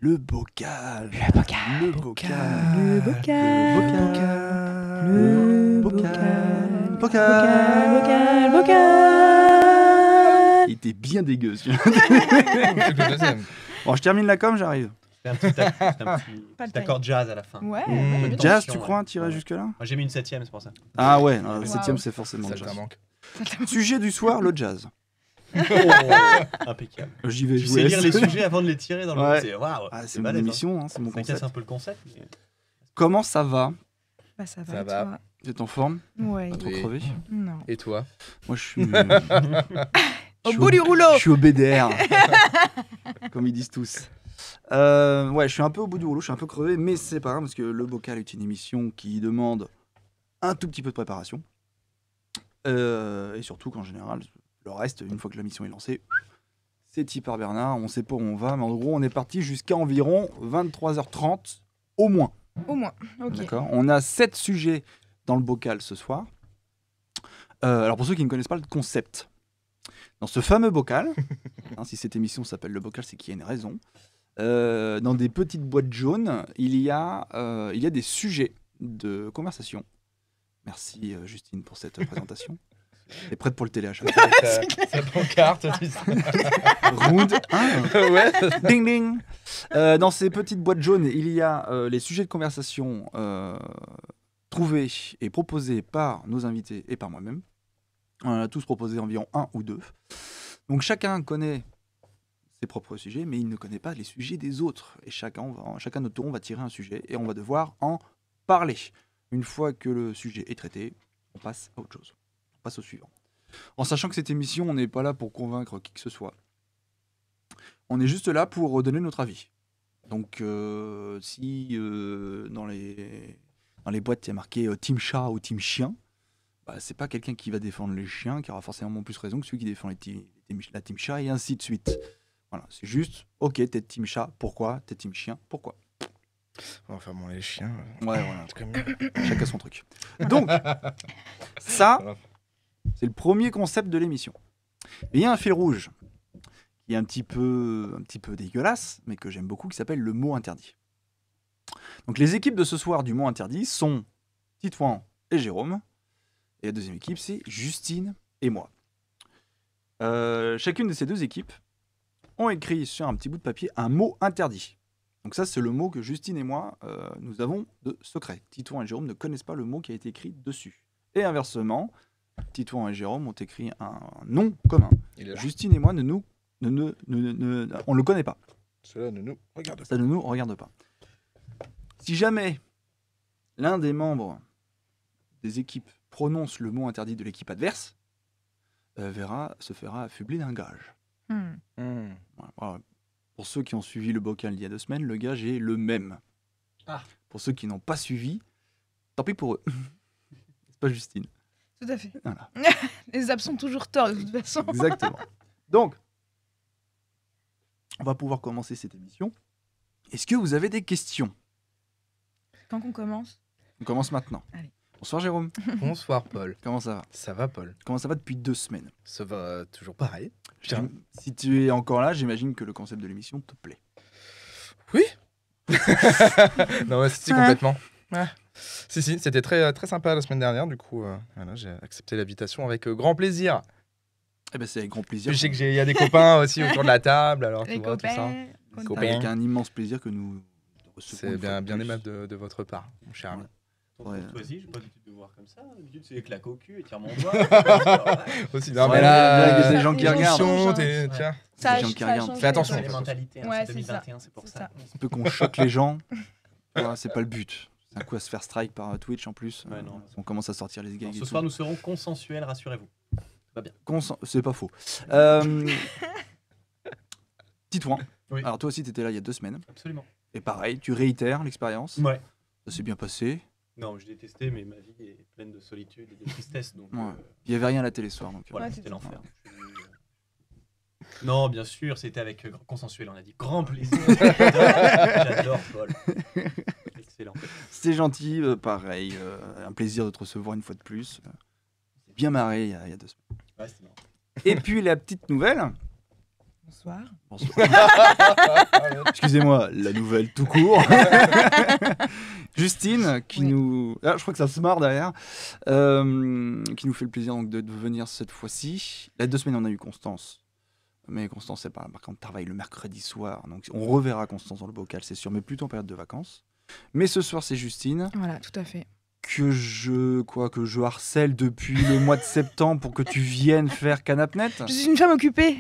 Le bocal. Le bocal. Le bocal. Le bocal. Le Le bocal. bocal. Bocal. Il était bien dégueu celui-là. Le deuxième. Bon, je termine la com, j'arrive. C'est un petit, Pas le petit accord jazz à la fin. Ouais. Mmh. ouais. Jazz, Tension, tu crois, ouais. tirer Ouais. jusque-là? Moi, j'ai mis une 7ème, c'est pour ça. Ah ouais, non, le Wow. 7ème, c'est forcément le Ça jazz. te manque. Sujet du soir, le jazz. Impeccable. J'y vais Tu sais jouer. lire les sujets avant de les tirer dans le Ouais. C'est waouh. Ah, c'est mon balèze, hein. émission, hein, c'est mon Ça casse concept. un peu le concept. Mais... Comment ça va? Bah, ça va. Ça et va. toi Vous êtes en forme? Ouais. Pas trop Oui. crevé? Non. Et toi? Moi, je suis... Au bout du rouleau. Je suis au BDR, comme ils disent tous. Ouais, je suis un peu au bout du rouleau, je suis un peu crevé, mais c'est pas grave parce que le bocal est une émission qui demande un tout petit peu de préparation. Et surtout qu'en général, le reste, une fois que la mission est lancée, c'est type par Bernard, on sait pas où on va, mais en gros, on est parti jusqu'à environ 23h30 au moins. Au moins. Ok. D'accord. On a 7 sujets dans le bocal ce soir. Alors pour ceux qui ne connaissent pas le concept, dans ce fameux bocal, si cette émission s'appelle le bocal, c'est qu'il y a une raison. Dans des petites boîtes jaunes, il y a des sujets de conversation. Merci Justine pour cette présentation. Elle est prête pour le téléachat. Sa pancarte, tu sais. Round 1. Ouais. Ding ding. Dans ces petites boîtes jaunes, il y a les sujets de conversation trouvés et proposés par nos invités et par moi-même. On en a tous proposé environ 1 ou 2. Donc chacun connaît ses propres sujets, mais il ne connaît pas les sujets des autres. Et chacun notre tour, on va tirer un sujet et on va devoir en parler. Une fois que le sujet est traité, on passe à autre chose. On passe au suivant. En sachant que cette émission, on n'est pas là pour convaincre qui que ce soit. On est juste là pour donner notre avis. Donc, si dans les boîtes, il y a marqué Team Chat ou Team Chien, bah, c'est pas quelqu'un qui va défendre les chiens qui aura forcément plus raison que celui qui défend la Team Chat et ainsi de suite. Voilà, c'est juste, ok, t'es Team Chat, pourquoi? T'es Team Chien, pourquoi? Enfin bon, les chiens. Ouais, voilà, C'est quand même mieux. chacun son truc. Donc, ça, c'est le premier concept de l'émission. Mais il y a un fil rouge qui est un petit peu dégueulasse, mais que j'aime beaucoup, qui s'appelle le mot interdit. Donc les équipes de ce soir du mot interdit sont Titouan et Jérôme. Et la deuxième équipe, c'est Justine et moi. Chacune de ces deux équipes ont écrit sur un petit bout de papier un mot interdit. Donc ça, c'est le mot que Justine et moi, nous avons de secret. Titouan et Jérôme ne connaissent pas le mot qui a été écrit dessus. Et inversement, Titouan et Jérôme ont écrit un nom commun. Il est là. Justine et moi, on ne le connaît pas. Cela ne nous regarde pas. Ça ne nous regarde pas. Si jamais l'un des membres des équipes prononce le mot interdit de l'équipe adverse, se fera affubler d'un gage. Voilà. Pour ceux qui ont suivi le bocal il y a 2 semaines, le gage est le même. Ah. Pour ceux qui n'ont pas suivi, tant pis pour eux. C'est pas Justine. Tout à fait. Voilà. Les absents ont toujours tort de toute façon. Exactement. Donc, on va pouvoir commencer cette émission. Est-ce que vous avez des questions? Quand qu'on commence. On commence maintenant. Allez. Bonsoir Jérôme. Bonsoir, Paul. Comment ça va? Ça va, Paul? Comment ça va depuis 2 semaines? Ça va toujours pareil. Tiens. Si tu es encore là, j'imagine que le concept de l'émission te plaît. Oui. Non, ouais, si, complètement. Ouais. Si, c'était très, très sympa la semaine dernière. Du coup, voilà, j'ai accepté l'invitation avec grand plaisir. Eh ben, c'est avec grand plaisir. Je sais qu'il y a des copains aussi autour de la table. Alors, Les tu vois, tout ça. copains. Les C'est copains. avec un immense plaisir que nous recevons C'est une fois bien, de bien plus. aimable de votre part, mon cher ami. Ouais. Courtoisie, j'ai pas l'habitude de voir comme ça. D'habitude, c'est claque au cul et tire mon doigt. Aussi, Ouais, non, mais il y là, a des gens qui les gens regardent. sont- Tiens. Ça Les gens a- qui ça a regardent. changé. Fais attention. C'est les mentalités, hein, Ouais, c'est c'est ça. 2021, c'est pour C'est ça. ça. Un peu qu'on choque les gens. Voilà, c'est pas le but. C'est un coup à se faire strike par Twitch en plus. Ouais, non. On commence à sortir les gags. Alors, et ce tout. soir, nous serons consensuels, rassurez-vous. C'est pas faux. Titouan. Oui. Alors toi aussi, tu étais là il y a 2 semaines. Absolument. Et pareil, tu réitères l'expérience. Ouais. Ça s'est bien passé. Non, je détestais, mais ma vie est pleine de solitude et de tristesse. Donc, Ouais. Il y avait rien à la télé ce soir. Donc, voilà, Ouais, c'était c'est l'enfer. Non, bien sûr, c'était avec consensuel, on a dit. Grand plaisir. J'adore Paul. Excellent. C'était gentil, pareil. Un plaisir de te recevoir une fois de plus. C'est bien marré il y a 2 semaines. Ouais, c'était marrant. Et puis la petite nouvelle, Bonsoir. Bonsoir. Excusez-moi, la nouvelle tout court. Justine, qui Oui. nous... Ah, je crois que ça se marre derrière. Qui nous fait le plaisir donc, de venir cette fois-ci. Il y a 2 semaines, on a eu Constance. Mais Constance, elle par contre travaille le mercredi soir. Donc on reverra Constance dans le bocal, c'est sûr, mais plutôt en période de vacances. Mais ce soir, c'est Justine, Voilà, tout à fait. que je harcèle depuis le mois de septembre pour que tu viennes faire Canapnet. Je suis une femme occupée.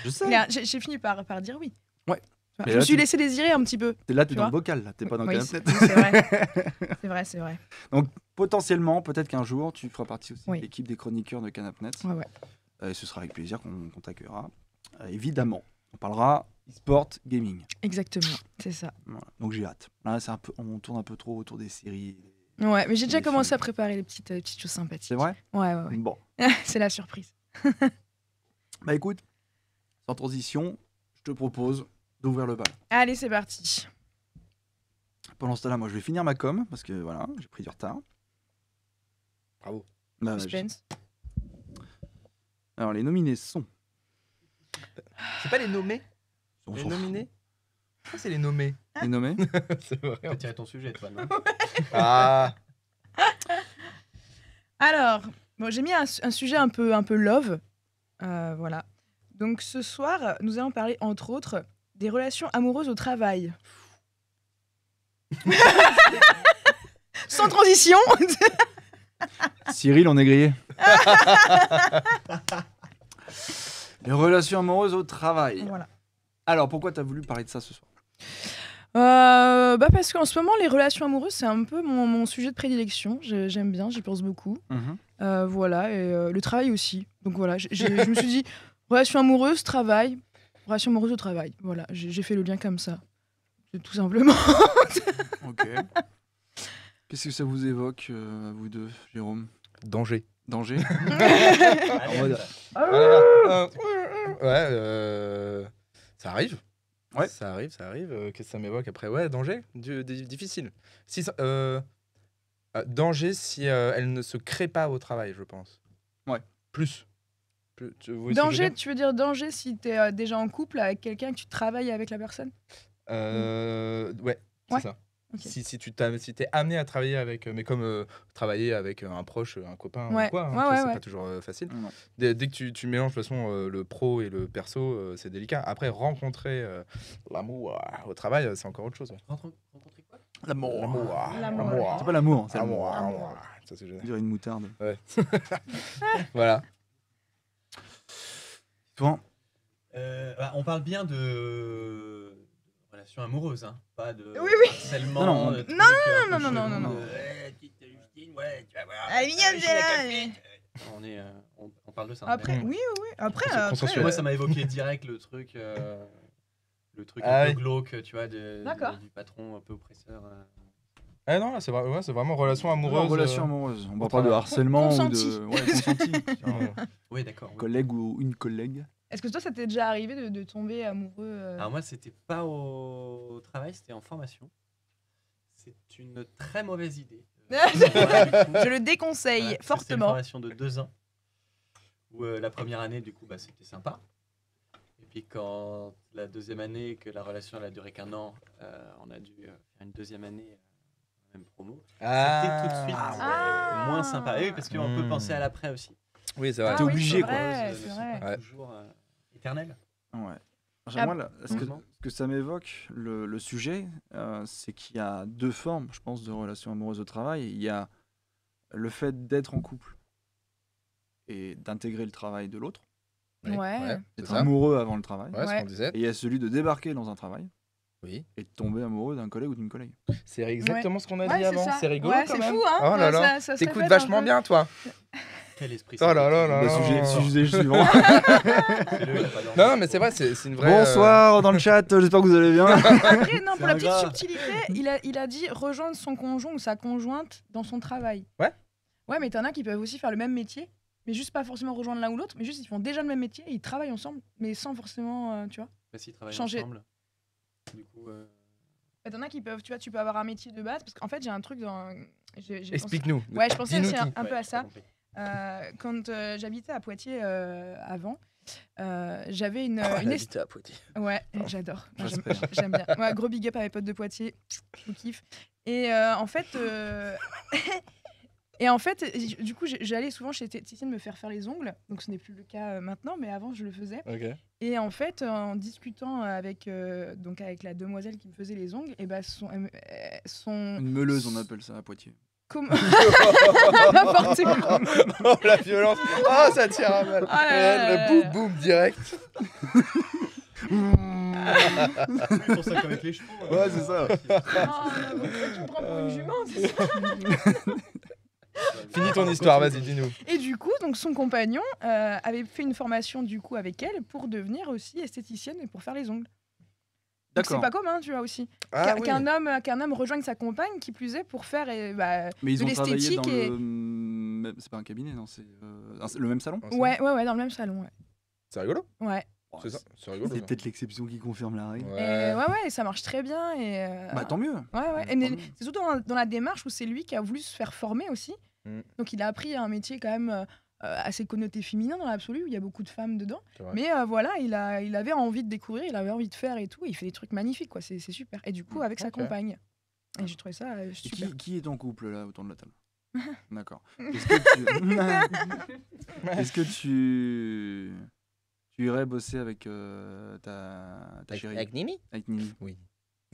Je sais. J'ai fini par dire oui. Ouais. Enfin, Mais je me là, suis tu- laissé désirer un petit peu. T'es là, t'es Tu dans le vois bocal, là. T'es pas dans Oui, Canapnet. c'est vrai. C'est vrai, c'est vrai. Potentiellement, peut-être qu'un jour, tu feras partie aussi Oui. de l'équipe des chroniqueurs de Canapnet. Ouais, ouais. Et ce sera avec plaisir qu'on t'accueillera. Évidemment, on parlera e-sport gaming. Exactement, c'est ça. Voilà. Donc j'ai hâte. Là, on tourne un peu trop autour des séries. Ouais, mais j'ai déjà Les commencé films. à préparer les petites choses sympathiques. C'est vrai? Ouais, ouais, ouais. Bon. C'est la surprise. Bah écoute, sans transition, je te propose d'ouvrir le bal. Allez, c'est parti. Pendant ce temps-là, moi, je vais finir ma com parce que voilà, j'ai pris du retard. Bravo. Bah, Suspense. alors, les nominés sont. C'est pas les nommés, On les s'en fout. nominés. Ah, c'est les nommés. Les nommés. C'est vrai. Tu as tiré ton sujet, toi, non? Ah. Alors, bon, j'ai mis un sujet un peu love. Voilà. Donc ce soir, nous allons parler entre autres des relations amoureuses au travail. Sans transition. Cyril, on est grillé. Les relations amoureuses au travail. Voilà. Alors, pourquoi t'as voulu parler de ça ce soir? Bah parce qu'en ce moment, les relations amoureuses, c'est un peu mon sujet de prédilection. J'aime bien, j'y pense beaucoup. Voilà, et le travail aussi. Donc voilà, je me suis dit, relation amoureuse, travail, relation amoureuse au travail. Voilà, j'ai fait le lien comme ça. C'est tout simplement. Ok. Qu'est-ce que ça vous évoque, vous deux, Jérôme? Danger. Danger? Allez, mode- Ouais, ça arrive. Ouais. Ça arrive. Qu'est-ce que ça m'évoque après? Ouais, danger. Difficile. Si, danger si elle ne se crée pas au travail, je pense. Ouais. Plus. Tu vois ce que je veux Danger, dire tu veux dire danger si t'es déjà en couple avec quelqu'un que tu travailles avec la personne? Ouais, c'est Ouais. ça. Ok. Si t'es amené à travailler avec, mais comme travailler avec un proche, un copain Ouais. ou quoi, hein, Ouais, tu vois, ouais, c'est ouais. pas toujours facile. Non. Dès que tu mélanges de toute façon le pro et le perso, c'est délicat. Après, rencontrer l'amour au travail, c'est encore autre chose. Ouais. Rencontrer quoi? L'amour. L'amour. C'est pas l'amour, c'est L'amour. l'amour. L'amour. Ça, c'est On génial. dirait une moutarde. Voilà. Toi, On parle bien de relations amoureuses, hein, pas de Oui, oui. harcèlement. Non, de trucs non, un peu non, non, chelous, non. Petite Justine, ouais, tu vas voir. Ah, mignonne, Chine à celle-là, café. On parle de ça. Après, Mm. oui. Après, C'est consensuel. Moi, ça m'a évoqué direct le truc Ah un peu oui. glauque, tu vois, D'accord. du patron un peu oppresseur. Ah non, là, c'est vraiment relation amoureuse. en relation amoureuse. On au parle pas de travail. harcèlement ou Consenti. de. Ouais, consenti. Oui, d'accord. oui. Collègue ou une collègue. est-ce que toi, ça t'est déjà arrivé de tomber amoureux Alors moi, c'était pas au travail, c'était en formation. C'est une très mauvaise idée. Voilà, du coup. Je le déconseille Voilà, C'était une fortement. formation de 2 ans. Où la première année, du coup, c'était sympa. Et puis quand la deuxième année, que la relation elle a duré qu'1 an, on a dû faire une deuxième année, même promo. C'était tout de suite Ah ouais. moins sympa. Et oui, parce qu'on peut Hmm. penser à l'après aussi. Oui, c'est vrai. Ah T'es oui, obligé, c'est quoi. vrai, Ne c'est sont vrai. pas Ouais. toujours éternelles. Ouais. Moi, ce Heureusement. que ça m'évoque, le sujet, c'est qu'il y a 2 formes, je pense, de relations amoureuses au travail. Il y a le fait d'être en couple et d'intégrer le travail de l'autre, Ouais. c'est d'être ça. amoureux avant le travail. Ouais, ce Ouais. qu'on disait. Et il y a celui de débarquer dans un travail Oui. et de tomber amoureux d'un collègue ou d'une collègue. C'est exactement ce qu'on a Ouais, dit c'est avant. ça. C'est rigolo Ouais, quand c'est même. fou, hein. Oh là là. Ça se T'écoutes répète un vachement peu. bien, toi. Quel esprit. Oh là là là Le là. sujet suivant. Non, mais c'est vrai, c'est une vraie. Bonsoir dans le chat, j'espère que vous allez bien. Après, non, C'est pour la petite ingrat. subtilité, il a dit rejoindre son conjoint ou sa conjointe dans son travail. Ouais. Ouais, mais t'en as qui peuvent aussi faire le même métier, mais juste pas forcément rejoindre l'un ou l'autre, mais juste ils font déjà le même métier et ils travaillent ensemble, mais sans forcément, tu vois. S'ils travaillent Changer. ensemble. Du coup, Et t'en as qui peuvent, tu vois, tu peux avoir un métier de base, parce qu'en fait, j'ai un truc dans. j'ai pensé- Explique-nous. Ouais, je pensais Dis-nous aussi tout. un peu ouais, à j'ai ça. compris. Quand j'habitais à Poitiers avant, J'avais une habité à Poitiers. Ouais, j'adore. Moi, J'espère. j'aime bien. Ouais, gros big up à mes potes de Poitiers. Je vous kiffe. Et en fait, du coup, j'allais souvent chez Titiane me faire les ongles. Donc, ce n'est plus le cas maintenant, mais avant, je le faisais. Ok. Et en fait, en discutant avec la demoiselle qui me faisait les ongles, et bah, son Une meuleuse, on appelle ça à Poitiers. N'importe quoi. Oh, la violence. Oh, ça tire à mal. Ah là là là Le là. boum boum direct. Ils font ça qu'avec les chevaux. Ouais, c'est ça. Oh, tu me prends pour une jument, c'est ça. Finis ton histoire, vas-y, dis-nous. Et du coup, donc son compagnon avait fait une formation du coup avec elle pour devenir aussi esthéticienne et pour faire les ongles. Donc c'est D'accord. pas commun, tu vois aussi. Ah, Qu'un homme rejoigne sa compagne, qui plus est, pour faire Mais ils de ont travaillé l'esthétique dans et... le... C'est pas un cabinet, non, c'est le même salon. Ouais, dans le même salon, ouais. C'est rigolo. Ouais. C'est ça, c'est rigolo. C'est ça. peut-être l'exception qui confirme la règle. Et ça marche très bien. Et, Bah tant mieux. Ouais. Tant Et mieux. c'est surtout dans la démarche où c'est lui qui a voulu se faire former aussi. Mm. Donc il a appris un métier quand même assez connoté féminin dans l'absolu, où il y a beaucoup de femmes dedans. C'est vrai. Mais voilà, il avait envie de découvrir, il avait envie de faire et tout. Et il fait des trucs magnifiques, quoi. C'est super. Et du coup, avec sa Ok. compagne. Et j'ai trouvé ça Et super. qui est en couple là autour de la table? D'accord. Est-ce que tu irais bosser avec ta chérie? Avec Nini. Avec Nini. Oui.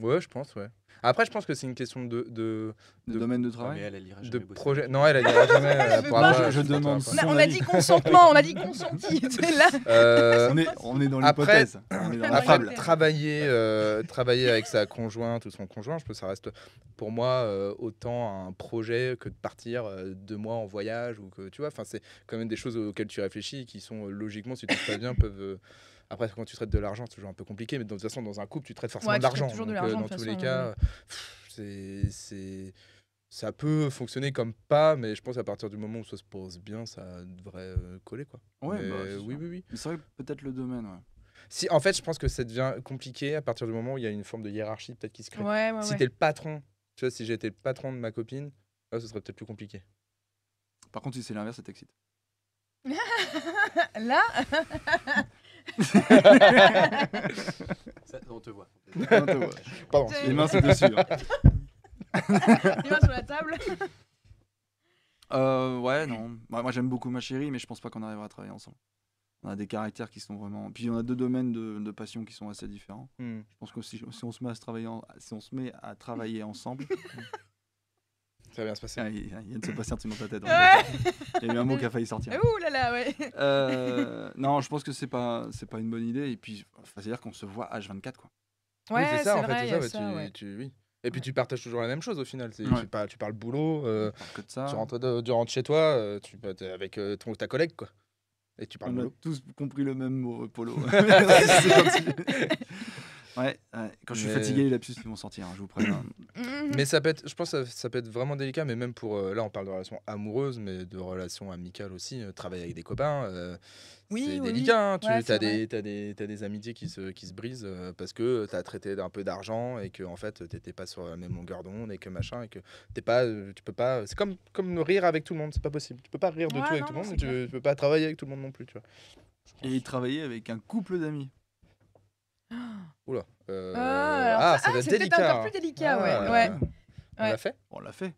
Ouais, je pense, ouais. Après, je pense que c'est une question de De domaine de Ouais, mais travail? elle ira de jamais bosser. projet. Non, elle ira jamais. Elle veut pourra pas. pas, Je ça demande pourra pas. On son a avis. dit consentement, on a dit consenti. C'est là. On est dans Après- l'hypothèse. On est dans la Après, fable. travailler avec sa conjointe ou son conjoint, je pense que ça reste pour moi autant un projet que de partir 2 mois en voyage ou que tu vois. Enfin, c'est quand même des choses auxquelles tu réfléchis qui sont logiquement, si tout se passe bien, peuvent. Après, quand tu traites de l'argent, c'est toujours un peu compliqué, mais de toute façon, dans un couple, tu traites forcément Ouais, de tu traites l'argent. toujours de Donc, l'argent, dans de toute tous les façon, cas, ça peut fonctionner comme pas, mais je pense qu'à partir du moment où ça se pose bien, ça devrait coller, quoi. Ouais, Mais bah, c'est oui, sûr. oui, oui. Mais c'est vrai que peut-être le domaine, ouais. Si, en fait, je pense que ça devient compliqué à partir du moment où il y a une forme de hiérarchie peut-être qui se crée. Ouais. Si t'es le patron, tu vois, si j'étais le patron de ma copine, là, ce serait peut-être plus compliqué. Par contre, si c'est l'inverse, ça t'excite. Là, Ça, on te voit. Pardon. C'est- Les mains, c'est dessus. hein. les mains sur la table. Ouais, non. Moi, j'aime beaucoup ma chérie, mais je pense pas qu'on arrivera à travailler ensemble. On a des caractères qui sont vraiment. Puis on a 2 domaines de passion qui sont assez différents. Hmm. Je pense que si on se met à travailler ensemble, Ça va bien se passer. il vient de se passer un truc dans ta tête. Ouais. Il y a eu un mot qui a failli sortir. Ouh là là, ouais. Non, je pense que c'est pas une bonne idée. Et puis, c'est-à-dire qu'on se voit H24, quoi. Oui, Ouais, c'est ça, en vrai, fait, il y c'est a ça. ça, ouais. Oui. Et puis tu partages toujours la même chose au final. Ouais. Tu parles boulot, On parle que de ça. tu rentres chez toi, t'es avec ta collègue, quoi. Et tu parles On a boulot. tous compris le même mot, Polo. C'est gentil. Ouais, quand je suis Mais- fatigué, les lapsus ils vont sortir, hein, je vous préviens. Mais ça peut être, je pense que ça peut être vraiment délicat, mais même pour, là on parle de relations amoureuses, mais de relations amicales aussi, travailler avec des copains, Oui, c'est oui, délicat. Hein, Ouais, t'as c'est des amitiés qui se brisent parce que t'as traité d'un peu d'argent et que en fait t'étais pas sur la même longueur d'onde et que machin et que t'es pas, tu peux pas. C'est comme rire avec tout le monde, c'est pas possible. Tu peux pas rire de Ouais, tout avec non, tout le non, monde, c'est et tu peux pas travailler avec tout le monde non plus, tu vois. Et travailler avec un couple d'amis. Oula. alors ça va être c'est peut-être délicat. encore plus délicat, Ah, ouais. Ouais. On l'a fait. On l'a fait.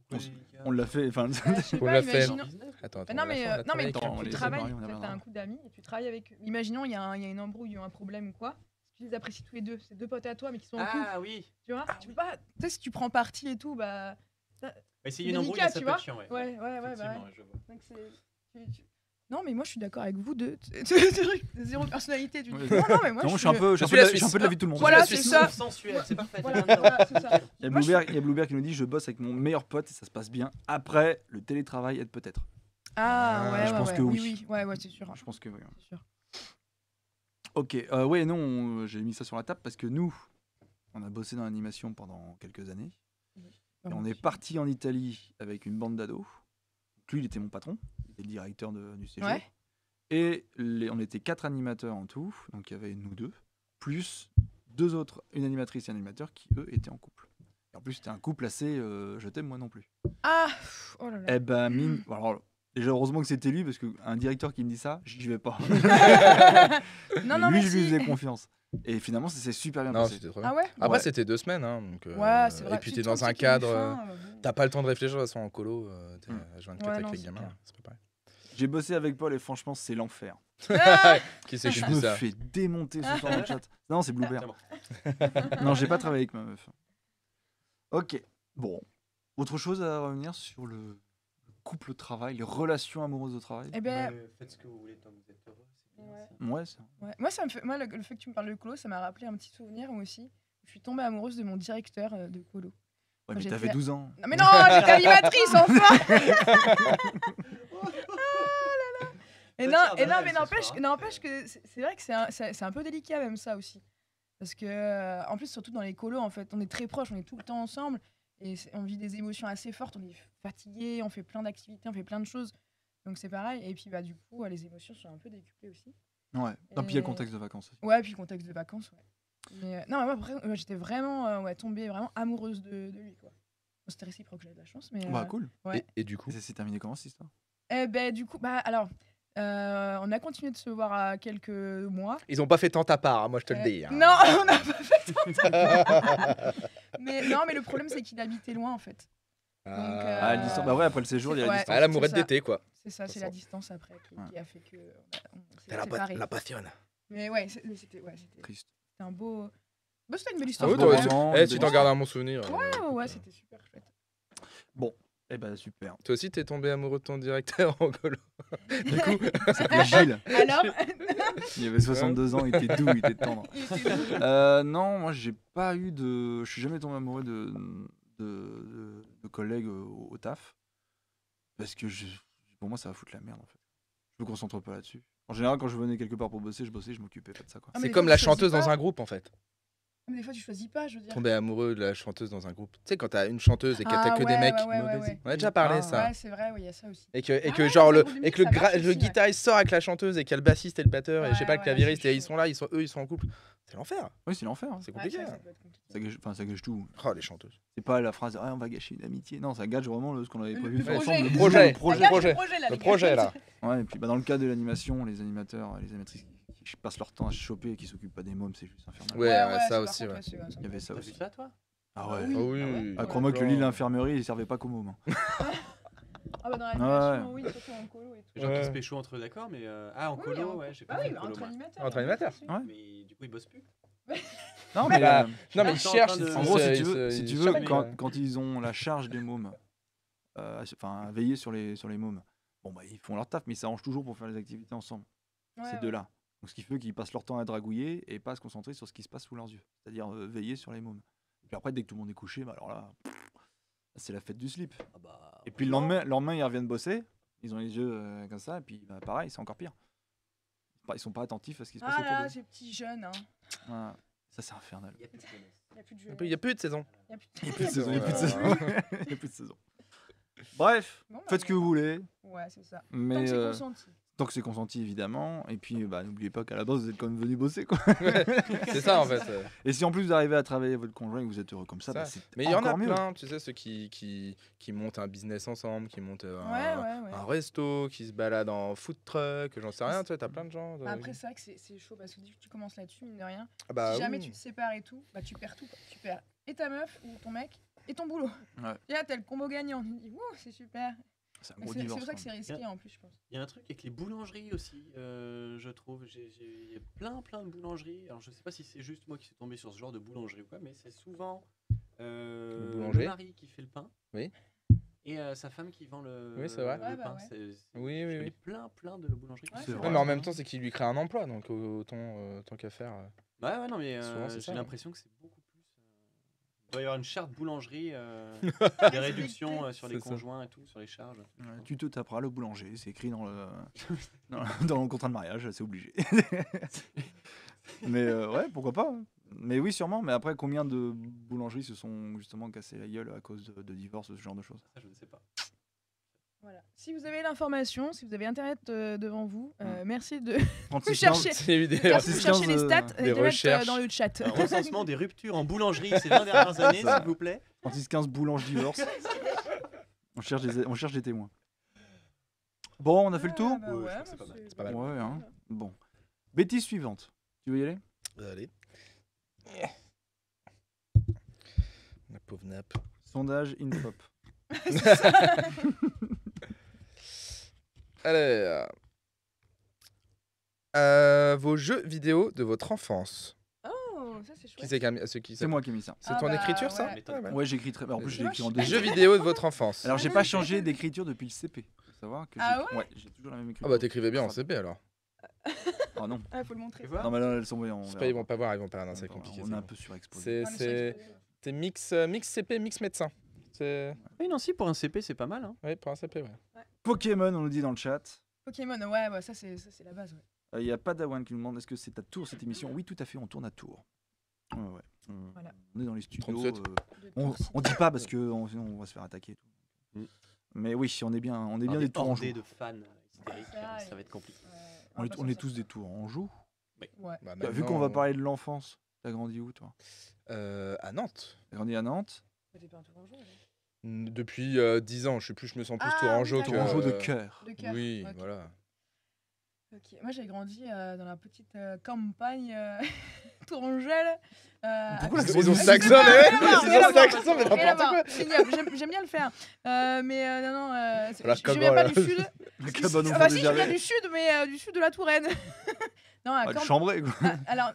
Pourquoi On l'a fait. Enfin, Ouais, je sais On pas, l'a fait. imaginons- Attends, Non mais, on l'a non, mais fait, tu, on l'a on tu les travailles, séparait, on avait t'as rien. un couple d'amis et tu travailles avec. Imaginons il y a une embrouille ou un problème ou quoi. Si tu les apprécies tous les deux, c'est 2 potes à toi mais qui sont en couple, Ah oui. tu vois. Tu peux pas. Tu sais si tu prends parti et tout, bah. Mais s'il C'est y a une embrouille, délicat, ça tu peut être vois. chiant. Ouais, Ouais, bah Effectivement, ouais. je vois. Donc non mais moi je suis d'accord avec vous deux. Zéro personnalité. Tu dis, Ouais. non mais moi non, je je suis un peu, Je suis la Suisse. de la vie de tout le monde. Voilà, la c'est Suisse. ça. Sensuel, c'est parfait. Voilà, voilà, c'est ça. Il y a Moi, Bluebeard qui nous dit je bosse avec mon meilleur pote et ça se passe bien. Après, le télétravail aide peut-être. Ah ouais, je ouais, pense ouais, que oui. oui. Ouais, c'est sûr. Je pense que oui. C'est sûr. Ok, ouais, non, j'ai mis ça sur la table parce que nous, on a bossé dans l'animation pendant quelques années. Et on est parti en Italie avec une bande d'ados. Donc lui, il était mon patron, il était le directeur du séjour. Ouais. Et on était 4 animateurs en tout, donc il y avait nous deux, plus 2 autres, une animatrice et un animateur qui, eux, étaient en couple. Et en plus, c'était un couple assez je t'aime, moi non plus. Ah, oh là là. Eh ben, alors, Déjà, heureusement que c'était lui, parce qu'un directeur qui me dit ça, j'y vais pas. Non, lui, mais je lui si. faisais confiance. Et finalement, ça s'est super bien Non, passé. c'était trop bien. Ah ouais. Après, Ouais. c'était 2 semaines. Hein, donc, Ouais, c'est vrai. et puis, Puis t'es dans quand un c'est qu'il y a une cadre. fin, bon. T'as pas le temps de réfléchir, de toute façon, en colo. T'es Mm. H24 Ouais, avec non, les c'est gamins. clair. C'est pas pareil. J'ai bossé avec Paul et franchement, c'est l'enfer. Ah Qui c'est qui Je dit me ça fais démonter ce soir dans le chat. Non, c'est Bluebird. Tiens, bon. Non, j'ai pas travaillé avec ma meuf. Ok, bon. Autre chose à revenir sur le couple au travail, les relations amoureuses au travail. Eh ben, Mais faites ce que vous voulez tant que vous êtes heureux, c'est bien Ouais. ça. Ouais, ça. ouais. Moi, ça me fait. Moi, le fait que tu me parles de colo, ça m'a rappelé un petit souvenir moi aussi. Je suis tombée amoureuse de mon directeur de colo. Ouais, Quand mais j'étais t'avais à- 12 ans. Non, mais non, j'étais animatrice enfin. Et non, Peut-être et faire non, mais de rêve ce soir, hein. n'empêche que c'est vrai que c'est un peu délicat même ça aussi. Parce que, en plus, surtout dans les colos, en fait, on est très proches, on est tout le temps ensemble. Et on vit des émotions assez fortes, on est fatigué, on fait plein d'activités, on fait plein de choses. Donc c'est pareil. Et puis, bah, du coup, les émotions sont un peu décuplées aussi. Ouais. Non, puis il y a le contexte de vacances aussi. Ouais, puis le contexte de vacances, ouais. Mais, non, mais moi, après, j'étais vraiment tombée vraiment amoureuse de lui, quoi. Bon, c'était réciproque, j'avais de la chance. Mais, Bah, cool. ouais. Et du coup Et ça s'est terminé comment cette histoire? Eh ben, du coup, bah, alors, on a continué de se voir à quelques mois. Ils ont pas fait tant à part, hein, moi je te le dis. hein. Non, on n'a pas fait mais non, mais le problème, c'est qu'il habitait loin, en fait. Ah, l'histoire. Bah, ouais, après le séjour, il y a la ouais. distance. Ah, l'amourette c'est ça. d'été, quoi. C'est ça, c'est Ça la sent. distance après Ouais. qui a fait que on s'est T'as séparés. la passionne. Mais ouais, c'était Triste. un beau... Bah, c'était une belle Ah histoire. oui, beau toi, roman, tu une belle t'en gardes un bon souvenir. Ouais, c'était super chouette. Eh ben, super. Toi aussi, t'es tombé amoureux de ton directeur en colo. Du coup, C'était Gilles. Alors, Il avait 62 ans, il était doux, il était tendre. il était doux. Non, moi j'ai pas eu de. Je suis jamais tombé amoureux de collègues au taf. Parce que pour moi ça va foutre la merde en fait. Je me concentre pas là-dessus. En général, quand je venais quelque part pour bosser, je m'occupais pas de ça quoi. Ah, mais c'est des comme fois, la tu choisis chanteuse dans pas. un groupe en fait. Mais des fois, tu choisis pas, je veux dire. Tomber amoureux de la chanteuse dans un groupe. Tu sais, quand t'as une chanteuse et que t'as Ah, que ouais, des mecs. ouais. On a déjà parlé Ah, ça. Ouais, c'est vrai, il y a ça aussi. Et que Ah ouais, genre dans le, un groupe de et que le, musique, ça marche le aussi, guitariste sort avec la chanteuse et qu'il y a le bassiste et le batteur et je sais pas Ouais, le ouais, clavieriste c'est et ils chaud. sont là, ils sont en couple. C'est l'enfer. Oui, c'est l'enfer. Hein. C'est Ouais, compliqué. ça hein. peut être compliqué. Ça gâche tout. Oh les chanteuses. C'est pas la phrase on va gâcher une amitié. Non, ça gâche vraiment ce qu'on avait Le prévu faire projet. ensemble. Le projet. Le projet. Regarde projet. le projet, là, Le les gars. projet là. Ouais, et puis dans le cas de l'animation, les animateurs, les animatrices qui passent leur temps à se choper et qui s'occupent pas des mômes, c'est juste infernal. Ouais, ça par aussi, contre, ouais. c'est Il y avait ça T'as vu aussi. ça, toi? Ah ouais. Oui. Ah oui. Ah ouais. Ah, crois-moi que le lit de l'infirmerie, il servait pas qu'aux mômes. Hein. Ah bah dans l'animation, Ouais. oui, surtout en colo et tout. Les gens qui Ouais. se pécho entre eux, d'accord, mais en Oui, colo, en- ouais, j'ai Ah pas oui, vu mais colo, entre moi. animateurs. Entre animateurs. Ouais. Mais du coup, ils bossent plus. Non, mais Bah, euh, non mais Ils ils sont en cherchent. train de- en gros, si ils tu veux, se- si ils tu se veux cherchent, quand ils ont la charge des mômes, à veiller sur les mômes, bon bah ils font leur taf, mais ils s'arrangent toujours pour faire les activités ensemble. Ouais, Ces ouais. deux-là. Donc ce qui fait qu'ils passent leur temps à dragouiller et pas à se concentrer sur ce qui se passe sous leurs yeux. C'est-à-dire veiller sur les mômes. Puis après, dès que tout le monde est couché, bah alors là, c'est la fête du slip. Ah bah, Et puis le lendemain, ils reviennent bosser, ils ont les yeux comme ça, et puis bah, pareil, c'est encore pire. Ils sont pas attentifs à ce qui se passe Ah autour là, d'eux. ces petits jeunes, hein. Voilà. Ça, c'est infernal. il y a plus de jeunesse. Il n'y a plus de Il jeunes. y a plus de saison. Il y a plus Il n'y a plus de saison, il n'y a plus de Ouais. saison. Il y a plus de saison. Bref, Bon, bah, faites ce que vous voulez, Ouais, c'est ça. Tant mais que c'est consenti. tant que c'est consenti évidemment. Et puis bah, n'oubliez pas qu'à la base vous êtes quand même venu bosser quoi. C'est ça en fait. Et si en plus vous arrivez à travailler avec votre conjoint et que vous êtes heureux comme ça, Ça. bah, c'est Mais il y en a encore mieux. plein, tu sais, ceux qui montent un business ensemble, qui montent Ouais, un, ouais. un resto, qui se baladent en food truck, j'en sais rien, tu vois, t'as plein de gens. Bah, après, c'est vrai que c'est chaud parce que dès que tu commences là-dessus, mine de rien, Ah bah si jamais oui. tu te sépares et tout, bah tu perds tout. Quoi. Tu perds et ta meuf ou ton mec et ton boulot. Ouais. Et là, t'as le combo gagnant. Tu te dis, ouh, c'est super. C'est un Mais gros c'est divorce. pour ça que quoi. c'est risqué en plus, je pense. Il y a un truc avec les boulangeries aussi, je trouve. Il y a plein de boulangeries. Alors, je sais pas si c'est juste moi qui suis tombé sur ce genre de boulangerie ou quoi, mais c'est souvent le boulanger. mari qui fait le pain. Oui. Et sa femme qui vend le, Oui, c'est vrai. le Ouais, bah pain. ouais. Oui, je oui, connais oui. plein de boulangeries. Ouais, C'est c'est vrai. Ouais, mais en même temps, c'est qu'il lui crée un emploi, donc autant qu'à faire. Ouais, non, mais Souvent, c'est j'ai ça, l'impression que c'est beaucoup plus. Il doit y avoir une charte boulangerie, des réductions sur les C'est ça. conjoints et tout, sur les charges. Ouais, tu te taperas le boulanger, c'est écrit dans le dans le contrat de mariage, c'est obligé. Mais ouais, pourquoi pas. Hein. Mais oui, sûrement. Mais après, combien de boulangeries se sont justement cassées la gueule à cause de divorce, ce genre de choses? Ça, je ne sais pas. Voilà. Si vous avez l'information, si vous avez Internet devant vous, merci de 36, chercher. C'est une vidéo. Merci de 36, chercher les 15, stats et des de mettre recherches. dans le chat. Un recensement des ruptures en boulangerie ces 20 dernières années, Ça. s'il vous plaît. 36-15 boulanges divorce. On cherche des témoins. Bon, on a fait le tour. Bah Ouais, ouais, je crois que c'est pas mal. C'est pas mal. Ouais, hein. Bon. Bêtise suivante. Tu veux y aller? Allez. La pauvre nappe. Sondage Infop. Allez. Vos jeux vidéo de votre enfance. Oh, ça c'est Qui chouette. c'est qui a mis- ceux qui- C'est moi qui ai mis ça. C'est Ah ton bah, écriture, ça? ouais. Ouais, ouais. Ouais, j'écris très. En plus, je l'ai écrit en Les deux. jeux vidéo de votre enfance. Alors, j'ai pas changé d'écriture depuis le CP. Faut savoir que Ah j'ai j'ai toujours la même écriture. Ah bah t'écrivais bien en CP alors. Ah non. Ah, faut le montrer. Tu vois Non, mais là, elles sont en. C'est pas, ils vont pas voir, ils vont pas. Non, c'est Voilà, compliqué. On c'est est un bon. peu surexposé. C'est Ah, mais c'est ça, t'es mix CP, mix médecin. C'est Oui, non, si, pour un CP, c'est pas mal. Hein. ouais pour un CP ouais. Pokémon, on nous dit dans le chat. Pokémon, ouais, ça c'est la base. Ouais. Il y a pas Dawan qui nous demande est-ce que c'est à Tours cette émission? Oui, tout à fait, on tourne à Tours. Ouais. Voilà. On est dans les studios. 37. On dit pas parce que sinon on va se faire attaquer. et tout. Mm. Mais oui, on est bien Alors, des Tourangeaux. hordées de fans hystériques, Ça, ça va être compliqué. On est tous des Tourangeaux. Ouais. Bah, Vu qu'on va parler de l'enfance, t'as grandi où toi? à Nantes. T'as grandi à Nantes? T'es pas un Tourangeau, là. Depuis 10 ans, je me sens plus Ah, tourangeau oui, que d'accord. Tourangeau de cœur. De cœur. Oui, Ok. voilà. Ok. Moi j'ai grandi dans la petite campagne tourangelle. Pourquoi Ils la ont grenouille cet accent, mais n'importe quoi. C'est ignoble, j'aime bien le faire. Mais non, Voilà, je comme viens pas voilà. du sud. La cabane au Ah fond bah des si, je viens Jarrets. du sud, mais du sud de la Touraine. Non, à Ah, du Corm- Chambray, quoi. alors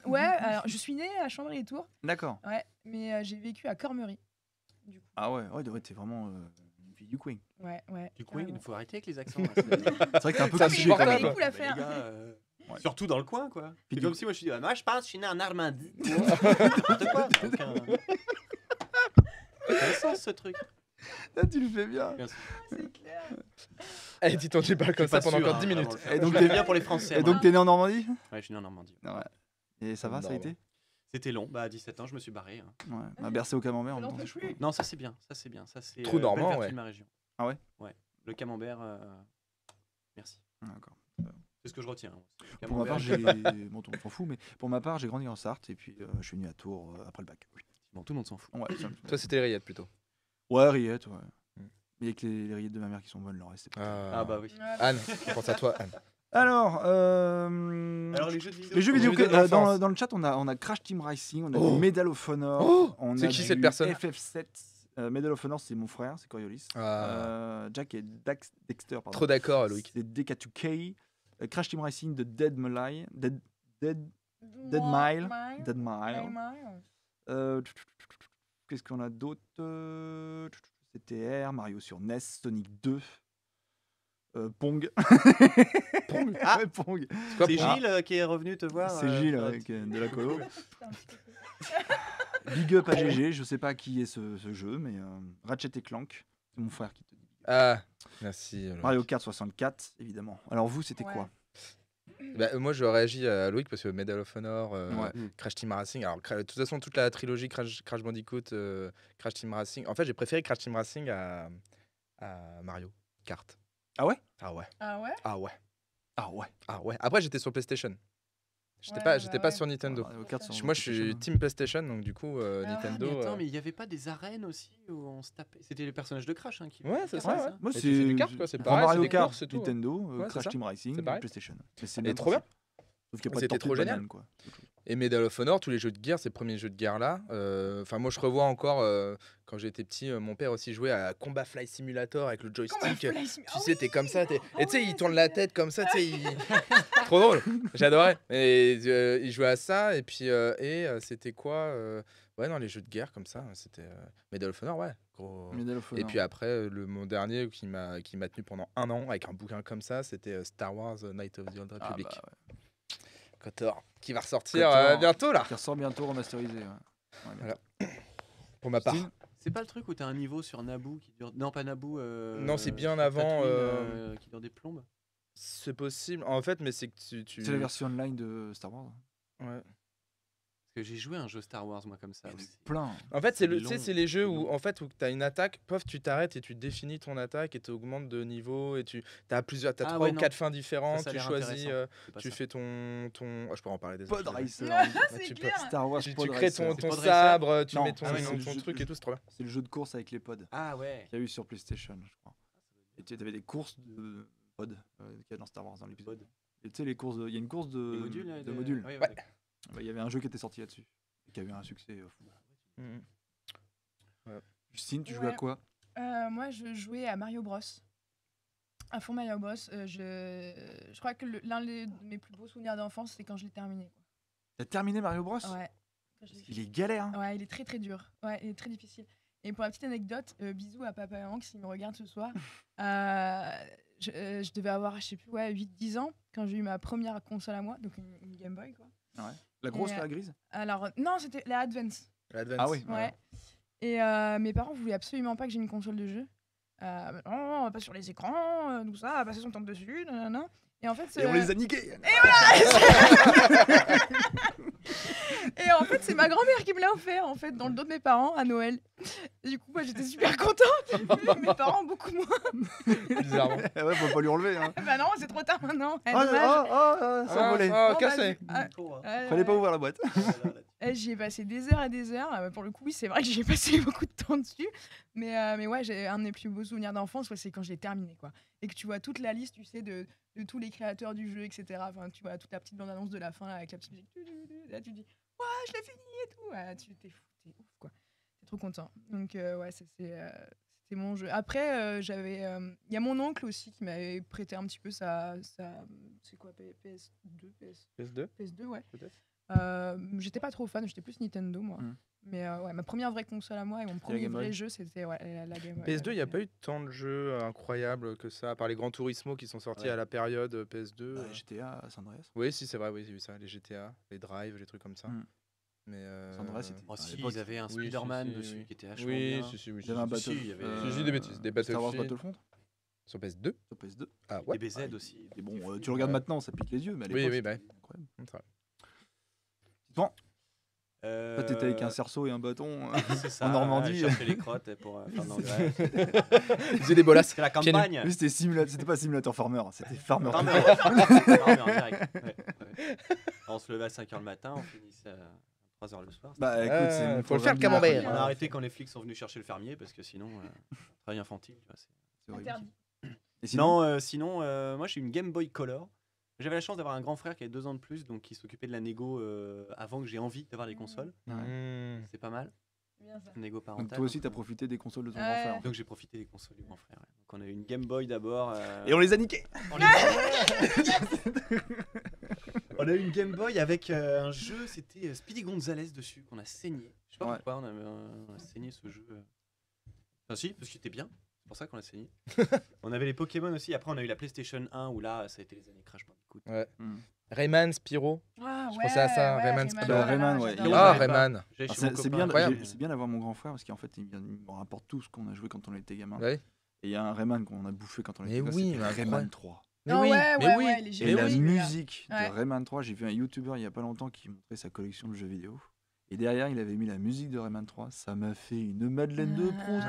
je suis née à Chambray-les-Tours, D'accord. ouais, mais j'ai vécu à Cormery. Du coup, Ah ouais, t'es vraiment une fille du Queen. ouais. Du coup, carrément. il faut arrêter avec les accents. C'est vrai que t'es un peu C'est cliché quand Pas même. les insupportable. coups à Les faire. gars, Ouais. surtout dans le coin, quoi. Puis C'est du comme coup- si moi je suis dit, moi je pense, je suis né en Normandie. N'importe quoi. Quel sens ce truc? Là, tu le fais bien. Bien sûr. C'est clair. Allez, dis-toi, tu parles comme Je suis ça pas pendant sûr, encore hein, 10 minutes. Et donc, Je l'aime bien pour les Français. Et moi. donc, t'es né en Normandie? Ouais, je suis né en Normandie. Ouais. Et ça va, ça a Non. été? C'était long. Bah, à 17 ans, je me suis barré. Hein. Ouais. Bah, bercé au camembert en Je même n'en temps, peux c'est plus. chaud. Non, ça c'est bien. Ça c'est bien. Ça c'est Trou normand, belle vertu ouais. de ma région. Ah ouais? Ouais. Le camembert. Merci. D'accord. C'est ce que je retiens. Le Pour ma part, camembert, j'ai. Bon, on s'en fout, mais pour ma part, j'ai grandi en Sarthe et puis je suis venu à Tours après le bac. Oui. Bon, tout le monde s'en fout. Ouais, Toi, c'était les rillettes plutôt. ouais, rillettes, ouais. Mm. Mais avec les rillettes de ma mère qui sont bonnes, le reste, c'est pas. Ah bah oui. Anne, on pense à toi, Anne. Alors, Alors les jeux de vidéo. les jeux vidéo, vidéo d'enfance. dans le chat, on a Crash Team Racing, on a Oh. du Medal of Honor, Oh. on C'est a qui du cette personne FF7. Medal of Honor, c'est mon frère, c'est Coriolis. Jack et Dexter, pardon. Trop d'accord, Loïc. C'est DK2K. Crash Team Racing de Dead Mile. Dead Mile. Qu'est-ce qu'on a d'autre? CTR, Mario sur NES, Sonic 2. Pong. Pong. Ah, ouais, Pong. C'est quoi C'est pour- Gilles qui est revenu te voir. C'est Gilles avec de la colo. Big up à GG, je sais pas qui est ce jeu, mais Ratchet et Clank, c'est mon frère qui te dit. Ah, merci. Loïc. Mario Kart 64, évidemment. Alors vous, c'était Ouais. quoi? Bah, moi, je réagis à Loïc parce que Medal of Honor, Ouais. Crash Team Racing. Alors, de toute façon, toute la trilogie Crash Bandicoot, Crash Team Racing. En fait, j'ai préféré Crash Team Racing à Mario Kart. Ah ouais? Ah ouais. Ah ouais. Ah ouais. Ah ouais. Ah ouais. Après, j'étais sur PlayStation. J'étais Ouais, pas, bah j'étais pas ouais. sur Nintendo. Mario Kart, c'est Moi, je suis PlayStation. Team PlayStation, donc du coup, Ah, Nintendo. Mais attends, mais il n'y avait pas des arènes aussi où on se tapait. C'était les personnages de Crash hein, qui. Ouais, c'est qui ça, faisaient ouais. Moi, Et tu fais du kart, quoi, c'est pareil, Mario c'est des Kart, courses et tout. Nintendo, Ouais, c'est Crash ça. Team Racing, C'est pareil. PlayStation. Mais c'est Et le même trop bien. principe. Sauf qu'il y a pas de C'était tortue trop de génial. banane, quoi. Et Medal of Honor, tous les jeux de guerre, ces premiers jeux de guerre là. Enfin, moi, je revois encore quand j'étais petit, mon père aussi jouait à Combat Fly Simulator avec le joystick. Tu sais, t'es comme ça, et tu sais, il tourne la tête comme ça, tu sais, trop drôle. J'adorais. Et il jouait à ça, et puis c'était quoi Ouais, non, les jeux de guerre comme ça, c'était Medal of Honor, ouais, gros. Medal of Et Honor. puis après, mon dernier qui m'a tenu pendant 1 an avec un bouquin comme ça, c'était Star Wars Knights of the Old Ah, Republic. bah, ouais. KOTOR, qui va ressortir KOTOR. bientôt là, Qui ressort bientôt remasterisé. Ouais. Ouais, Voilà. pour ma part. Steve C'est pas le truc où t'as un niveau sur Naboo qui dure. Non, pas Naboo. Non, c'est bien sur avant, Tatooine, qui dure des plombes. C'est possible. En fait, mais c'est que tu... C'est la version online de Star Wars. Ouais. Parce que j'ai joué à un jeu Star Wars, moi, comme ça. Il y en a aussi. plein. En fait, c'est C'est le, tu sais, long, c'est les jeux c'est où long. en fait où tu as une attaque, pof, tu t'arrêtes et tu définis ton attaque et tu augmentes de niveau et tu as plusieurs, t'as Ah 3 ouais, ou non. 4 fins différentes, Ça a tu l'air choisis, intéressant. C'est pas tu ça. fais ton oh, je peux en parler des Pod autres, Racer. C'est tu peux- clair. Star Wars Tu Pod crées Racer. ton Pod Racer sabre, tu Non, mets ton, ah ouais, c'est le ton jeu- truc et tout, c'est trop bien. C'est le jeu de course avec les pods Ah ouais. qu'il y a eu sur PlayStation, je crois. Et tu avais des courses de pod qu'il y a dans Star Wars dans l'épisode. Et tu sais, il y a une course de modules. Oui, Ouais. Il y avait un jeu qui était sorti là-dessus, et qui avait un succès fou. Justine, tu jouais à quoi? Moi, je jouais à Mario Bros. À fond Mario Bros. Je crois que l'un de mes plus beaux souvenirs d'enfance, c'est quand je l'ai terminé. Quoi. T'as terminé Mario Bros? Ouais. Il est galère. Hein. Ouais, il est très très dur. Ouais, il est très difficile. Et pour la petite anecdote, bisous à papa et maman s'ils me regardent ce soir. Je devais avoir, je sais plus, 8-10 ans quand j'ai eu ma première console à moi, donc une Game Boy. Quoi. Ouais. La grosse, la grise? Alors, non, c'était la Advance. Ah oui. Ouais. Et mes parents voulaient absolument pas que j'ai une console de jeu. Non, on va pas sur les écrans, tout ça, on va passer son temps dessus, nanana. Et en fait, et on les a niqués. Et voilà. Et en fait, c'est ma grand-mère qui me l'a offert en fait dans le dos de mes parents à Noël. Et du coup, moi, j'étais super contente. Mes parents beaucoup moins. Bizarrement. Ouais, faut pas lui enlever. Hein. Bah non, c'est trop tard maintenant. Ça volait. Cassé. Fallait pas ouvrir la boîte. J'y ai passé des heures et des heures. Pour le coup, oui, c'est vrai que j'y ai passé beaucoup de temps dessus. Mais ouais, j'ai un de mes plus beaux souvenirs d'enfance, c'est quand je l'ai terminé, quoi. Et que tu vois toute la liste, tu sais, de tous les créateurs du jeu, etc. Enfin, tu vois toute la petite bande-annonce de la fin là, avec la petite musique. Là, tu dis, ouais, je l'ai fini et tout. Ouais, t'es fou, t'es ouf, quoi. T'es trop content. Donc, ouais, c'était mon jeu. Après, j'avais. Il y a mon oncle aussi qui m'avait prêté un petit peu sa c'est quoi, PS2, ouais. Peut-être. J'étais pas trop fan, j'étais plus Nintendo, moi. Mais ouais, ma première vraie console à moi et mon premier vrai jeu, c'était la Game Boy. PS2, il n'y a pas eu tant de jeux incroyables que ça, à part les Gran Turismo qui sont sortis à la période PS2. GTA, San Andreas. Oui, si, c'est vrai, oui, j'ai vu ça. Les GTA, les Drive, les trucs comme ça. Mais San Andreas, c'était. Si, ils avaient un Spider-Man dessus qui était vachement bien. Il y avait un des bêtises. Des Star Wars Battlefield. Battlefront sur PS2. Sur PS2. Ah ouais. Des BZ aussi. Et bon, tu regardes maintenant, ça pique les yeux, mais à l'époque, Oui, bah. incroyable. Bon. Toi, t'étais avec un cerceau et un bâton c'est ça, en Normandie. Chercher les crottes pour faire de l'engrais. Ils faisaient des bolasses. C'était la campagne. Lui, c'était pas Simulator Farmer, c'était Farmer. Farmer en direct. Ouais. On se levait à 5h le matin, on finissait à 3h le soir. Bah écoute, faut le faire le camembert. On a arrêté quand les flics sont venus chercher le fermier parce que sinon, travail infantile. C'est horrible. Et sinon, moi j'ai une Game Boy Color. J'avais la chance d'avoir un grand frère qui avait 2 ans de plus, donc qui s'occupait de la négo avant que j'ai envie d'avoir les consoles. C'est pas mal. Bien ça. Négo parental. Donc toi aussi, t'as profité des consoles de ton grand frère. Donc j'ai profité des consoles du grand frère. Ouais. Donc on a eu une Game Boy d'abord. Et on les a niqués. On a eu une Game Boy avec un jeu, c'était Speedy Gonzales dessus, qu'on a saigné. Je sais pas pourquoi on a saigné ce jeu. Enfin si, parce qu'il était bien. C'est pour ça qu'on l'a saigné. On avait les Pokémon aussi. Après, on a eu la PlayStation 1 où là, ça a été les années Crash Bandicoot. Ouais. Rayman, Spyro. Ah, je pensais à ça. Rayman, Spyro. Rayman, ouais. Rayman. C'est bien d'avoir mon grand frère parce qu'en fait, il me rapporte tout ce qu'on a joué quand on était gamin. Ouais. Et il y a un Rayman qu'on a bouffé quand on était gamin. Oui, Rayman 3. Mais oui. Et la musique de Rayman 3, j'ai vu un YouTuber il y a pas longtemps qui montrait sa collection de jeux vidéo. Et derrière, il avait mis la musique de Rayman 3. Ça m'a fait une madeleine de Proust.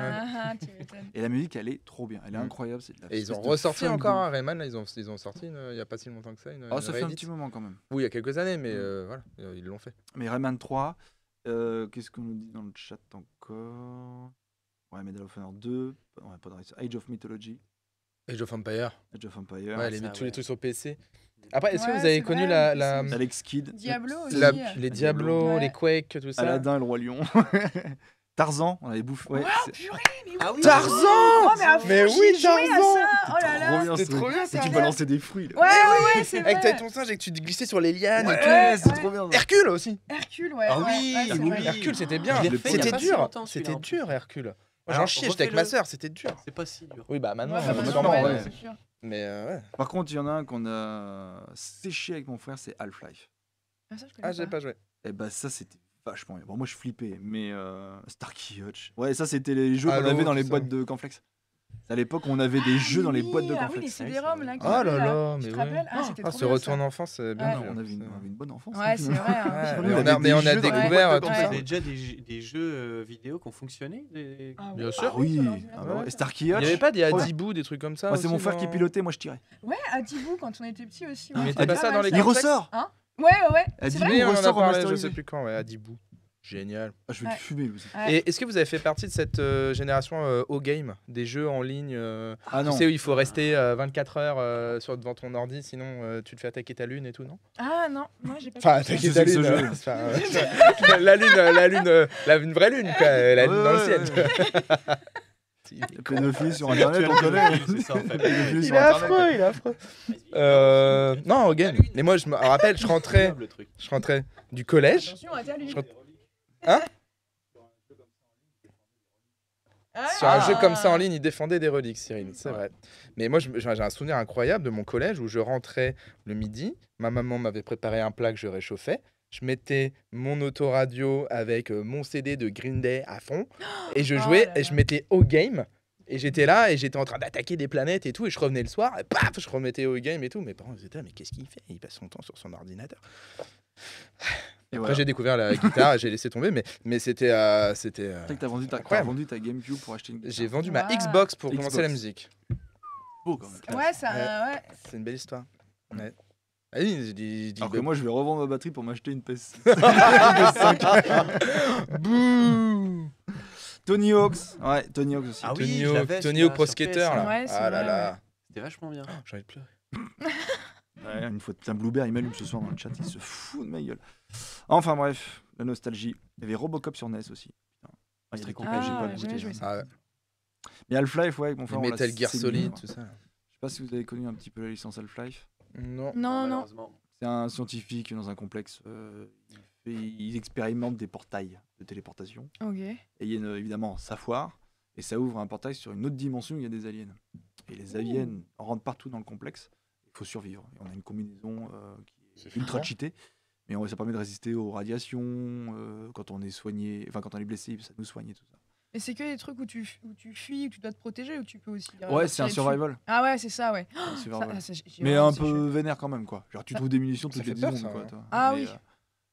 Et la musique, elle est trop bien. Elle est incroyable. Et ils ont ressorti encore un Rayman. Là, ils ont sorti il n'y a pas si longtemps que ça. Ça fait un petit moment quand même. Oui, il y a quelques années, mais voilà, ils l'ont fait. Mais Rayman 3, qu'est-ce qu'on nous dit dans le chat encore? Ouais, Medal of Honor 2. Ouais, pas de Age of Mythology. Age of Empire. Ouais, tous les trucs sur PC. Après, est-ce que vous avez connu la Alex Kidd, Diablo aussi. Les Diablo, les Quake, tout ça. Aladdin et le Roi Lion. Tarzan, on avait bouffé. Ouais, purée, mais oui. Ah oui, Tarzan. Mais oui, Tarzan. Oh là là. C'était trop bien. Et tu balançais des fruits. Ouais, c'est vrai. Avec ton singe et que tu glissais sur les lianes. Ouais, c'est trop bien. Hercule aussi. Hercule, ouais. Ah oui, Hercule, c'était bien. C'était dur. C'était dur, Hercule. J'en chiais, j'étais avec ma sœur, c'était dur. C'est pas si dur. Oui, bah maintenant, ouais. C'est sûr. Mais ouais. Par contre, il y en a un qu'on a séché avec mon frère, c'est Half-Life. Ah, j'ai pas joué. Et bah ça, c'était vachement bien. Bon, moi, je flippais, mais Starkey Hutch. Ouais, ça, c'était les jeux qu'on avait dans les boîtes de Cornflakes. À l'époque, on avait des jeux dans les boîtes de Cornflakes. Ah oui, les CD-ROM là. Oh là là, mais oui. Ce retour en enfance, c'est bien. On avait une bonne enfance. Ouais, c'est vrai. Mais on a découvert tout Il y ça. avait déjà des jeux vidéo qui ont fonctionné. Bien sûr. Oui. Starkey Hutch. Il n'y avait pas des Adibou, des trucs comme ça. C'est mon frère qui pilotait, moi je tirais. Ouais, Adibou quand on était petit aussi. Il mettait pas ça dans les Il ressort. Ouais. Adibou on en a ressort parlé, je remasterisé. sais plus quand, Adibou. Génial. Ah, je vais te fumer aussi. Ouais. Et est-ce que vous avez fait partie de cette génération O-Game, des jeux en ligne Ah tu non. sais où il faut rester 24 heures devant ton ordi, sinon tu te fais attaquer ta lune et tout, non? Ah non, moi j'ai pas Enfin, fait ça. attaquer Je ta sais que lune. ce jeu. Enfin, la une vraie lune, quoi, la lune Ouais, dans le ouais, ciel. ouais. Pédophile sur internet, on connaît. C'est ça en fait. Pédophile Il sur est internet. affreux, il est affreux. Non, O-Game. Mais moi, je me rappelle, je rentrais du collège. Attention à ta lune. Je Hein Sur un jeu comme ça en ligne, il défendait des reliques, Cyril, c'est vrai. Mais moi, j'ai un souvenir incroyable de mon collège où je rentrais le midi. Ma maman m'avait préparé un plat que je réchauffais. Je mettais mon autoradio avec mon CD de Green Day à fond. Et je jouais, et je mettais O-Game. Et j'étais là, et j'étais en train d'attaquer des planètes et tout. Et je revenais le soir, et paf, je remettais O-Game et tout. Mes parents ils étaient là, mais qu'est-ce qu'il fait? Il passe son temps sur son ordinateur. Et Après, voilà. j'ai découvert la guitare et j'ai laissé tomber, mais c'était. C'est vrai que t'as vendu incroyable. ta GameCube pour acheter une guitare. J'ai vendu ma Wow. Xbox pour Xbox. commencer la musique. Beau quand même. Ouais, ça. Ouais. C'est une belle histoire. Ouais. Allez, dis Alors que moi, je vais revendre ma batterie pour m'acheter une PS. Bouh. Tony Hawk's. Ouais, Tony Hawk's aussi. Ah oui, Tony je Hawk, l'avais, Tony celui-là, Hawk Pro sur Skater PS1. là. Ouais, c'est Ah là vrai, là. C'était vachement bien. J'ai envie de pleurer. Ouais, une fois, putain, Blueberry, il m'allume ce soir dans le chat, il se fout de ma gueule. Enfin bref, la nostalgie. Il y avait Robocop sur NES aussi. Putain. Ah, il y a Très des complet, compagnies, j'ai j'ai pas pas jamais goûté, joué hein. ça. Ah ouais. Mais Half-Life, ouais, mon Les frère, on l'a Metal Gear saigné, Solid, moi. tout ça. Je sais pas si vous avez connu un petit peu la licence Half-Life. Non. Non, non. Malheureusement. C'est un scientifique dans un complexe. Il expérimente des portails de téléportation. Ok. Et il y a évidemment sa foire. Et ça ouvre un portail sur une autre dimension où il y a des aliens. Et les aliens rentrent partout dans le complexe. Il faut survivre. Et on a une combinaison qui est ultra cheatée. Mais ça permet de résister aux radiations. Quand on est soigné, enfin quand on est blessé, ça nous soigne et tout ça. Et c'est que des trucs où tu fuis, où tu dois te protéger, ou tu peux aussi. Ouais, c'est un tirer dessus. survival. Ah ouais, c'est ça, ouais. C'est un survival. J'ai Mais vraiment un ce peu jeu. vénère quand même, quoi. Genre, tu trouves des munitions Ça toutes les fait 10 peur, secondes, ça, quoi. hein. toi. Ah Mais, oui.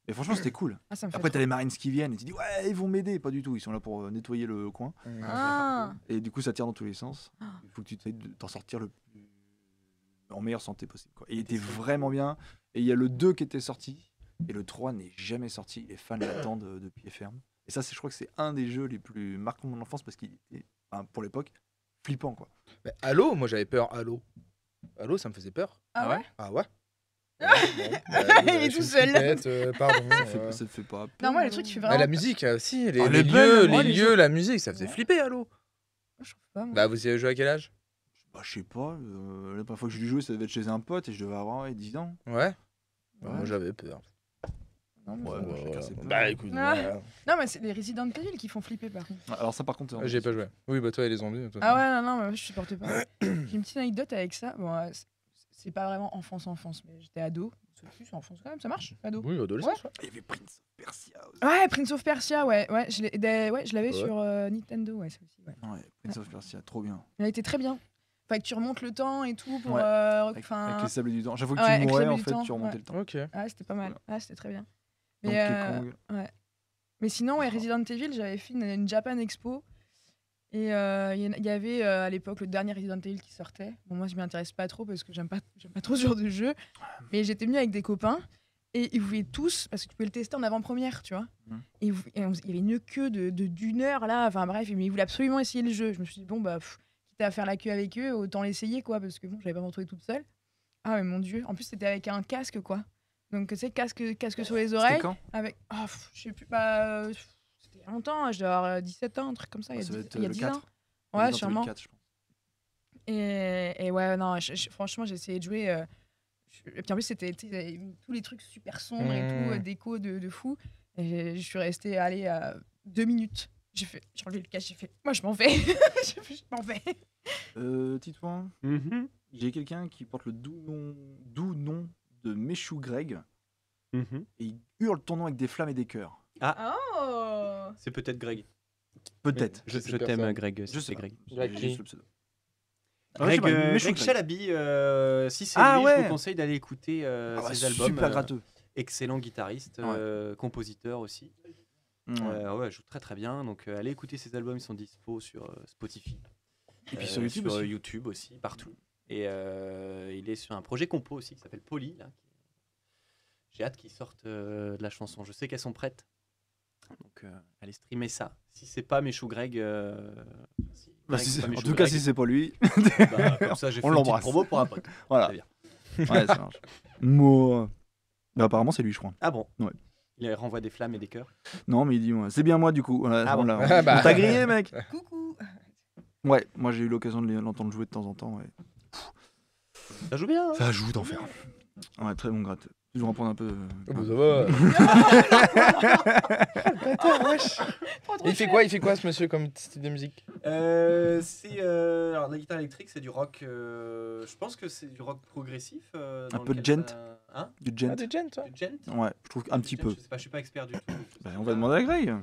et franchement, c'était cool. Ah, ça me fait Après, t'as trop. les Marines qui viennent et tu dis, ouais, ils vont m'aider. Pas du tout, ils sont là pour nettoyer le coin. Ah. Et du coup, ça tire dans tous les sens. Il faut que tu essayes de t'en sortir en meilleure santé possible, quoi. Et il était vraiment bien. Et il y a le 2 qui était sorti. Et le 3 n'est jamais sorti. Les fans l'attendent de pied ferme. Et ça, je crois que c'est un des jeux les plus marquants de mon enfance parce qu'il était, enfin, pour l'époque, flippant, quoi. Mais Halo, moi j'avais peur. Halo, ça me faisait peur. Ah ouais. Ah ouais. Il est tout seul. Pardon. Ça te fait pas peur. Non, moi, le truc, tu fais Mais vraiment. la musique aussi, les elle est lieux, belle, les moi, les lieux, jeux. la musique, ça faisait Ouais. flipper Halo. Je trouve pas, moi. Bah vous y avez joué à quel âge? Bah, je sais pas. La première fois que je l'ai joué, ça devait être chez un pote et je devais avoir 10 ans. Ouais. Ouais. Moi j'avais peur. Non, mais Ouais, ça- bah, chacun ses peurs. Bah écoute, Ah. ouais. Non, mais c'est les Resident Evil qui font flipper, par contre. Alors, ça, par contre, J'ai pas joué. Oui, bah toi et les zombies. Toi. Ah ouais, non, mais moi, je supportais pas. J'ai une petite anecdote avec ça. Bon, c'est pas vraiment enfance, mais j'étais ado. C'est plus enfance quand même, ça marche, ado. Oui, adolescence. Ouais. Il y avait Prince of Persia aussi. Ouais, Prince of Persia, ouais, je l'avais Ouais. sur Nintendo, ouais, ça aussi, ouais. Ouais, Prince of Persia, trop bien. Il a été très bien. Enfin, que tu remontes le temps et tout pour. Ouais. Avec Enfin, les sables du temps. Chaque fois que Ouais, tu avec les mourais, sables en du fait, temps, tu remontais ouais. le temps. Ok. ah, c'était pas mal. Ah, c'était très bien. Donkey Mais, Kong. mais sinon, ouais, Resident Evil, j'avais fait une Japan Expo. Et il y avait à l'époque le dernier Resident Evil qui sortait. Bon, moi, je m'y intéresse pas trop parce que j'aime pas trop ce genre de jeu. Mais j'étais venue avec des copains et ils voulaient tous, parce que tu pouvais le tester en avant-première, tu vois. Et il y avait une queue d'une heure là. Enfin bref, mais ils voulaient absolument essayer le jeu. Je me suis dit, bon, bah, quitte à faire la queue avec eux, autant l'essayer, quoi, parce que bon, j'avais pas me retrouver toute seule. Ah, mais mon Dieu. En plus, c'était avec un casque, quoi. Donc, tu sais, casque sur les oreilles. C'était quand Avec. Ah, je sais plus. Bah, c'était il y a longtemps. Je dois avoir 17 ans, un truc comme ça. Ça doit être il y a le 10 4. ans. Ouais, Resident Evil sûrement. 4, je pense. Et ouais, non, franchement, j'ai essayé de jouer. Et puis en plus, c'était tu sais, il y avait tous les trucs super sombres et tout, déco de fou. Et je suis restée allez, à 2 minutes. J'ai enlevé le casque, j'ai fait, moi je m'en vais. Je m'en vais. Titouan, j'ai quelqu'un qui porte le doux nom de Méchou Greg et il hurle ton nom avec des flammes et des cœurs. Oh. C'est peut-être Greg. Peut-être. Je sais t'aime, personne. Greg. Je sais C'est pas. Greg. Greg J'ai qui juste le pseudo. Ah, je sais Greg, pas, Méchou Greg Greg. Chalabi, si c'est Ah lui, je ouais. vous conseille d'aller écouter Ah ouais, ses albums. super gratteux. Excellent guitariste, compositeur aussi. Ouais. Ouais, joue très très bien. Donc allez écouter ses albums, ils sont dispo sur Spotify. Et puis sur YouTube aussi. YouTube aussi, partout. Et il est sur un projet compo aussi qui s'appelle Poly. Là. J'ai hâte qu'ils sortent de la chanson. Je sais qu'elles sont prêtes. Donc, allez streamer ça. Si c'est pas Méchou Greg. En tout cas, si c'est pas lui, comme ça, j'ai fait on une petite l'embrasse. promo pour un pote. voilà. Très bien. Ouais, ça marche. Moi. Apparemment, c'est lui, je crois. Ah bon? Ouais. Il renvoie des flammes et des cœurs. Non, mais il dit c'est bien moi, du coup. Voilà, Ah bon. on t'a grillé, mec. Coucou. Ouais, moi j'ai eu l'occasion de l'entendre jouer de temps en temps. Ouais. Ça joue bien. Hein. Ça joue d'enfer. Ouais, très bon gratte. Toujours en prendre un peu. Ça va. Bâtard, wesh. Il fait quoi ce monsieur comme style de musique? Alors la guitare électrique, c'est du rock. Je pense que c'est du rock progressif. Un peu de gent. Hein? Du gent. Ah, de gent, toi. Du gent. Ouais, je trouve un petit Gent, peu. Je suis pas expert du tout. On va demander à Greg.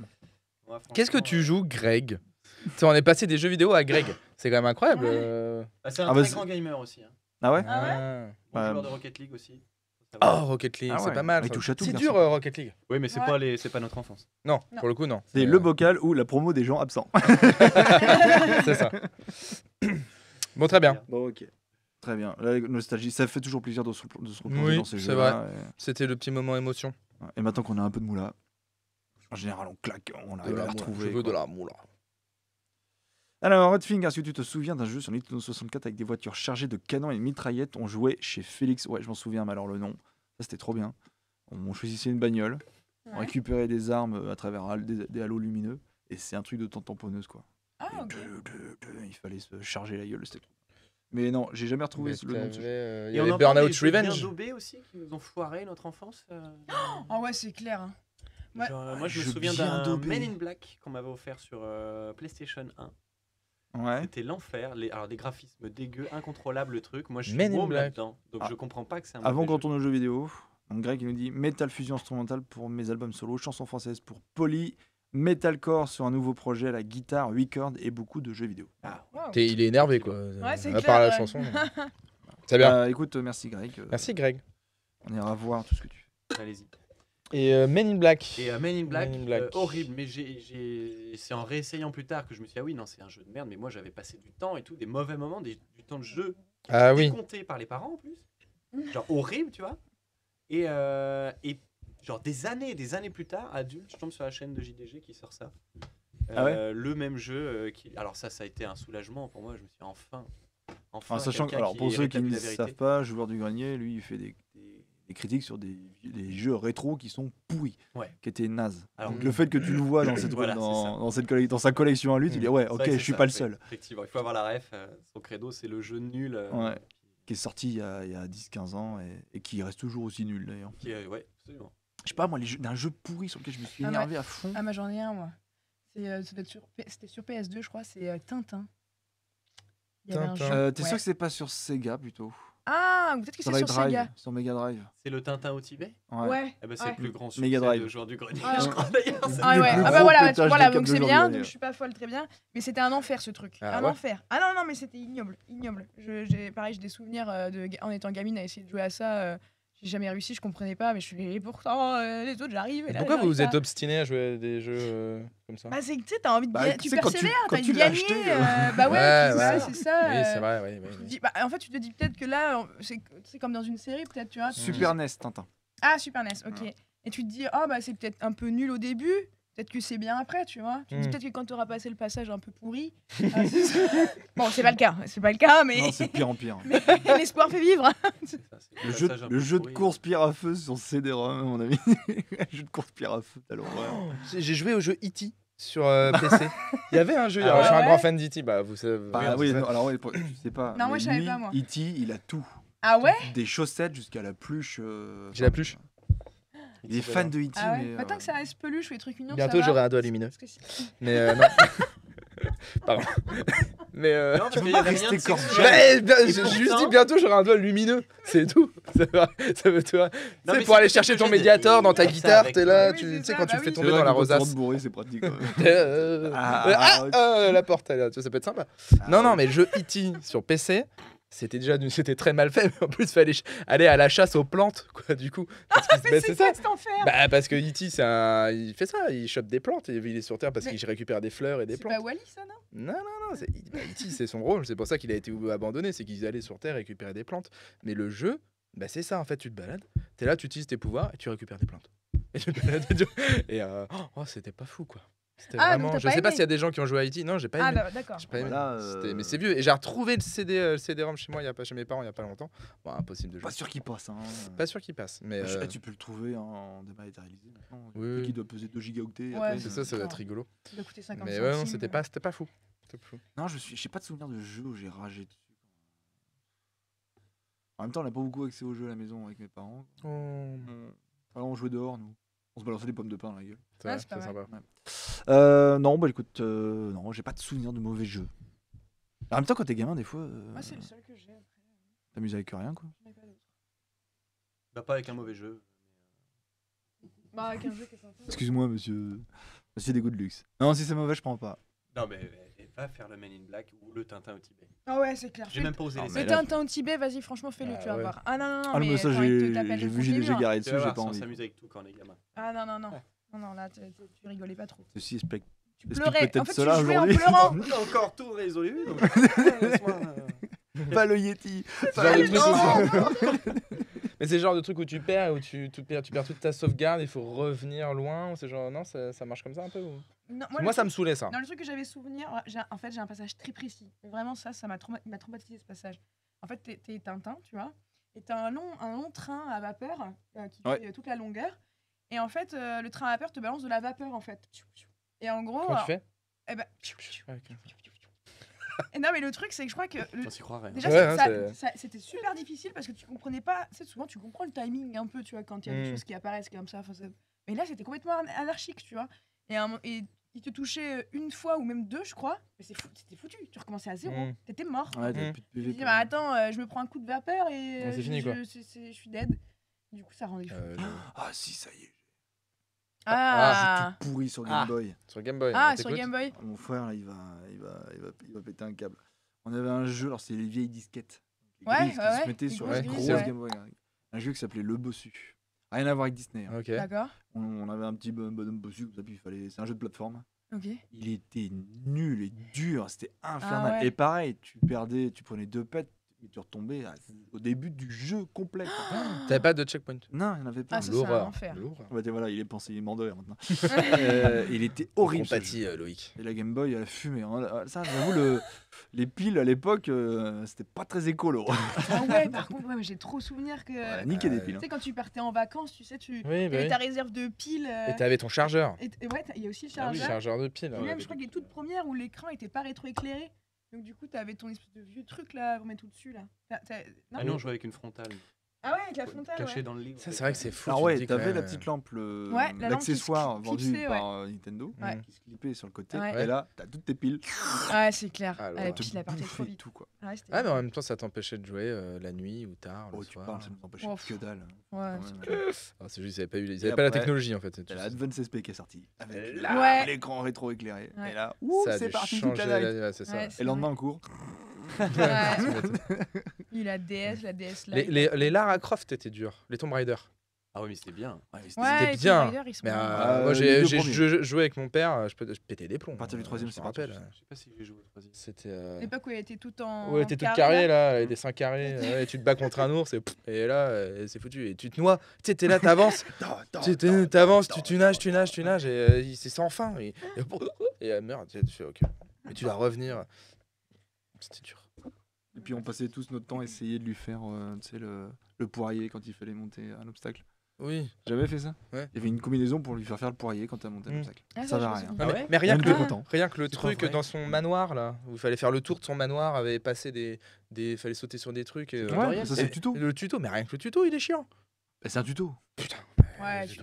Ouais, Qu'est-ce que tu joues, Greg? Tu sais, on est passé des jeux vidéo à Greg. C'est quand même incroyable. C'est un très grand gamer aussi. Hein. Ah ouais? Bon joueur de Rocket League aussi. Oh, Rocket League, c'est pas mal. Il touche à tout. C'est garçon. dur, Rocket League. Oui, mais c'est pas notre enfance. Non, pour le coup, non. C'est le bocal ou la promo des gens absents. C'est ça. Bon, très bien. Bon, ok. Très bien. La nostalgie, ça fait toujours plaisir de se replonger Oui, dans ces c'est jeux-là. C'était le petit moment émotion. Et maintenant qu'on a un peu de moula, en général, on claque, on arrive à la retrouver. Je veux de la moula. Alors, Redfing, est-ce que tu te souviens d'un jeu sur Nintendo 64 avec des voitures chargées de canons et de mitraillettes? On jouait chez Félix. Ouais, je m'en souviens, mais alors le nom, ça c'était trop bien. On choisissait une bagnole, on récupérait des armes à travers des halos lumineux, et c'est un truc de temps tamponneuse, quoi. Ah, ok. Il fallait se charger la gueule, c'était trop. Mais non, j'ai jamais retrouvé le nom de ce jeu. Il y avait Burnout Revenge. Bien daubés aussi qui nous ont foiré notre enfance. Ah ouais, c'est clair. Hein. Ouais. Genre, moi, je me Jeu souviens bien d'un daubé. Men in Black qu'on m'avait offert sur PlayStation 1. Ouais. C'était l'enfer. Alors, des graphismes dégueux, incontrôlables, le truc. Moi, je suis Men in môme Black. là-dedans. Donc, je comprends pas que c'est un Avant mauvais qu'on jeu. tourne aux jeux vidéo, donc Greg il nous dit Metal Fusion instrumentale pour mes albums solo, chansons françaises pour Poly, Metalcore sur un nouveau projet à la guitare, 8 cordes et beaucoup de jeux vidéo. Ah, Wow. Il est énervé, quoi. Ouais, c'est à clair, part la ouais. chanson. C'est bien. Écoute, merci Greg. Merci, Greg. On ira voir tout ce que tu fais. allez-y. Et Men in Black. Et Men in Black, Men in Black. horrible. Mais c'est en réessayant plus tard que je me suis dit, ah oui, non, c'est un jeu de merde. Mais moi, j'avais passé du temps et tout, des mauvais moments, du temps de jeu. Ah oui. Compté par les parents en plus. Genre horrible, tu vois. Et genre des années plus tard, adulte, je tombe sur la chaîne de JDG qui sort ça. Ah ouais le même jeu. Alors ça a été un soulagement pour moi. Je me suis dit, enfin Sachant que, quelqu'un alors, qui pour ceux qui rétablit ne la vérité. savent pas, Joueur du Grenier, lui, il fait des critiques sur des jeux rétro qui sont pourris, Ouais. qui étaient nazes. Alors, Donc le fait que tu le vois dans, Voilà, dans sa collection à lui, tu dis ouais, C'est ok, vrai que je c'est suis ça, pas le oui, seul. Effectivement, il faut avoir la ref. Son credo, c'est le jeu nul. Ouais. Qui est sorti il y a 10-15 ans et qui reste toujours aussi nul d'ailleurs. Ouais, absolument. Je sais pas, moi, d'un jeu pourri sur lequel je me suis Ah, énervé à fond. Ah, moi j'en ai un, moi. C'était sur PS2, je crois, c'est Tintin. Il y avait un Tintin. jeu. T'es Ouais. sûr que c'est pas sur Sega plutôt? Ah, ou peut-être que Sur c'est la sur Drive, Sega. sur Mega Drive. C'est le Tintin au Tibet. Ouais. Eh ben, c'est Ouais. le plus grand Mega succès Drive. de Joueur du Grenier, Ah, je ouais. crois d'ailleurs. Ah Le ouais, plus ah bah gros voilà, pétage voilà de donc câble c'est de bien, Jordan, donc je suis pas folle très bien, mais c'était un enfer ce truc, Ah un ouais enfer. Ah non mais c'était ignoble. Pareil, j'ai des souvenirs en étant gamine à essayer de jouer à ça, j'ai jamais réussi, je comprenais pas, mais je suis et pourtant les autres j'arrive. Et là, Pourquoi vous j'arrive vous êtes pas. obstiné à jouer à des jeux comme ça? Bah c'est que tu sais, t'as envie de Bah, tu tu sais, quand tu- persévères, quand t'as tu envie de l'as gagner. acheté, Bah ouais, Ouais, c'est ça. Oui, c'est vrai, oui. Tu te dis, bah, en fait, tu te dis peut-être que là, c'est comme dans une série, peut-être, tu vois. Super NES, Tintin. Ah, Super NES, ok. Et tu te dis, oh, bah, c'est peut-être un peu nul au début, peut-être que c'est bien après, tu vois. Tu te dis peut-être que quand tu auras passé le passage un peu pourri. Bon, c'est pas le cas, mais, Non, c'est de pire en pire. mais l'espoir fait vivre. Le jeu de course pierre à feu sur CD-ROM, à mon avis. Le jeu de course pierre à feu, t'as l'horreur. J'ai joué au jeu E.T. sur PC. Il y avait un jeu, Ah alors, je suis un ouais grand fan d'E.T. Bah, vous savez. Bah oui, non, alors ouais, je sais pas. Non, moi, mais je savais lui, pas, moi. E.T., il a tout. Ah ouais? Des chaussettes jusqu'à la pluche. J'ai la pluche. Il est fan de E.T. Ah ouais? mais, Pas tant que ça reste peluche ou des trucs mignons. Bientôt, ça va. j'aurai un doigt lumineux. Parce que si- Mais non. Pardon. Mais Non, parce Tu peux qu'il y pas avait rien rester de cordial. sexuel. j'ai juste dit bientôt j'aurai un doigt lumineux, c'est tout. Ça veut tu vois. Non, Tu mais sais, pour aller c'est chercher quelque ton chose de- médiator dans ta comme ça guitare, avec- t'es là, Oui, tu c'est sais ça, quand tu bah le fais oui. tomber dans la rosace. Bourré, c'est pratique. Ouais. La porte, elle, tu vois, ça peut être sympa. Non, mais le jeu E.T. sur PC, c'était très mal fait, mais en plus, il fallait aller à la chasse aux plantes, quoi, du coup. Parce que, Mais bah, c'est c'est ça. quoi cet enfer? Bah, parce que E.T., il fait ça, il chope des plantes et il est sur Terre parce Mais- qu'il récupère des fleurs et des C'est plantes. pas Wally, ça, non? Non, E.T. c'est son rôle, c'est pour ça qu'il a été abandonné, c'est qu'ils allaient sur Terre récupérer des plantes. Mais le jeu, bah c'est ça en fait, tu te balades, t'es là, tu utilises tes pouvoirs et tu récupères des plantes. Et c'était pas fou, quoi. C'était Ah, donc vraiment. t'as Je pas sais pas aimé. s'il y a des gens qui ont joué à E.T. Non, j'ai pas Ah, aimé. d'accord. J'ai pas aimé. Voilà, Mais c'est vieux. Et j'ai retrouvé le CD-ROM chez moi, chez mes parents, il y a pas longtemps. Bon, impossible de jouer. Pas sûr qu'il passe. Hein. Pas sûr qu'il passe. Mais Tu peux le trouver en dématérialisé maintenant. Oui, Le truc oui. qui doit peser 2 gigaoctets. Ouais, après, c'est ça va être rigolo. Ça doit coûter 50 Mais ouais, non, centimes. c'était pas fou. C'était pas fou. Non, j'ai pas de souvenir de jeu où j'ai ragé dessus. En même temps, on n'a pas beaucoup accès aux jeux à la maison avec mes parents. Alors, on jouait dehors, nous. On se balançait des pommes de pain dans la gueule. Ouais, c'est pas sympa. Non, bah écoute, non, j'ai pas de souvenir de mauvais jeux. En même temps, quand t'es gamin, des fois, Moi, c'est le seul que j'ai. t'amuses avec rien, quoi. J'en ai pas d'autres. Bah, pas avec un mauvais jeu. Bah, avec un jeu qui est sympa. Excuse-moi, monsieur. Monsieur des goûts de luxe. Non, si c'est mauvais, je prends pas. Non, mais va faire le Men in Black ou le Tintin au Tibet. Ah ouais, c'est clair. J'ai même pas osé Non, les mais Le là, Tintin au Tibet, vas-y, franchement, fais-le, Ah tu vas ouais. voir. Ah non, Ah, mais mais ça, quand il te j'ai t'appelle vu contre les Gilles murs. Garé Tu dessus, vas j'ai voir, pas on envie. s'amuse avec tout quand on est gamin. Ah non. Ouais. Non, là, tu rigolais pas trop. Ceci explique. Tu Explique pleurais. peut-être En fait, tu cela jouais en aujourd'hui. pleurant. On a encore tout résolu. Donc... laisse-moi, Pas le Yeti. Ce genre de truc non. Mais c'est le genre de truc où tu perds, où tu perds toute ta sauvegarde, il faut revenir loin. C'est genre, non, ça marche comme ça un peu ou... Non, Moi, ça me saoulait ça. Non, le truc que j'avais souvenir, en fait, j'ai un passage très précis. Et vraiment, ça m'a traumatisé ce passage. En fait, t'es Tintin, tu vois, et t'as un long train à vapeur qui fait toute la longueur. Et en fait, le train à vapeur te balance de la vapeur, en fait. Et en gros. Comment tu fais Eh ben. Ok. Et non, mais le truc, c'est que je crois que. On s'y croirait. Déjà, Ouais, c'était super difficile parce que tu comprenais pas. Tu sais, souvent, tu comprends le timing un peu, tu vois, quand il y a des choses qui apparaissent comme ça. Mais là, c'était complètement anarchique, tu vois. Et il te touchait une fois ou même deux, je crois. Mais c'était foutu. Tu recommençais à zéro. T'étais mort. Ouais, t'as plus de Tu PV. dis, bah attends, je me prends un coup de vapeur et Ouais, c'est fini, quoi. je suis dead. Du coup, ça rendait fou. Ah, si, ça y est. Ah, Tout pourri sur Game Boy. Sur Game Boy. ah on sur t'écoute Game Boy. Mon frère, là, il va péter un câble. On avait un jeu, alors c'est les vieilles disquettes. Les Ouais, grises qui ouais, se mettaient les sur grosses la grises, grosse ouais. Game Boy. Un jeu qui s'appelait Le Bossu. Rien à voir avec Disney. Hein. Ok. D'accord. On avait un petit bonhomme bossu, comme ça, puis c'est un jeu de plateforme. Ok. Il était nul et dur, c'était infernal. Ah ouais. Et pareil, tu prenais 2 pets, et tu retombais au début du jeu complet. quoi. T'avais pas de checkpoint. Non, il n'y en avait pas. Ah, ça, c'est un enfer. Bah, voilà, il est pensé, il est mort de rire maintenant. Il était horrible. ce jeu. Compatis, Loïc. Et la Game Boy, elle a fumé. Ça, j'avoue, les piles à l'époque, c'était pas très écolo. Ah ouais, par contre, ouais, mais j'ai trop souvenir que. Ouais, niquer des piles. Tu sais, quand tu partais en vacances, tu sais, Oui, bah avais oui. ta réserve de piles. Et t'avais ton chargeur. Et ouais, il y a aussi le Ah oui, chargeur. chargeur de pile. Et même, je crois que les toutes premières où l'écran était pas rétroéclairé. Donc, du coup, t'avais ton espèce de vieux truc là, à remettre tout dessus là. Non Ah non, on jouait avec une frontale. Ah ouais, avec la frontale. Cachée Ouais. dans le livre. Ça, c'est vrai que c'est fou. Alors tu te ouais, dis quand t'avais la même, petite lampe, Ouais, la lampe qui se l'accessoire vendu clipsait, par Nintendo, Ouais. qui se clippait sur le côté. Ouais. Et là, t'as toutes tes piles. Ouais, c'est clair. Ah, Ah, l'horreur. la pile, elle partait trop Bouffer vite. tout, quoi. Ah, ouais, c'était- Ah, mais en même temps, ça t'empêchait de jouer la nuit ou tard, Oh, le tu soir. parles, ça nous empêchait Oh, que dalle. Ouais, Ouais, c'est- ouais. Ah, c'est juste, ils avaient Et pas la après, technologie en fait. Il y a la Advance SP qui est sortie. Avec Ouais. l'écran rétro-éclairé. Ouais. Et là, ouh, Ça a c'est dû parti toute changer la night. ouais, c'est ça. Ouais, Et le lendemain, en cours. Ouais. Il y a la DS Lite. Les Lara Croft étaient durs, les Tomb Raider. Ah oui, mais c'était bien. Ouais, c'était les bien. Tomb Raider, ils sont Mais bien. moi, les deux j'ai premiers. joué avec mon père, je pétais des plombs. À partir du troisième, je c'est me rappelle. parti. Je sais pas si j'ai joué au troisième. C'était. L'époque où elle était toute en. Ouais, t'es toute carré, carrée là. là, avec des seins carrés, ouais, tu te bats contre un ours et là c'est foutu et tu te noies, tu sais t'es là t'avances, t'avances, tu nages et c'est sans fin et elle meurt, tu fais ok, mais tu dois revenir, c'était dur. Et puis on passait tous notre temps à essayer de lui faire tu sais, le poirier quand il fallait monter un obstacle. Oui. J'avais fait ça. Ouais. Il y avait une combinaison pour lui faire le poirier quand t'as monté un obstacle. Ah, Ça je va me rien. souviens. Non, Ah ouais mais rien On que était le, content. rien que le C'est pas truc vrai. dans son manoir là, où il fallait faire le tour de son manoir, avait passé fallait sauter sur des trucs. Et, Ouais, ça c'est et- le tuto. Le tuto, mais rien que le tuto, il est chiant. Bah, c'est un tuto. Putain. Ouais, je- tu-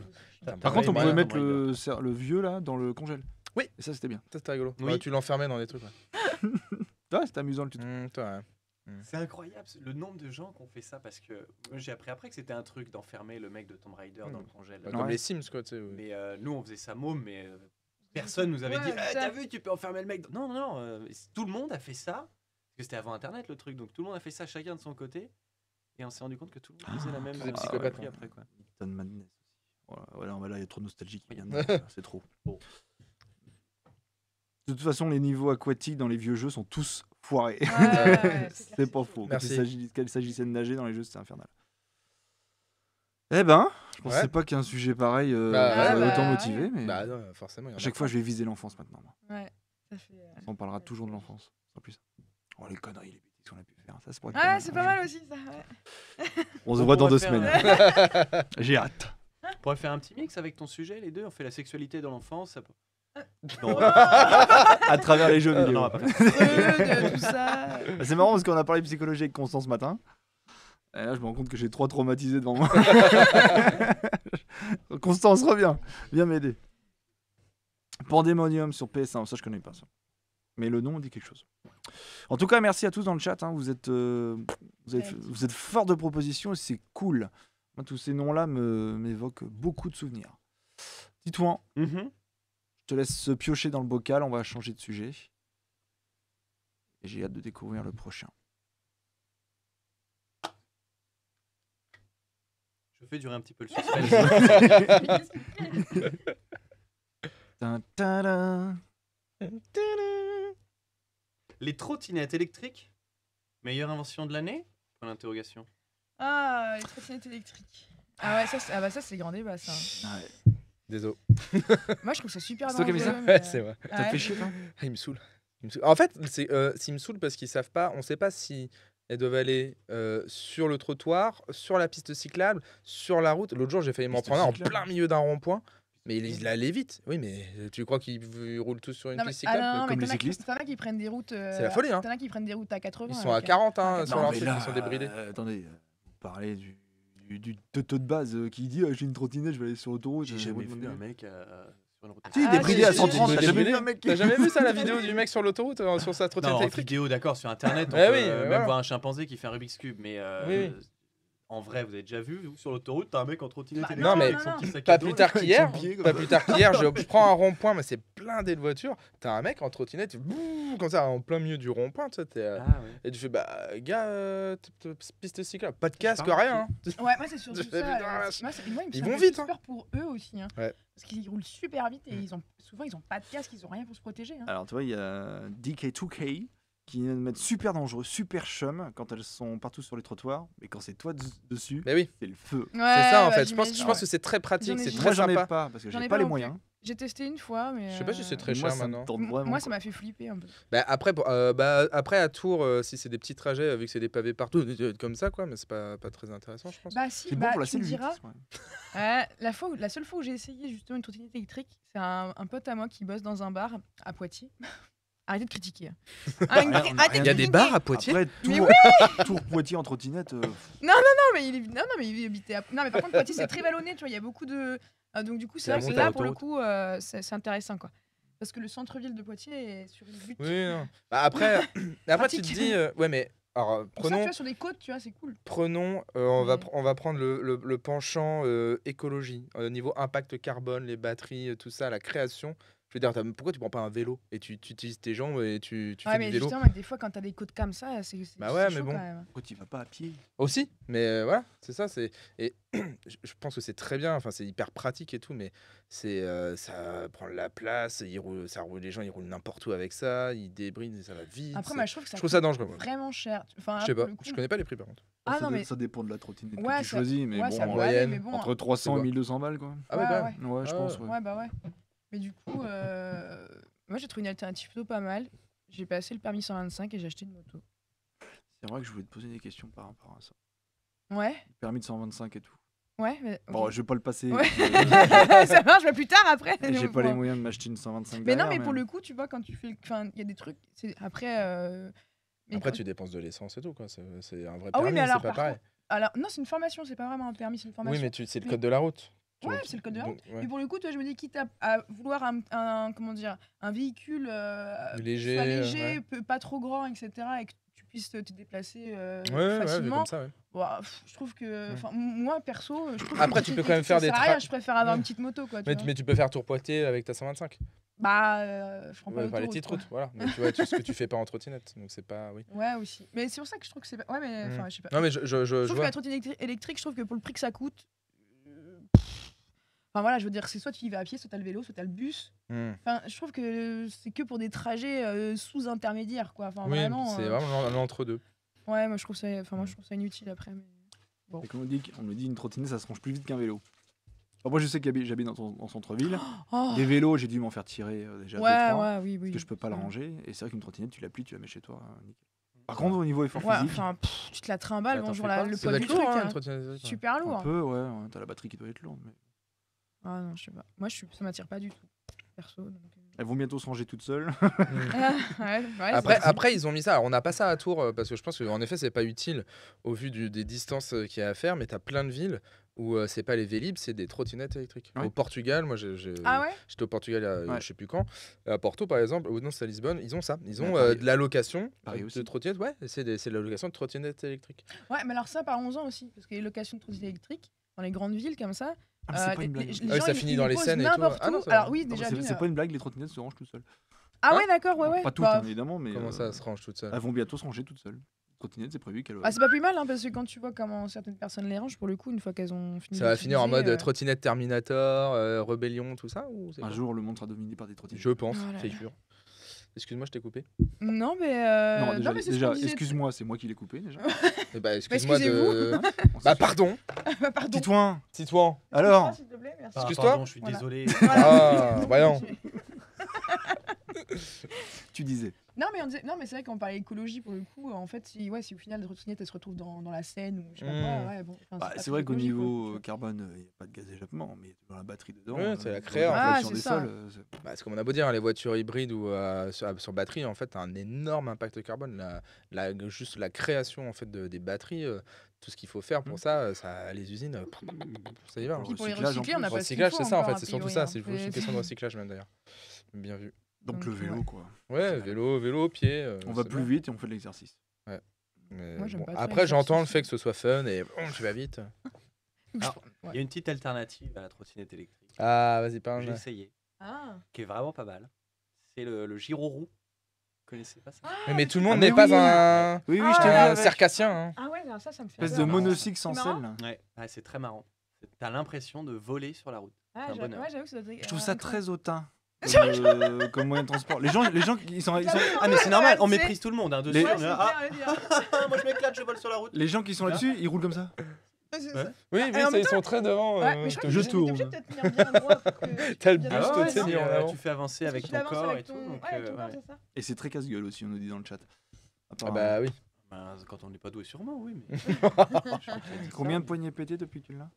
Par contre, on Ouais, pouvait ouais, mettre Tomb le vieux là dans le congèle. Oui. Et ça c'était bien. Ça c'était rigolo. Oui. Ouais, tu l'enfermais dans des trucs. Ouais. Ouais, c'était amusant le tuto. Toi, C'est incroyable le nombre de gens qui ont fait ça parce que moi, j'ai appris après que c'était un truc d'enfermer le mec de Tomb Raider dans le congèle. Comme Ouais. les Sims quoi, tu sais. Mais nous on faisait ça môme, mais personne nous avait Ouais, dit c'est ça. t'as vu, tu peux enfermer le mec. Non, tout le monde a fait ça parce que c'était avant internet le truc, donc tout le monde a fait ça chacun de son côté et on s'est rendu compte que tout le monde faisait la même. des psychopathes, appris après quoi. Ton Madness aussi. Voilà, là il y a trop de nostalgie qui vient Oui. de c'est trop. Bon. De toute façon, les niveaux aquatiques dans les vieux jeux sont tous foirés. Ouais, ouais, C'est clair, pas c'est faux. Merci. Quand il s'agissait de nager dans les jeux, c'était infernal. Eh ben, je pensais pas qu'un sujet pareil autant motivé, mais Bah non, forcément. à chaque fois, je vais viser l'enfance maintenant. Ouais, ça fait. On parlera toujours de l'enfance, sans plus. Oh, les conneries, les bêtises qu'on a pu faire. Ça, c'est c'est pas mal aussi, ça. Ouais. On se voit dans 2 semaines. J'ai hâte. On pourrait faire un petit mix avec ton sujet, les deux. On fait la sexualité dans l'enfance. Ça... À travers les jeux vidéo. Non, on va pas faire Tout ça. C'est marrant parce qu'on a parlé psychologie avec Constance ce matin. Et là, je me rends compte que j'ai 3 traumatisés devant moi. Constance, reviens. Viens m'aider. Pandemonium sur PS1. Ça, je connais pas ça. Mais le nom on dit quelque chose. En tout cas, merci à tous dans le chat. Hein. Vous êtes forts de propositions et c'est cool. Moi, tous ces noms-là m'évoquent beaucoup de souvenirs. Titouan, je te laisse piocher dans le bocal. On va changer de sujet. Et j'ai hâte de découvrir le prochain. Je fais durer un petit peu le suspense. Les trottinettes électriques, meilleure invention de l'année ? Point d'interrogation. Ah, les trottinettes électriques. Ah ouais, ça c'est grand débat ça. Ouais. Désolé. Moi je trouve ça super C'est toi qui as mis ça dangereux, Ouais, c'est vrai. Ça te fait chier, toi Il me saoule. En fait, s'il me saoule parce qu'ils savent pas, on sait pas si elles doivent aller sur le trottoir, sur la piste cyclable, sur la route. L'autre jour, j'ai failli m'en Piste prendre un en cyclable. plein milieu d'un rond-point. Mais il allait vite. Oui, mais tu crois qu'ils roulent tous sur une piste cyclable comme les cyclistes. T'en as qui prennent des routes. C'est la folie, hein. T'en as qui prennent des routes à 80. Ils sont à 40 hein, sur Non, leur mais truc, là, ils sont débridés. Attendez, vous parlez du teuteau de base qui dit j'ai une trottinette, je vais aller sur l'autoroute. J'ai jamais vu un mec sur une route. Si, débridé à 130, t'as jamais Débridé. vu un mec qui... T'as jamais vu ça, la vidéo du mec sur l'autoroute sur sa trottinette Non, en électrique vidéo, d'accord, sur internet, on Eh peut oui, même voilà. voir un chimpanzé qui fait un Rubik's Cube, mais Oui. en vrai, vous avez déjà vu, vous, sur l'autoroute, t'as un mec en trottinette Bah, électrique non, mais avec son petit sac Pas à dos, plus tard avec qu'hier, son pied, pas quoi. plus tard qu'hier, je prends un rond-point, mais c'est blindé de voitures. T'as un mec en trottinette, bouh, comme ça, en plein milieu du rond-point, tu sais, Ah, ouais. et tu fais, bah, gars, piste cyclable, pas de casque, parles, rien. Hein. Ouais, moi c'est surtout Je fais, ça. putain, la vache. Moi, il me Ils fait vont un peu vite, hein. peur pour eux aussi. Hein. Ouais. Parce qu'ils roulent super vite et souvent ils ont pas de casque, ils ont rien pour se protéger. Hein. Alors, tu vois, il y a DK2K qui mettent super dangereux, super chum quand elles sont partout sur les trottoirs. Mais quand c'est toi dessus, Mais oui, c'est le feu. c'est ça en bah, fait. Je pense j'imagine. que c'est très pratique, J'en ai c'est vu. très Moi, j'en ai sympa. pas parce que J'en j'ai ai pas pas les non moyens. J'ai testé une fois, mais. Je sais pas si c'est très Moi, cher ça me maintenant. tente vraiment. Moi, ça quoi. m'a fait flipper un peu. Bah, après, après, à Tours, si c'est des petits trajets, vu que c'est des pavés partout, comme ça, quoi, mais c'est pas très intéressant, je pense. Bah si, C'est bon pour la tu me cellulite. diras. ouais. La seule fois où j'ai essayé justement une trottinette électrique, c'est un pote à moi qui bosse dans un bar à Poitiers. Arrêtez de critiquer. rien- Arrêtez on a de rien Il y a des critiquer. bars à Poitiers. Après, Mais Tours Poitiers en trottinette. Non, mais il habitait à... Non, mais par contre, Poitiers, c'est très vallonné, tu vois, il y a beaucoup de... donc du coup, C'est c'est vrai la que montée à là, pour le l'autoroute. coup, c'est intéressant, quoi. Parce que le centre-ville de Poitiers est sur une butte. Oui, non. Bah, après, tu te Pratique. dis, ouais, mais alors, Pour ça, tu prenons. vois, sur les côtes, tu vois, c'est cool. On va prendre le penchant écologie, niveau impact carbone, les batteries, tout ça, la création. Je veux dire, pourquoi tu prends pas un vélo et tu utilises tes jambes et tu Ouais, fais mais du vélo justement, des fois, quand t'as des côtes comme ça, c'est Bah ouais, c'est mais chaud, bon. quand même. Pourquoi tu vas pas à pied? aussi, mais voilà, c'est ça. Et je pense que c'est très bien. Enfin, c'est hyper pratique et tout, mais ça prend de la place. Les gens ils roulent n'importe où avec ça, ils débrident, et ça va vite. Après, moi, je trouve que ça je trouve ça coûte dangereux. Moi. vraiment cher. Enfin, Je sais pour pas, le coup- je connais pas les prix par contre. Ah ça, non, mais... ça dépend de la trottinette Ouais, que tu ça- choisis, mais ouais, bon, ça en peut aller, moyenne, mais bon, entre 300 et quoi 1200 balles, quoi. Ah ouais, Ouais, quand ouais. même. Ouais, je Ah pense. ouais. Ouais. Ouais, bah ouais. Mais du coup, moi j'ai trouvé une alternative plutôt pas mal. J'ai passé le permis 125 et j'ai acheté une moto. C'est vrai que je voulais te poser des questions par rapport à ça. Ouais, Le permis de 125 et tout. ouais. Mais... Bon, ok. je vais pas le passer. Ouais. parce Ça marche, mais plus tard après. que J'ai pas les Ouais. moyens de m'acheter une 125 Mais non, derrière, mais pour le coup, tu vois, quand tu fais. Enfin, il y a des trucs. Après. Mais Après, quand- tu dépenses de l'essence et tout, quoi. C'est un vrai Ah oui, permis, mais alors, c'est pas par pareil. contre, alors, non, c'est une formation, c'est pas vraiment un permis, c'est une formation. Oui, mais c'est le Mais- code de la route. Ouais, c'est le code de la route. Donc, ouais. Mais pour le coup, toi, je me dis, quitte à vouloir comment dire, un véhicule Léger, soit léger, ouais. pas trop grand, etc., et que tu puisses te déplacer Ouais, facilement. comme ça, ouais. Bah, je trouve que, moi perso, je trouve Après, que tu peux quand même faire ça des sert à rien, tra- je préfère avoir Ouais. une petite moto, quoi. Tu Mais, vois. mais tu peux faire Tour-Poitiers avec ta 125. Bah, je prends pas Ouais, l'autoroute, les petites quoi. routes, voilà. Mais tu vois, ce que tu fais pas en trottinette. Donc c'est pas. Oui. Ouais, aussi. Mais c'est pour ça que je trouve que c'est. Ouais, mais enfin, je sais pas. Non, mais je Je trouve que vois. la trottinette électrique, je trouve que pour le prix que ça coûte. Enfin voilà, je veux dire, c'est soit tu y vas à pied, soit t'as le vélo, soit t'as le bus. Hmm. Enfin, je trouve que c'est que pour des trajets sous-intermédiaires, quoi. Enfin, Oui, vraiment. c'est vraiment l'entre-deux. Ouais, moi je trouve ça inutile après. Mais... Bon. Et on me dit une trottinette, ça se range plus vite qu'un vélo. Alors moi, je sais que j'habite en centre-ville. Oh. Des vélos, j'ai dû m'en faire tirer déjà 2-3. Oui. Parce que je peux pas la ranger. Et c'est vrai qu'une trottinette, tu la plies, tu la mets chez toi. Nickel. Par contre, au niveau effort physique, tu te la trimbales, Attends, bonjour fais pas. le Ça poids doit du être truc. lourd, hein, hein. une trottinette électrique, ouais. Super lourd. un peu, ouais, t'as la batterie qui doit être lourde. Mais... Ah non, je sais pas. Moi, ça m'attire pas du tout, perso. Donc... Elles vont bientôt se ranger toutes seules. Après, ils ont mis ça. Alors, on n'a pas ça à Tours parce que je pense qu'en effet, c'est pas utile au vu des distances qu'il y a à faire. Mais tu as plein de villes où c'est pas les Vélib, c'est des trottinettes électriques. Ouais. Au Portugal, moi, Ah ouais. j'étais au Portugal, Ouais. je sais plus quand. À Porto, par exemple, ou non, c'est à Lisbonne. Ils ont ça. Ils ont Paris de la location Paris de aussi. trottinettes. Ouais, c'est de la location de trottinettes électriques. Ouais, mais alors ça, parlons-en aussi, parce que les locations de trottinettes électriques dans les grandes villes comme ça. Ah, mais c'est pas une blague. les Ah oui, gens, ça finit dans les posent scènes et tout. n'importe Ah non, où. ça- Alors oui, Non, déjà. mais d'une, c'est pas une blague, les trottinettes se rangent tout seules. Ah Hein ouais, d'accord, ouais. Pas toutes, Bah, hein, évidemment, mais Comment ça se range toute seule elles vont bientôt se ranger toutes seules. Les trottinettes, c'est prévu qu'elles. Ah, c'est pas plus mal, hein, parce que quand tu vois comment certaines personnes les rangent, pour le coup, une fois qu'elles ont fini. Ça va finir en mode d'utiliser, trottinette Terminator, Rébellion, tout ça ou c'est Un quoi jour, le monde sera dominé par des trottinettes. Je pense, Oh là c'est là. sûr. Excuse-moi, je t'ai coupé. Non, mais. Non, mais c'est ce déjà qu'on disait. excuse-moi, c'est moi qui l'ai coupé déjà. Eh bah, excuse-moi de. excusez-vous. Bah, pardon, Bah, pardon. Titouan, Titouan. alors S'il te plaît, merci. Excuse-toi. Pardon, je suis Voilà. désolé. Ah, voyons. tu disais. Non, mais c'est vrai qu'on parlait écologie pour le coup. En fait, si au final, les trottinettes elles se retrouvent dans la Seine ou je sais pas quoi, ouais, bon. enfin, Bah, pas c'est très vrai qu'au écologique, niveau quoi. carbone, il n'y a pas de gaz d'échappement, mais il y a toujours la batterie dedans. Ouais, c'est la créa, en fait. l'inflation Ah, des c'est ça. sols. Bah, c'est comme on a beau dire, hein, les voitures hybrides ou sur batterie, en fait, t'as un énorme impact carbone. Juste la création en fait des batteries, tout ce qu'il faut faire pour ça, les usines, ça y va. hein. Puis pour les recyclage, en recycler, on n'a plus. pas ce qu'il Recyclage, faut c'est ça en encore, fait, a c'est surtout priori, ça, hein. c'est juste une question de recyclage même d'ailleurs. Bien vu. Donc le vélo, quoi. Ouais, vélo, pied. On va c'est plus bien. vite et on fait de l'exercice. Mais Moi, j'aime bon, pas trop après, l'exercice. j'entends le fait que ce soit fun et tu vas vite. Alors, Ouais. Il y a une petite alternative à la trottinette électrique. Ah, vas-y, parle. J'ai essayé, Ah. qui est vraiment pas mal. C'est le giro roue. Vous connaissez pas ça? Mais tout le monde Ah, n'est mais pas oui. un Oui, Ah, je t'ai vu ouais, avec. circassien. Hein. Ah ouais, non, ça me fait Espèce peur. de marrant. monocycle sans C'est selle. marrant. là. Ouais, c'est très marrant. T'as l'impression de voler sur la route. Ah, C'est un bonheur. ouais, j'avoue que ça doit être. Je trouve ça très hautain incroyable. comme moyen de transport. Les gens ils sont Ah mais c'est normal, on Ouais, méprise tout le monde. Hein, dessus, Les- Ouais, on est c'est là, clair, ah, moi je m'éclate, je vole sur la route. les gens qui sont là-dessus, ils roulent comme ça. Ouais, c'est Ouais. ça. Oui, Et en même ils sont très devant. Ouais, mais je crois que je t'es tourne. obligé de te tenir bien droit pour que. T'as le bien buste, droit, tu sais, non mis en avant. Tu fais avancer Parce que avec tu ton avances corps avec et tout. ton- Donc, ouais, ton corps, ouais. c'est ça. Et c'est très casse-gueule aussi, on nous dit dans le chat. Ah Apparemment. bah oui. Ben, quand on n'est pas doué sûrement, oui. Mais... Combien de poignées pétées depuis que tu l'as?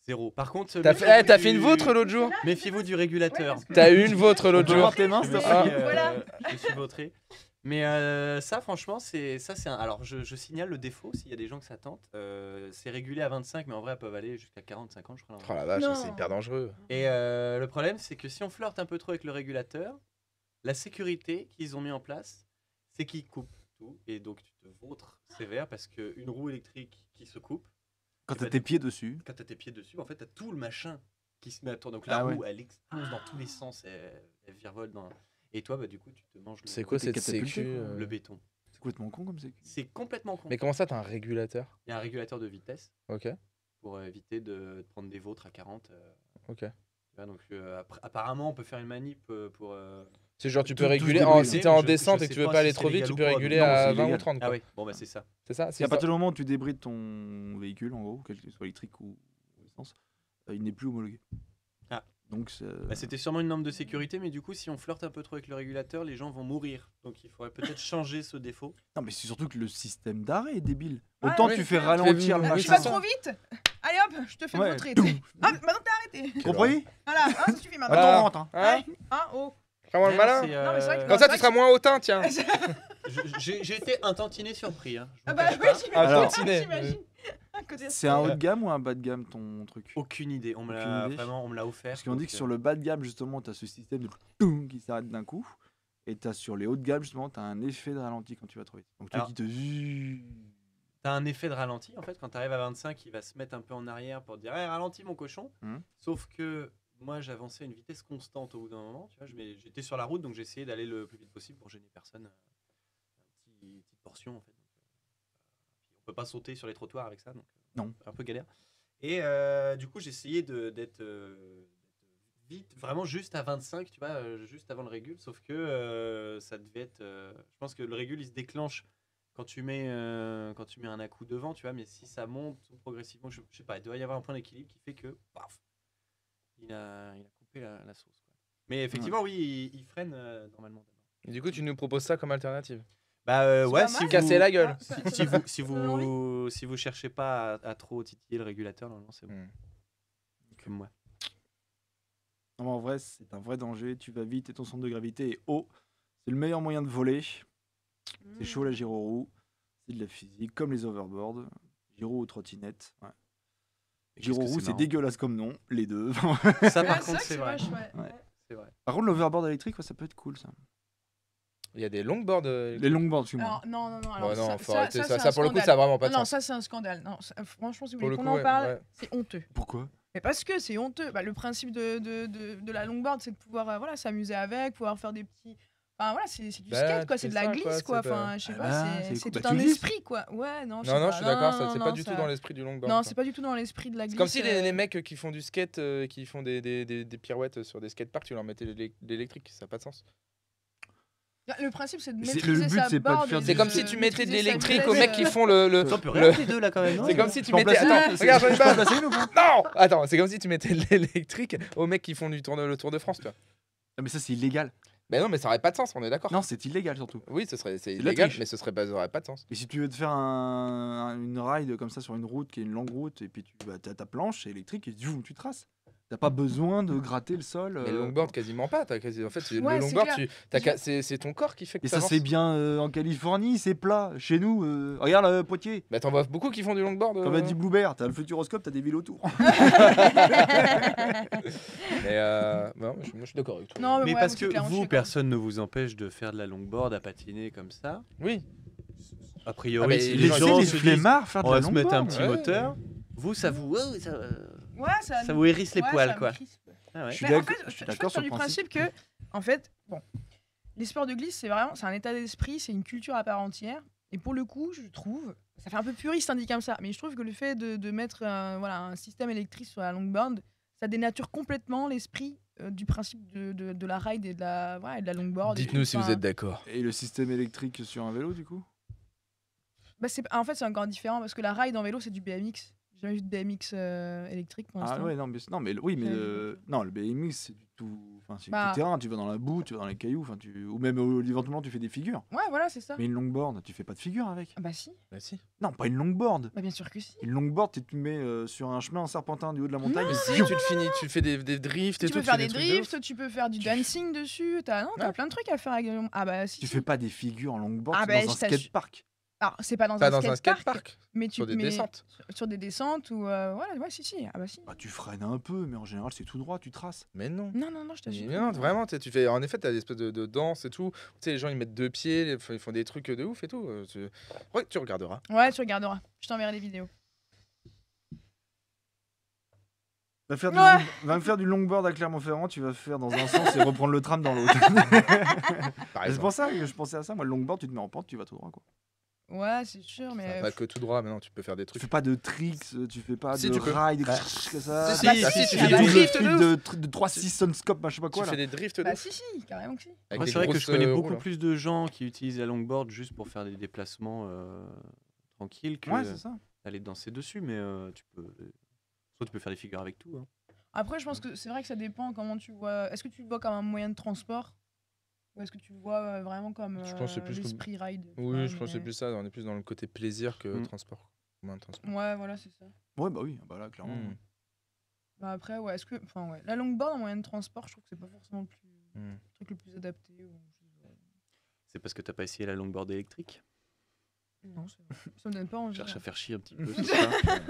0. Par contre, T'as fait une vôtre l'autre jour. Méfiez-vous du régulateur. Ouais, parce que- T'as eu une vôtre l'autre Tu peux jour. voir tes mains, Je s'il me te suis, plaît Ah. Voilà. je me suis vautré. Mais ça, franchement, c'est un. Alors, je signale le défaut s'il y a des gens que ça tente. C'est régulé à 25, mais en vrai, elles peuvent aller jusqu'à 40-50, je crois. Oh la vache, Non. c'est hyper dangereux. Et le problème, c'est que si on flirte un peu trop avec le régulateur, la sécurité qu'ils ont mis en place, c'est qu'ils coupent tout. Et donc, tu te vautres sévère parce qu'une roue électrique qui se coupe, Quand tu t'as vas tes pieds dessus. quand tu as tes pieds dessus, en fait, tu as tout le machin qui se met à tourner. Donc, la Ah roue, ouais. elle explose dans tous les sens, elle virevolte. Et toi, bah, du coup, tu te manges C'est quoi T'es cette catapulté, sécu quoi. le béton. C'est complètement con comme c'est. C'est complètement con. Mais comment ça, t'as un régulateur? Il y a un régulateur de vitesse Ok, pour éviter de prendre des vôtres à 40. ok. Voilà, donc, apparemment, on peut faire une manip pour. C'est genre tu peux Tout réguler, débrouillé, si hein. t'es en Je descente sais et que tu veux pas pas si aller c'est trop vite, légal tu ou peux pas, réguler non, à c'est 20 ou illégal. 30 Ah quoi. oui, bon, bah c'est ça. C'est ça? Et C'est à ça. partir du moment où tu débrides ton véhicule, en gros, quel qu'il soit électrique ou essence, il n'est plus homologué. Ah. Donc c'est. Bah, c'était sûrement une norme de sécurité, mais du coup, si on flirte un peu trop avec le régulateur, les gens vont mourir. Donc il faudrait peut-être changer ce défaut. Non, mais c'est surtout que le système d'arrêt est débile. Ouais, Autant oui, tu c'est fais clair. ralentir le Oui, Tu c'est machin. vas ça. trop vite. Allez hop, je te fais Ouais. vautrer. tu sais. Ah, maintenant t'as arrêté. Compris? Voilà, hein, ça suffit maintenant. Voilà. Attends, on rentre. Hein. Hein? Ouais. Hein, oh. Vraiment le Ouais, malin. c'est, Non, mais c'est vrai que- Comme ça, tu seras moins hautain, tiens. J'ai été un tantinet surpris. Hein. Je Ah vous bah cache oui, pas. j'imagine. Alors- J'imagine. À côté- C'est un haut de gamme ou un bas de gamme ton truc? Aucune idée. On me Aucune l'a idée. vraiment, on me l'a offert. Parce qu'on dit donc, que sur le bas de gamme, justement, tu as ce système de toum qui s'arrête d'un coup. Et tu as sur les hauts de gamme, justement, tu as un effet de ralenti quand tu vas trop vite. Donc, tu Alors- qui te. T'as un effet de ralenti en fait quand t'arrives à 25, il va se mettre un peu en arrière pour te dire hey, ralentis mon cochon. Sauf que moi j'avançais à une vitesse constante au bout d'un moment. Tu vois, j'étais sur la route donc j'essayais d'aller le plus vite possible pour gêner personne. Une petite portion en fait. Donc, puis on peut pas sauter sur les trottoirs avec ça donc Non. un peu galère. Et du coup j'essayais d'être vite, vraiment juste à 25, tu vois, juste avant le régule. Sauf que ça devait être. Je pense que le régule il se déclenche quand tu mets un à-coup devant, tu vois, mais si ça monte progressivement, je sais pas, il doit y avoir un point d'équilibre qui fait que, paf, il a coupé la sauce. Quoi. Mais effectivement, oui, il freine normalement d'abord. Et du coup, tu nous proposes ça comme alternative. Bah ouais, pas si mal. vous Casser la gueule. Si vous cherchez pas à trop titiller le régulateur, normalement c'est bon. Comme moi. Non, en vrai, c'est un vrai danger. Tu vas vite et ton centre de gravité est haut. C'est le meilleur moyen de voler. C'est chaud la gyroroue. C'est de la physique, comme les overboards. Gyro ou trottinette. Ouais. Gyroroue, c'est dégueulasse comme nom, les deux. Ça, par contre, c'est vrai. Ouais. C'est vrai. Par contre, l'overboard électrique, ça peut être cool, ça. Il y a des longboards. Les longboards, excuse-moi. Non. Ouais, non, faut ça, arrêter ça, ça. Ça, pour le coup, ça a vraiment pas de Non, sens. ça, c'est un scandale. Non, franchement, si vous Pour voulez le qu'on coup, en ouais, parle, ouais. c'est honteux. Pourquoi ? Mais parce que c'est honteux. Bah, le principe de la longboard, c'est de pouvoir voilà, s'amuser avec, pouvoir faire des petits. Enfin voilà, c'est du skate, quoi. C'est de la glisse, quoi. Enfin, je sais pas, c'est tout un esprit, quoi. Ouais, non, je suis d'accord, ça, c'est pas du tout dans l'esprit du longboard. Non, c'est pas du tout dans l'esprit de la glisse. C'est comme si les mecs qui font du skate, qui font des pirouettes sur des skateparks, tu leur mettais l'électrique, ça n'a pas de sens. Le principe, c'est de Le maîtriser but, sa c'est pas de board. faire et des- C'est comme si tu mettais de maîtriser sa l'électrique vitesse, aux mecs qui font le. Ça peut rien, les deux là quand même. C'est comme si tu peux en mettais. placer Attends, une, regarde, je je peux en pas. placer une ou pas ? Non, attends, c'est comme si tu mettais de l'électrique aux mecs qui font le Tour de France, tu vois. Ah, mais ça, c'est illégal. Ben non, mais ça aurait pas de sens, on est d'accord. Non, c'est illégal surtout. Oui, c'est de la illégal, triche. mais ça aurait pas de sens. Et si tu veux te faire une ride comme ça sur une route qui est une longue route, et puis t'as ta planche électrique et tu traces. T'as pas besoin de gratter le sol. Mais le longboard, quasiment pas. En fait, Ouais, le c'est longboard, clair. c'est ton corps qui fait que Et ça ça, c'est bien en Californie, c'est plat. Chez nous, regarde Poitiers. Bah, t'en vois beaucoup qui font du longboard. Comme a dit Bluebert, t'as le futuroscope, t'as des villes autour. Mais moi, je suis d'accord avec toi. Non, Mais ouais, parce c'est que clair, je suis vous, d'accord. personne ne vous empêche de faire de la longboard, à patiner comme ça. Oui. A priori, Ah, mais si les gens, gens les se disent, flemmards faire de on la va se mettre un longboard. petit Ouais. moteur, vous, ça vous Ouais, ça vous hérisse les ouais, poils, ça me quoi. crispe. Ah ouais. Je suis Mais en d'accord- fait, je suis je d'accord pars sur le du principe que, en fait, bon, les sports de glisse, c'est un état d'esprit, c'est une culture à part entière. Et pour le coup, je trouve, ça fait un peu puriste dit comme ça, mais je trouve que le fait de mettre un système électrique sur la longboard, ça dénature complètement l'esprit du principe de la ride et de la longboard. Dites-nous si vous êtes d'accord. Et le système électrique sur un vélo, du coup Bah, en fait, c'est encore différent parce que la ride en vélo, c'est du BMX. J'ai jamais vu de BMX électrique pour l'instant. Ah ouais, non, mais oui, mais Ouais. non, le BMX, c'est du tout. Enfin, c'est Bah. du terrain, tu vas dans la boue, tu vas dans les cailloux, enfin, ou même éventuellement tu fais des figures. Ouais, voilà, c'est ça. Mais une longboard, tu fais pas de figure avec. Ah bah si, Bah si. Non, pas une longboard. bah bien sûr que si. Une longboard, tu te mets sur un chemin en serpentin du haut de la montagne. Non, et Si tu le finis, tu fais des drifts et Tu tout. peux faire fais des trucs de ouf. drifts, tu peux faire du dancing dessus, t'as Ouais. plein de trucs à faire avec. Ah bah si. tu si. fais pas des figures en longboard Ah c'est bah, dans un je t'assure. skatepark. Alors, c'est pas dans Pas un dans un skatepark, skatepark. mais tu Sur des mais descentes. sur des descentes ou voilà, ouais, si. Ah bah si. Bah, tu freines un peu, mais en général, c'est tout droit, tu traces. Mais non. Non, je t'assure. Mais non, vraiment, tu fais. En effet, t'as des espèces de danse et tout. Tu sais, les gens ils mettent deux pieds, ils font des trucs de ouf et tout. Ouais, tu regarderas. Ouais, tu regarderas. Je t'enverrai les vidéos. Va faire, Ouais. va me faire du longboard à Clermont-Ferrand, tu vas faire dans un sens et reprendre le tram dans l'autre. Par C'est exemple. pour ça que je pensais à ça. Moi, le longboard, tu te mets en pente, tu vas tout droit. Quoi. Ouais, c'est sûr, mais. Pas que tout droit, mais non, tu peux faire des Tu trucs. fais pas de tricks, tu fais pas Si, de tu peux. ride, Ouais. que ça. Si, Bah, si, si, si, si, tu ah fais bah, des oui. drifts flip de ouf. de 3-6 sunscope, je sais pas quoi. Tu Là. fais des drifts de Bah ouf. si, carrément que si. Avec Moi, des c'est vrai que grosses, je connais beaucoup roues, là. plus de gens qui utilisent la longboard juste pour faire des déplacements tranquilles que Ouais, c'est ça. d'aller danser dessus, mais soit tu peux faire des figures avec tout. Hein. Après, je pense que c'est vrai que ça dépend comment tu vois. Est-ce que tu le vois comme un moyen de transport ou est-ce que tu le vois vraiment comme Je pense que c'est plus comme- l'esprit ride tu Oui, vois, je pense que c'est mais- plus ça. On est plus dans le côté plaisir que Mm. transport. Moins de transport. Ouais, voilà, c'est ça. Ouais, bah oui, bah là, clairement. Mm. Bah après, ouais, est-ce que. Enfin, ouais. La longboard en moyen de transport, je trouve que c'est pas forcément Mm. le truc le plus adapté. C'est parce que t'as pas essayé la longboard électrique. Non, ça me donne pas envie. Je cherche à là. faire chier un petit peu. c'est ça.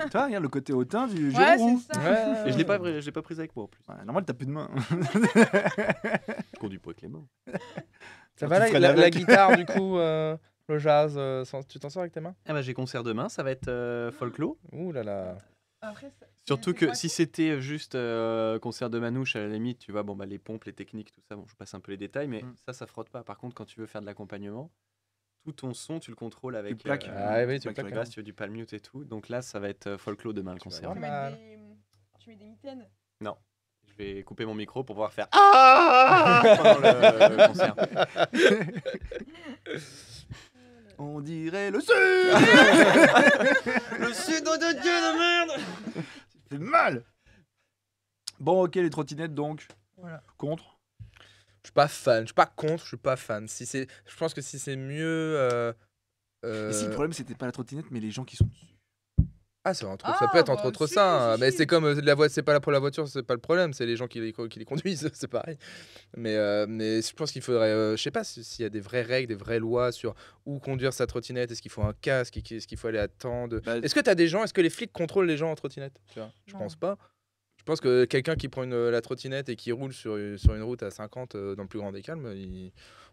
Tu vois, regarde le côté hautain du Ouais, Giro. c'est ça. Ouais. Et je l'ai pas prise avec moi en plus. Ouais, normal, t'as plus de main. Je conduis pas avec les mains. Ça Tu va ferais la avec. guitare, du coup, le jazz, tu t'en sors avec tes mains? Ah bah j'ai concert demain, ça va être folklore. Ouh là là. Après, Surtout que si c'était juste concert de manouche, à la limite, tu vois, bon bah les pompes, les techniques, tout ça, bon je passe un peu les détails, mais ça frotte pas. Par contre, quand tu veux faire de l'accompagnement, tout ton son, tu le contrôles avec plaques. Ah oui, tu avec plaques, la grasse, tu veux du palm mute et tout. Donc là, ça va être folklore demain le Tu vas concert. voir. tu mets des mitaines. Non, je vais couper mon micro pour pouvoir faire ah pendant le concert. On dirait le sud. Le sud de Dieu de merde. C'est mal. Bon, ok, les trottinettes donc. Voilà. Contre. Je suis pas fan, je suis pas contre, je suis pas fan. Je pense que si c'est mieux. Et si le problème c'était pas la trottinette, mais les gens qui sont dessus. Ah, ça peut être entre autres si, ça. si, Mais si. c'est comme c'est pas pour la voiture, c'est pas le problème, c'est les gens qui les conduisent, c'est pareil. Mais je pense qu'il faudrait, je sais pas s'il y a des vraies règles, des vraies lois sur où conduire sa trottinette. Est-ce qu'il faut un casque, est-ce qu'il faut aller à temps de... Bah, Est-ce que les flics contrôlent les gens en trottinette, tu vois? Je Non. pense pas. Je pense que quelqu'un qui prend la trottinette et qui roule sur une route à 50 dans le plus grand des calmes,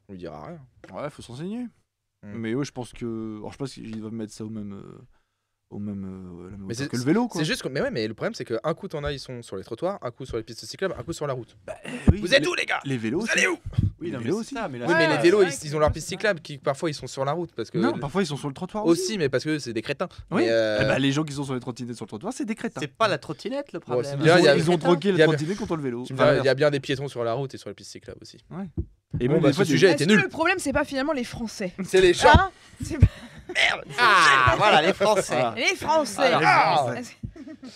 on lui dira rien. Ouais, faut s'enseigner. Mm. Mais ouais, je pense que. Alors, je pense qu'ils doivent mettre ça au même. La même Mais hauteur que le vélo, quoi. C'est juste que, mais le problème c'est qu'un coup t'en as, ils sont sur les trottoirs, un coup sur les pistes cyclables, un coup sur la route. Oui, Vous êtes où les gars? Les vélos Vous aussi. allez où? Oui, non, Les mais vélos c'est ça, mais là, Oui, mais Ouais, les vélos, c'est vrai que ils les ont leurs vélos, pistes c'est cyclables qui parfois ils sont sur la route parce que. Non, parfois ils sont sur le trottoir aussi. Aussi, mais parce que c'est des crétins. Oui. Mais, Eh ben, les gens qui sont sur les trottinettes sur le trottoir, c'est des crétins. c'est pas la trottinette le problème. c'est Ils bien, ont, il y a- ils ont troqué il le y a- trottinette contre le vélo. tu me Enfin, diras, il y a bien des piétons sur la route et sur les pistes cyclables aussi. Et Bon, même bah, des fois, ce sujet Est-ce était que nul. le problème, c'est pas finalement les Français? C'est les gens. Hein C'est pas Ah, voilà, les Français. Ah. les Français. Ah, Ah.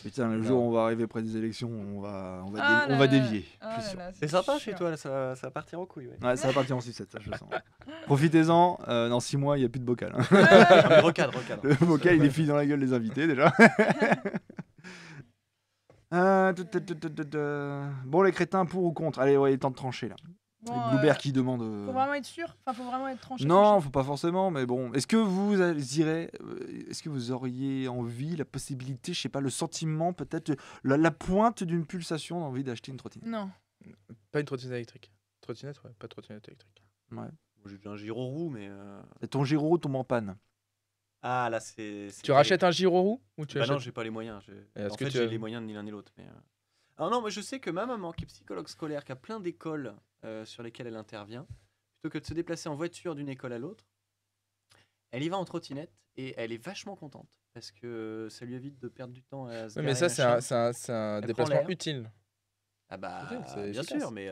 Putain, le jour où on va arriver près des élections, on Ah va là dévier. là. je suis sûr. là là, C'est sympa chiant. chez toi, là, ça va partir en couille. Ouais. Ouais, ça va partir en sucette, ça, je le sens. Profitez-en, dans 6 mois, il n'y a plus de bocal. hein. Ah, mais recadre. Le bocal, il est fini dans la gueule des invités, déjà. Bon, les crétins, pour ou contre? Allez, ouais, il est temps de trancher, là. Bon, Avec Bloubert qui demande... Faut vraiment être sûr. Enfin, faut vraiment être tranché. Non, faut pas forcément, mais bon. Est-ce que vous est-ce que vous auriez envie, la possibilité, je sais pas, le sentiment, peut-être, la pointe d'une pulsation d'envie d'acheter une trottinette? Non. Pas une trottinette électrique. Trottinette, ouais, pas de trottinette électrique. Ouais. J'ai déjà un gyro roue, mais. Et ton gyro tombe en panne. Ah, là, c'est. Tu rachètes un gyro roue ou tu Bah non, achètes... j'ai pas les moyens. Est-ce En que fait, tu j'ai as- les moyens de ni l'un ni l'autre. Mais... Alors non, moi je sais que ma maman, qui est psychologue scolaire, qui a plein d'écoles sur lesquelles elle intervient, plutôt que de se déplacer en voiture d'une école à l'autre, elle y va en trottinette et elle est vachement contente parce que ça lui évite de perdre du temps à se Oui, mais garer, ça, machin. c'est un Elle déplacement prend l'air. utile. Ah bah, Ok, c'est bien efficace. sûr, mais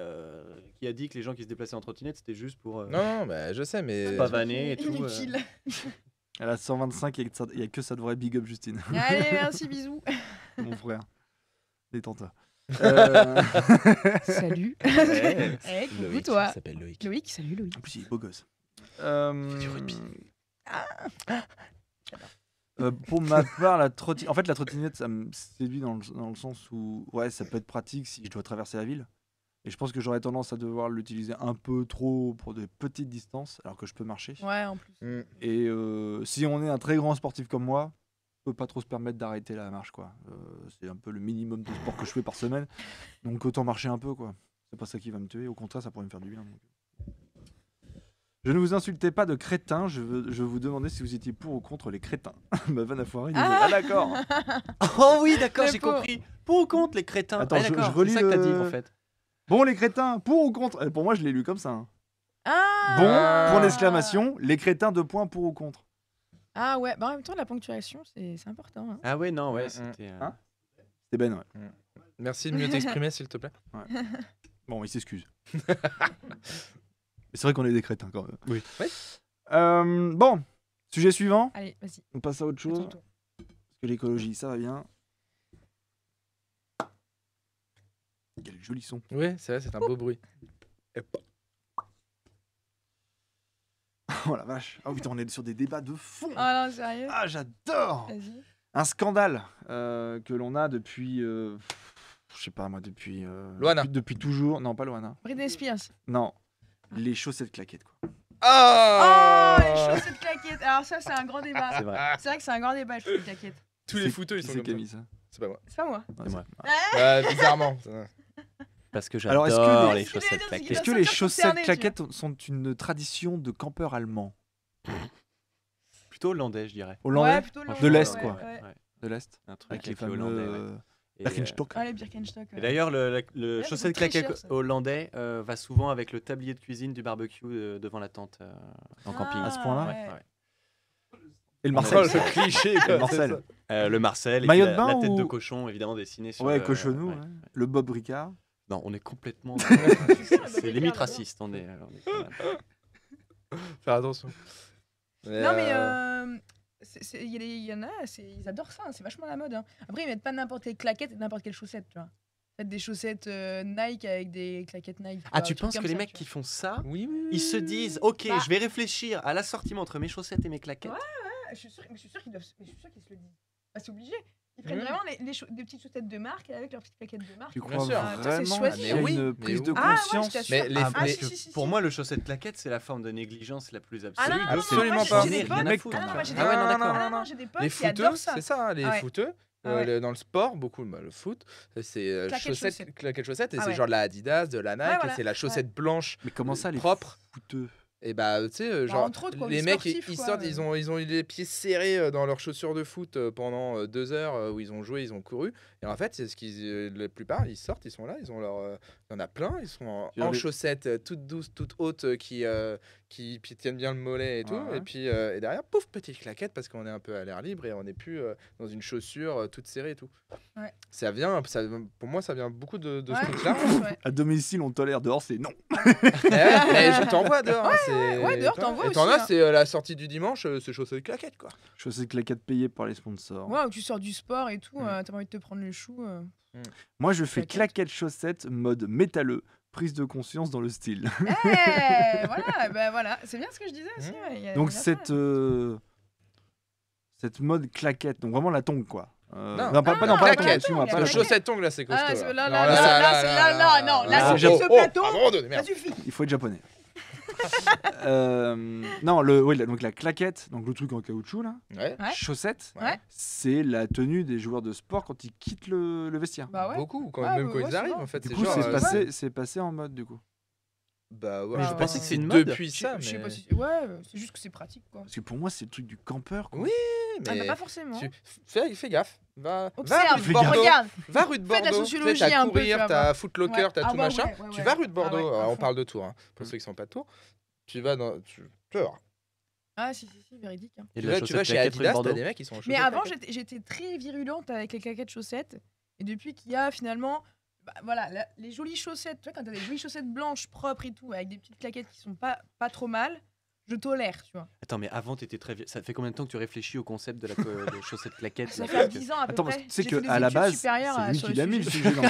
qui a dit que les gens qui se déplaçaient en trottinette, c'était juste pour Non, bah, je sais, mais. pas vanner et tout. Inutile. Elle a 125, il y a que ça devrait big up Justine, Allez, merci, bisous. mon frère. Détends-toi. Salut. Ouais. Eh, coucou Loïc, toi. il s'appelle Loïc. Loïc, salut Loïc. En plus, il est beau gosse. du rugby. Pour ma part, la trottinette, ça me séduit dans le sens où ouais, ça peut être pratique si je dois traverser la ville. Et je pense que j'aurais tendance à devoir l'utiliser un peu trop pour de petites distances, alors que je peux marcher. Ouais, en plus. Mm. Et si on est un très grand sportif comme moi, on peut pas trop se permettre d'arrêter la marche, quoi. C'est un peu le minimum de sport que je fais par semaine, donc autant marcher un peu, quoi. C'est pas ça qui va me tuer, au contraire, ça pourrait me faire du bien. donc. Je ne vous insultais pas de crétins, je vous demandais si vous étiez pour ou contre les crétins. Bah, Van Afoiré, il dit, Ah ah d'accord. Oh oui, d'accord, Le j'ai pauvre. compris. Pour ou contre les crétins? Attends, Ah, je d'accord, relis c'est ça que t'as dit le- en fait. Bon, les crétins, pour ou contre? Pour moi, je l'ai lu comme ça. hein. Ah Bon, point d'exclamation, les crétins, 2 points, pour ou contre. Ah ouais, bah en même temps, la ponctuation, c'est important. Hein. Ah ouais, non, ouais, Mm, c'était. Hein C'est Ben, ouais. Merci de mieux t'exprimer, s'il te plaît. Bon, il s'excuse. Mais c'est vrai qu'on est des crétins quand même. Oui. Bon, sujet suivant. Allez, vas-y. On passe à autre chose. à ton tour. Parce que l'écologie, ça va bien. Quel joli son. Oui, c'est vrai, c'est un beau bruit. Oh la vache. Ah putain, on est sur des débats de fond. Ah non, sérieux. Ah, j'adore. Vas-y. Un scandale que l'on a depuis. Je sais pas moi, depuis. Loana. Depuis toujours. Non, pas Loana. Britney Spears. Non. Les chaussettes claquettes, quoi. Oh, les chaussettes claquettes. Alors ça, c'est un grand débat. C'est vrai. C'est vrai que c'est un grand débat, les chaussettes claquettes. Tous les fouteux, ils sont C'est comme qui a ça. mis ça. C'est pas moi. C'est pas moi. Ouais, C'est moi. Ouais, bizarrement. Parce que Alors, j'adore est-ce que les les- chaussettes Est-ce claquées. Est-ce doit que les sentir chaussettes concerné, tu claquettes sont une tradition de campeurs allemands? Plutôt hollandais, je dirais. Hollandais? Ouais, plutôt De l'Est, ouais, quoi. ouais. Ouais. De l'Est? Un truc Avec les avec les hollandais. fameux ouais. Et, Birkenstock. Ah, les Birkenstock. et d'ailleurs, le D'ailleurs, ça chaussette coûte très claquée cher, ça. hollandais va souvent avec le tablier de cuisine du barbecue devant la tente en camping. À ce point-là ouais. Ouais. Et le Oh, Marcel. le cliché, Et quoi. le Marcel. Le Marcel, et Maillot puis de bain la tête de ou- cochon, évidemment, dessinée sur Ouais, le- cochonou. ouais. ouais. Le Bob Ricard. Non, on est complètement. C'est c'est limite raciste. On est quand même- Faire attention. Non, mais il y en a, ils adorent ça, hein, c'est vachement la mode. Hein. Après, ils mettent pas n'importe quelle claquette et n'importe quelle chaussette, tu vois. Faites des chaussettes Nike avec des claquettes Nike. Ah, tu penses que les mecs qui font ça, ils se disent, ok, je vais réfléchir à l'assortiment entre mes chaussettes et mes claquettes. Ouais, je suis sûr qu'ils se le disent. Bah, c'est obligé. Ils prennent vraiment des petites chaussettes de marque avec leurs petites claquettes de marque. Tu crois sûr. vraiment qu'il y a une prise de moi, je conscience t'assure. Pour moi, le chaussette claquette, c'est la forme de négligence la plus absolue. non, absolument pas. J'ai des potes- Rien à foutre. moi, j'ai des- non, j'ai des potes Les qui adorent footeux, ça. c'est ça, les footeux. Dans le sport, beaucoup le foot, c'est claquettes chaussettes, et c'est genre de la Adidas, de la Nike, et c'est la chaussette blanche. Mais comment ça, les propre fouteux? Et bah, tu sais, genre, entre autres, quoi, les les mecs, sportifs, ils quoi, sortent, ils ont eu les pieds serrés dans leurs chaussures de foot pendant 2 heures où ils ont joué, ils ont couru. Et en fait, c'est ce qu'ils, la plupart, ils sortent, ils sont là, ils ont leur. Il y en a plein, ils sont en chaussettes toutes douces, toutes hautes, qui tiennent bien le mollet et tout. Ouais. Et puis, et derrière, pouf, petite claquette parce qu'on est un peu à l'air libre et on n'est plus dans une chaussure toute serrée et tout. Ouais. Pour moi, ça vient beaucoup de ce Ouais. truc-là. À domicile, on tolère, dehors, c'est non. Mais je t'envoie dehors. ouais, dehors, t'envoies Et t'en aussi, as, hein. c'est la sortie du dimanche, c'est chaussettes claquettes, quoi. Chaussettes claquettes payées par les sponsors. Ouais, où tu sors du sport et tout, t'as pas envie de te prendre le chou. Moi, je fais Claquettes. claquettes chaussettes mode métalleux. Prise de conscience dans le style. Voilà, c'est bien ce que je disais aussi. Ouais, Donc il y a cette mode claquette, donc vraiment la tongue quoi. Non, pas la claquette. tongue, excuse-moi, la pas la Le claquette. tongue. chaussette tongue, là, c'est costaud. Ah, là. là, Non, là, sur ce plateau, à un moment donné, merde. ça suffit. Il faut être japonais. Non, donc la claquette, donc le truc en caoutchouc là, Ouais. Ouais. chaussette, Ouais. c'est la tenue des joueurs de sport quand ils quittent le vestiaire. Bah ouais. Beaucoup, Ouais, même quand ouais, ils arrivent, souvent. en fait. Du c'est coup, genre, c'est passé en mode du coup. Bah ouais, Mais je je pense pensais que que c'est une mode. depuis ça. Je sais mais- pas si. Ouais, c'est juste que c'est pratique quoi. Parce que pour moi, c'est le truc du campeur. Quoi. Oui, Ah, mais bah, pas forcément. fais gaffe. Va Observe, rue de fais Bordeaux. regarde. Va rue de Fais de la Bordeaux. sociologie Tu sais, t'as un peu, courir, tu vas t'as voir. Footlocker, Ouais. t'as Ah tout bah machin. ouais, Tu vas rue de Ah Bordeaux. ouais, à On fond. parle de Tours, hein, pour ceux qui sont pas de Tours. Tu vas dans. Tu peux voir. Ah, si, véridique. Hein. Et Tu la vas chaussette chez claquette rue de Adidas, Bordeaux. t'as des mecs qui sont en Mais chaussettes avant, claquettes. j'étais très virulente avec les claquettes chaussettes. Et depuis qu'il y a finalement. Voilà, les jolies chaussettes, tu vois, quand t'as des jolies chaussettes blanches, propres et tout, avec des petites claquettes qui sont pas trop mal, je tolère, tu vois. Attends, mais avant, t'étais très. Ça fait combien de temps que tu réfléchis au concept de la de chaussette claquette Ça là, fait parce que- 10 ans à peu Attends, parce près. que tu sais J'ai fait des qu'à la études base, supérieures, c'est lui sur qui le l'a mis le sujet. sujet dans le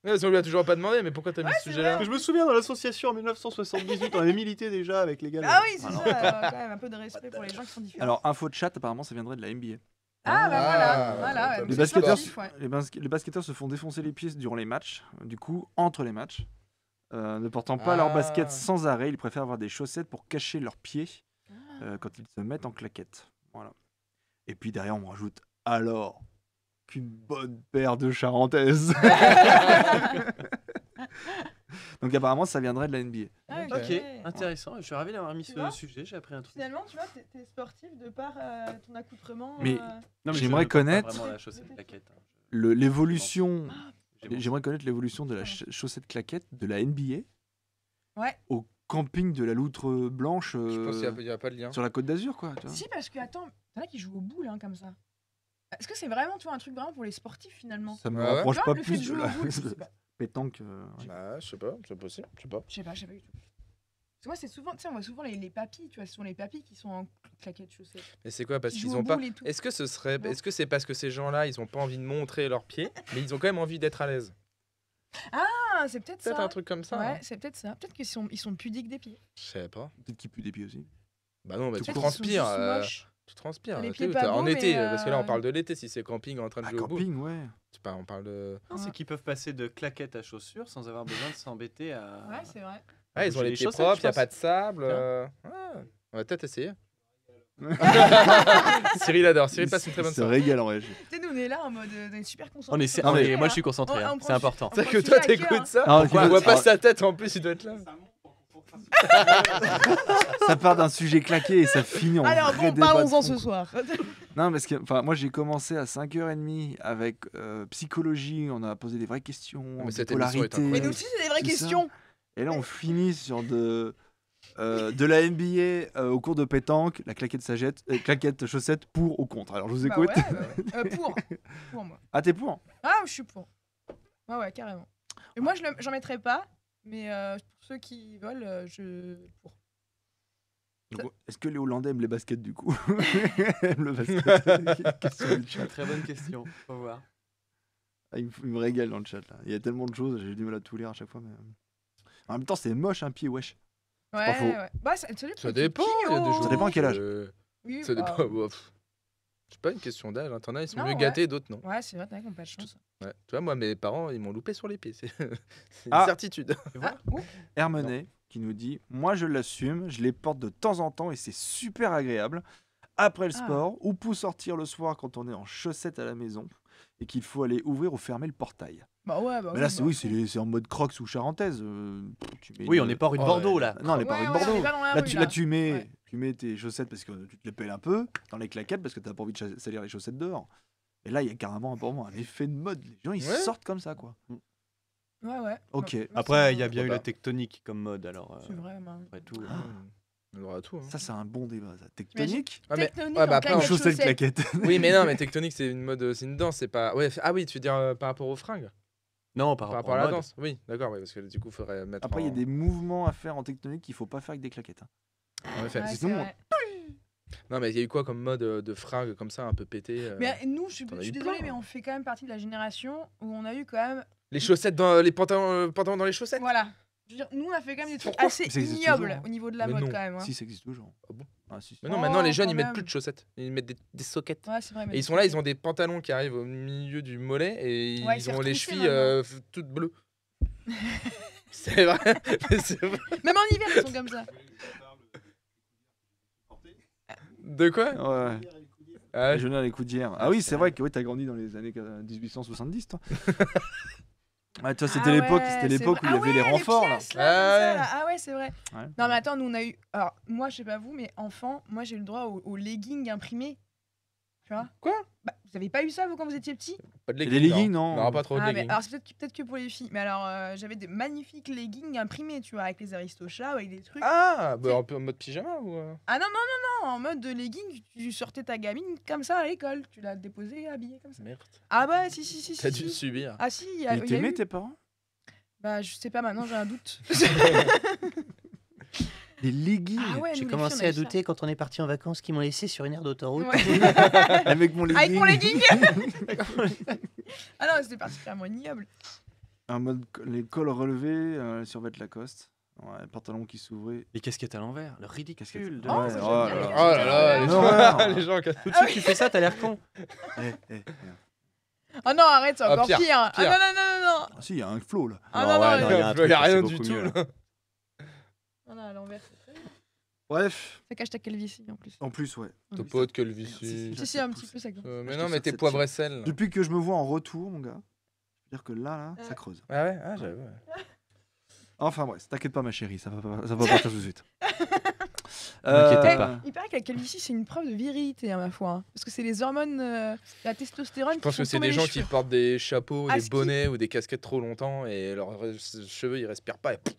Ouais, on lui a toujours pas demandé, mais pourquoi t'as mis ce c'est sujet-là vrai. Je me souviens dans l'association en 1978, on avait milité déjà avec les gars. Ah oui, c'est ça, quand même un peu de respect pour les gens qui sont différents. Alors, info de chat, apparemment, ça viendrait de la NBA. Ah bah Ah, voilà, ouais, ouais, Les c'est basketteurs, sportif, ouais. les basketteurs se font défoncer les pieds durant les matchs. Du coup, entre les matchs, ne portant pas leur basket sans arrêt, ils préfèrent avoir des chaussettes pour cacher leurs pieds quand ils se mettent en claquettes. Voilà. Et puis derrière, on rajoute alors qu'une bonne paire de charentaises. Donc apparemment, ça viendrait de la NBA. Ah, Ok, ouais. intéressant. Je suis ravi d'avoir mis Tu ce vois sujet. J'ai appris un truc. Finalement, tu vois, t'es sportif de par ton accoutrement. Mais- Non, mais J'aimerais je porte pas connaître- vraiment la chaussette claquette. Hein. L'évolution, J'ai mon- j'aimerais connaître l'évolution de la chaussette claquette de la NBA Ouais. au camping de la loutre blanche Je pense qu'il n'y a pas de lien. sur la côte d'Azur, quoi. Tu vois. Si, parce que, attends, t'en as qui jouent au boule, hein, comme ça. Est-ce que c'est vraiment, tu vois, un truc vraiment pour les sportifs, finalement? Ça me Ouais, ouais. rapproche Tu pas vois, le fait plus de de jouer la au boule, je sais pas. pétanque. Bah, je sais pas, c'est possible, je sais pas. Je sais pas du tout. Parce que moi, c'est souvent, tu sais, on voit souvent les papis, tu vois, ce sont les papis qui sont en claquettes chaussettes. Mais c'est quoi parce Qui qu'ils jouent au ont pas. boule et tout. Est-ce que ce serait. Non. Est-ce que c'est parce que ces gens-là, ils ont pas envie de montrer leurs pieds, mais ils ont quand même envie d'être à l'aise? Ah, c'est peut-être Peut-être ça. un truc comme ça. Ouais, hein. c'est peut-être ça. Peut-être qu'ils sont pudiques des pieds. Je sais pas. Peut-être qu'il pue des pieds aussi. Bah non, bah Tout tu Peut-être qu'ils sont transpires. juste moches. Tu transpires. Les tu pieds sais, pas en beaux, été, mais, parce que là on parle de l'été si c'est camping en train de Ah, jouer au bout. camping, ouais. C'est pas, on parle de. Non, c'est qu'ils peuvent passer de claquettes à chaussures sans avoir besoin de s'embêter à. Ouais, c'est vrai. Ah, ils ont J'ai les les pieds chaussettes, propres, je il n'y a pense. pas de sable. Tiens. On va peut-être essayer. Cyril adore. Cyril passe une très bonne Il se soirée. régale en régie. Tu sais, nous, on est là en mode. On est super concentrés. On est, Non, mais- moi je suis concentré, hein, c'est important. C'est que toi t'écoutes ça. Ah, On ok. voit pas sa tête en plus, il doit être là. Ça part d'un sujet claqué et ça finit en Alors, vrai bon, débat de parlons-en fond. ce soir. Non, parce que moi j'ai commencé à 5h30 avec psychologie, on a posé des vraies questions, mais cette émission est polarité. Mais incroyable. nous aussi, c'est des vraies C'est ça. questions. Et là on finit sur de la NBA au cours de pétanque, la claquette chaussette pour ou contre. Alors je vous Bah écoute. ouais. Pour moi. Ah t'es pour? Ah, je suis pour. Ouais, carrément. Et moi, j'en mettrais pas, mais pour ceux qui veulent, je pour. Donc, est-ce que les Hollandais aiment les baskets du coup? Aiment le basket. Question du chat. Très bonne question. Faut voir. Ah, il me régale dans le chat là. Il y a tellement de choses, j'ai du mal à tout lire à chaque fois. Mais... En même temps, c'est moche un pied, wesh. Ouais, faux. ouais. Bah, ça dépend, il y a des Ça jours. dépend à quel âge. Oui, Ça bah, dépend. C'est pas une question d'âge. T'en as, ils sont Non, mieux ouais. gâtés, d'autres non. Ouais, c'est vrai, t'as qu'on pas de chance. Ouais. Tu vois, moi, mes parents, ils m'ont loupé sur les pieds. C'est une Ah. certitude. Et voilà. Hermenet qui nous dit moi je l'assume, je les porte de temps en temps et c'est super agréable. Après le Ah. sport ou pour sortir le soir quand on est en chaussettes à la maison et qu'il faut aller ouvrir ou fermer le portail. Bah ouais, bah Mais là oui, c'est bah, oui, c'est en mode crocs ou charentaise. Tu mets Oui, une- on n'est pas rue de Oh, Bordeaux ouais. là. Non, on n'est pas rue de on Bordeaux. est pas dans la Là rue, tu, là. là, tu mets Ouais. tu mets tes chaussettes parce que tu te les pèles un peu dans les claquettes parce que t'as pas envie de salir les chaussettes dehors. Et là il y a carrément pour moi un effet de mode. Les gens ils Ouais. sortent comme ça quoi. Ouais, ouais. Ok. Bah, Après, il y a c'est- bien eu Pourquoi le pas. tectonique comme mode, alors. C'est vrai, bah. Après tout. On a droit à tout. Hein. Ça c'est un bon débat ça. Tectonique. Ah, mais- Tectonique ouais, bah en après, claquettes, Chaussettes chaussettes. claquettes. Oui, mais non, mais tectonique, c'est une mode, c'est une danse, c'est pas. Ouais, ah oui, tu veux dire par rapport aux fringues, Non, par par rapport rapport à la mode. danse. Oui, d'accord, ouais, parce que du coup, il faudrait mettre. Après il y a en- des mouvements à faire en tectonique qu'il faut pas faire avec des claquettes. En effet. Ouais, c'est Sinon, vrai. Non, mais il y a eu quoi comme mode de fringues comme ça, un peu pété Mais nous, je t'en as suis eu désolée, plein, mais hein. on fait quand même partie de la génération où on a eu quand même. Les chaussettes dans les pantalons dans les chaussettes. Voilà. Je veux dire, nous, on a fait quand même des trucs Pourquoi assez Ça existe ignobles toujours, hein. au niveau de la Mais mode non. quand même. Hein. Si ça existe toujours. Ah bon Si. Mais non, Oh, maintenant les jeunes quand ils mettent même. plus de chaussettes, ils mettent des sockets. Ouais, c'est vrai. mais Et ils sont là, ils ont des pantalons qui arrivent au milieu du mollet et Ouais, ils c'est ont les retroussé chevilles maintenant. toutes bleues. C'est vrai, c'est vrai. Même en hiver, ils sont comme ça. De quoi Ouais. Ah, Les jeunes à les coudières. Ah oui, c'est vrai que oui, t'as grandi dans les années 1870, toi. Ouais, toi, c'était Ah l'époque, ouais, c'était c'est l'époque où vrai. il y avait les Ah ouais, renforts là. pièces, là, comme ça, Ouais. là. Ah ouais, c'est vrai. Ouais. Non, mais attends, nous, on a eu. Alors, moi, je sais pas vous, mais enfant, moi, j'ai eu le droit aux leggings imprimés. Tu vois Quoi Bah, vous avez pas eu ça, vous, quand vous étiez petit Pas de Des leggings, non. Non, pas trop de Ah, mais leggings. alors, c'est peut-être que pour les filles. Mais alors, j'avais des magnifiques leggings imprimés, tu vois, avec les Aristochats, avec des trucs. Ah, bah un peu en mode pyjama ou Ah non, non, non, non, en mode de leggings, tu sortais ta gamine comme ça à l'école. Tu l'as déposée habillée comme ça. Merde. Ah bah, si, si, si. T'as si, dû si. subir. Ah si, il y Ils a, il y a t'aimaient eu. tes parents? Bah, je sais pas, maintenant j'ai un doute. Des leggings. Ah ouais, J'ai nous, les commencé filles, on a à eu ça. douter quand on est parti en vacances qu'ils m'ont laissé sur une aire d'autoroute. Ouais. Avec mon legging. Avec mon legging Ah non, c'était particulièrement ignoble. Un mode les cols relevés, survêt Lacoste. Ouais, pantalon qui s'ouvrait. Les casquettes à l'envers, le ridicule. Casquette. de Oh, Ouais, ça, oh j'aime là bien. là. Oh là là, les Non, gens, non. les gens. Tout de suite, tu fais ça, t'as l'air con. Merde. Ah non, arrête, c'est Ah, encore pire, pire. Ah pire. non, non, non, non, non. Ah si, il y a un flow là. Ah Non, non, ouais, non, non, non, il y a un Il truc, y a c'est rien beaucoup du tout. mieux, là. là. non, non, à l'envers, c'est très bien. Bref, Ça cache ta calvitie en plus. en plus, ouais. Ton Oui. pote que le Si, vici. Si, si, un petit peu ça. Mais Je non, te mais sors t'es cette poivre et sel. Depuis que je me vois en retour, mon gars, je veux dire que là, ça Ouais. creuse. Ah ouais, ah j'avoue. Ouais. Enfin bref, t'inquiète pas ma chérie, ça va partir tout de suite. N'inquiétez pas. Il paraît que la calvitie, c'est une preuve de virilité, hein, ma foi. Hein. Parce que c'est les hormones, la testostérone. Je pense qui que font c'est tomber des les gens qui cheveux. portent des chapeaux, Ah, des ski. bonnets ou des casquettes trop longtemps et leurs cheveux ils respirent pas et pouf.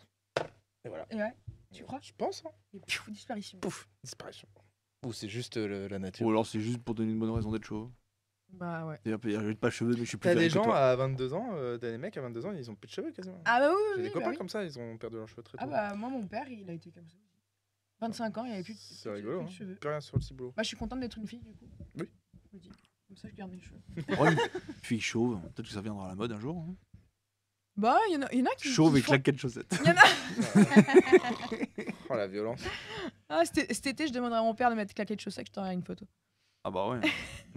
Et voilà. Et ouais, tu crois Je pense. Hein. Et pfiou, disparition. Pouf, disparition. Ou c'est juste la nature. Ou alors c'est juste pour donner une bonne raison d'être chaud. Bah ouais. C'est-à-dire, j'ai pas de cheveux, mais je suis plus T'as des vert que gens toi. à 22 ans, t'as des mecs à 22 ans, ils ont plus de cheveux quasiment. Ah bah oui, J'ai oui, des bah copains oui. comme ça, ils ont perdu leurs cheveux très tôt. Ah bah moi, mon père, il a été comme ça. 25 ans, il avait plus C'est plus rigolo, de hein. cheveux. Plus rien sur le ciboulot. Bah je suis contente d'être une fille du coup. Oui. Je me dis, comme ça je garde mes cheveux. Ouais, une fille chauve, peut-être que ça viendra à la mode un jour. Hein. Bah il y en a qui. Chauve qui et font- claquettes chaussettes. Il y en a. Oh la violence. Ah, cet été, je demanderai à mon père de mettre claquettes de chaussettes, je t'enverrai une photo. Ah bah ouais.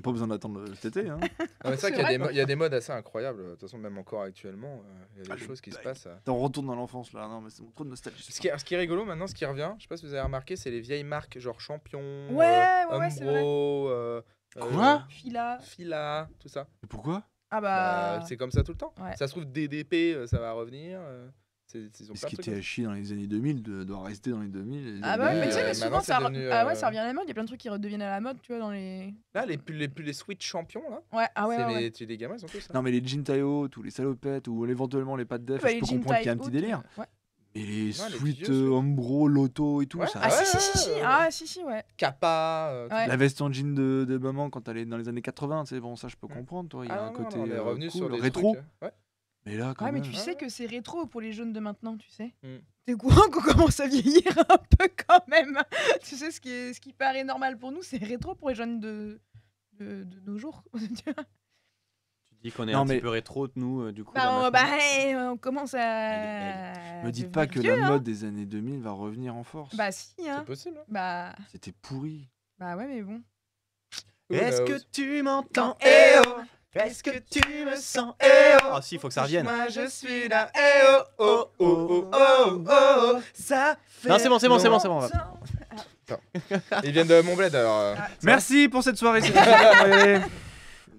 Pas besoin d'attendre cet été. Hein. Ah, mais c'est vrai C'est qu'il y a vrai, des quoi. il y a des modes assez incroyables. De toute façon, même encore actuellement, il y a Ah, des les choses qui se blagues. passent. On retourne dans l'enfance là. Non, mais c'est trop de nostalgie. Ce qui est rigolo maintenant, ce qui revient, je sais pas si vous avez remarqué, c'est les vieilles marques genre Champion, Ouais, c'est vrai. Umbro, Quoi Fila. Fila, tout ça. Et pourquoi? Ah bah. C'est comme ça tout le temps. Ouais. Ça se trouve DDP, ça va revenir. Ils ont Ce plein qui de était à trucs. chier dans les années 2000 doit rester dans les 2000. les Ah bah ouais, années mais tu sais, 2000, mais maintenant, souvent c'est ça, devenu, ah ouais, ça revient à la mode, il y a plein de trucs qui redeviennent à la mode, tu vois, dans les. Là, les Switch Champions, là, Ouais, ah ouais, c'est ouais. les gamins, ils ont tous ça. Non mais les jeans taille-haut, tous les salopettes ou éventuellement les pattes def, Bah, je les peux jeans comprendre qu'il y a un taille petit haute, délire. Ouais. Mais les les sweats vieux sweats. Umbro, Lotto et tout Ouais. ça. Ah Ouais, si, si, si, si. ouais, ouais. Ah si, si, ouais. Kappa. Ouais. La veste en jean de maman quand elle est dans les années 80, c'est bon, ça je peux comprendre, toi, il y a Ah un non, côté non, on est revenu cool, sur des rétro. trucs, ouais. Mais là, quand Ouais, mais même. tu sais que c'est rétro pour les jeunes de maintenant, tu sais. Mm. T'es au courant qu'on commence à vieillir un peu quand même. Tu sais, ce qui paraît normal pour nous, c'est rétro pour les jeunes de nos jours. Tu dis qu'on est Non, un mais- petit peu rétro, nous, du coup. Bah, là, on, maintenant. on commence à. Me dites devenir pas que vieux, la hein. mode des années 2000 va revenir en force. Bah, si, hein. C'est possible. Hein. Bah, C'était pourri. ouais, mais bon. Est-ce Who que knows? tu m'entends? Eh oh Est-ce que tu me sens? Eh oh Ah si, il faut que ça revienne. Moi je suis là. Eh oh oh oh oh oh oh. Ça fait... Non, c'est bon. Ils viennent de Montbled alors. Merci pour cette soirée. C'était super.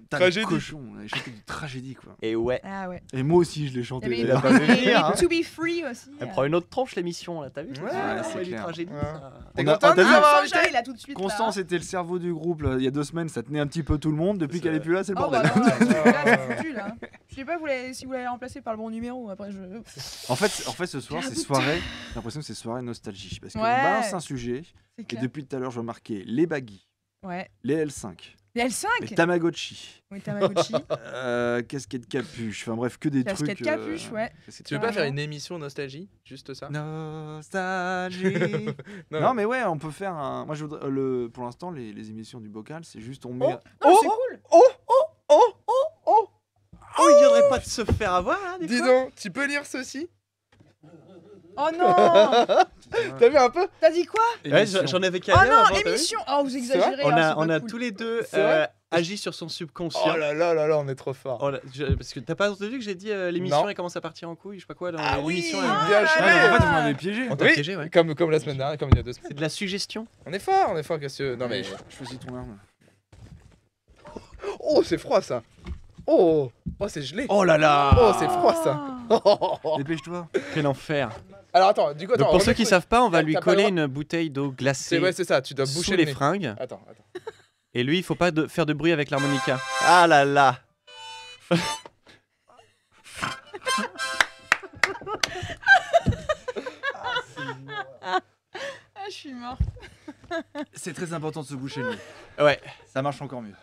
Putain, Tragédie. le cochon, on avait chanté du tragédie quoi. Et ouais. Ah ouais. Et moi aussi je l'ai Il chanté. y avait Il a une- pas vu et- et venir, hein. To Be Free aussi. Elle prend une autre tronche l'émission là, t'as vu? Ouais, c'est du clair. tragédie. Ouais. Ça. T'es On a- content de t'as nous vu avoir Ah, invités? Jean-Charles, là tout de suite. Constance était le cerveau du groupe là, il y a 2 semaines, ça tenait un petit peu tout le monde. Depuis C'est qu'elle est vrai. plus là, c'est le Oh, bah bordel. non, là, c'est foutu, là. Je sais pas si vous l'avez remplacé par le bon numéro. Après, je. En fait, ce soir, c'est soirée. J'ai l'impression que c'est soirée nostalgie parce qu'on Ouais. balance un sujet C'est et clair. depuis tout à l'heure, je vois marquer les baggy, Ouais. les L5, Les les L5 Tamagotchi, Oui, Tamagotchi. casquette capuche. Enfin bref, que des Casquette trucs. capuche, ouais. casquette Tu veux pas faire Carrément. une émission nostalgie? Juste ça? Nostalgie. Non, mais ouais, on peut faire un. Moi, je voudrais. Pour l'instant, les émissions du bocal, c'est juste on met. Non, c'est cool. Oh, il viendrait pas de se faire avoir là, des Dis fois donc, tu peux lire ceci? Oh non. T'as vu un peu? T'as dit quoi? Ouais, émission. j'en avais Oh qu'à dire non, avant, t'as vu émission. Oh, vous vrai exagérez. On hein, a, c'est on pas a cool. tous les deux C'est vrai agi sur son subconscient. Oh là là là là, on est trop fort. Oh là, parce que t'as pas entendu que j'ai dit l'émission Non. elle commence à partir en couille, je sais pas quoi dans Ah oui, l'émission. bien là joué. là. Ah, en fait, vous m'avez piégé. On t'a Oui. piégé, ouais. Comme la semaine dernière, comme il y a 2 semaines. C'est de la suggestion. On est fort, qu'est-ce que... Non mais... Choisis ton arme. Oh, c'est froid ça. Oh, oh c'est gelé. Oh là là. Oh, c'est froid ça. Ah. Dépêche-toi. Quel enfer. Alors attends, du coup, Donc attends, pour ceux remets qui le truc. savent pas, on va T'as lui pas le coller droit. une bouteille d'eau glacée C'est ça, tu dois sous boucher les le nez. fringues. Attends. Et lui, il faut pas faire de bruit avec l'harmonica. Ah là là. Ah, je suis morte. C'est très important de se boucher le nez. Ouais. Ça marche encore mieux.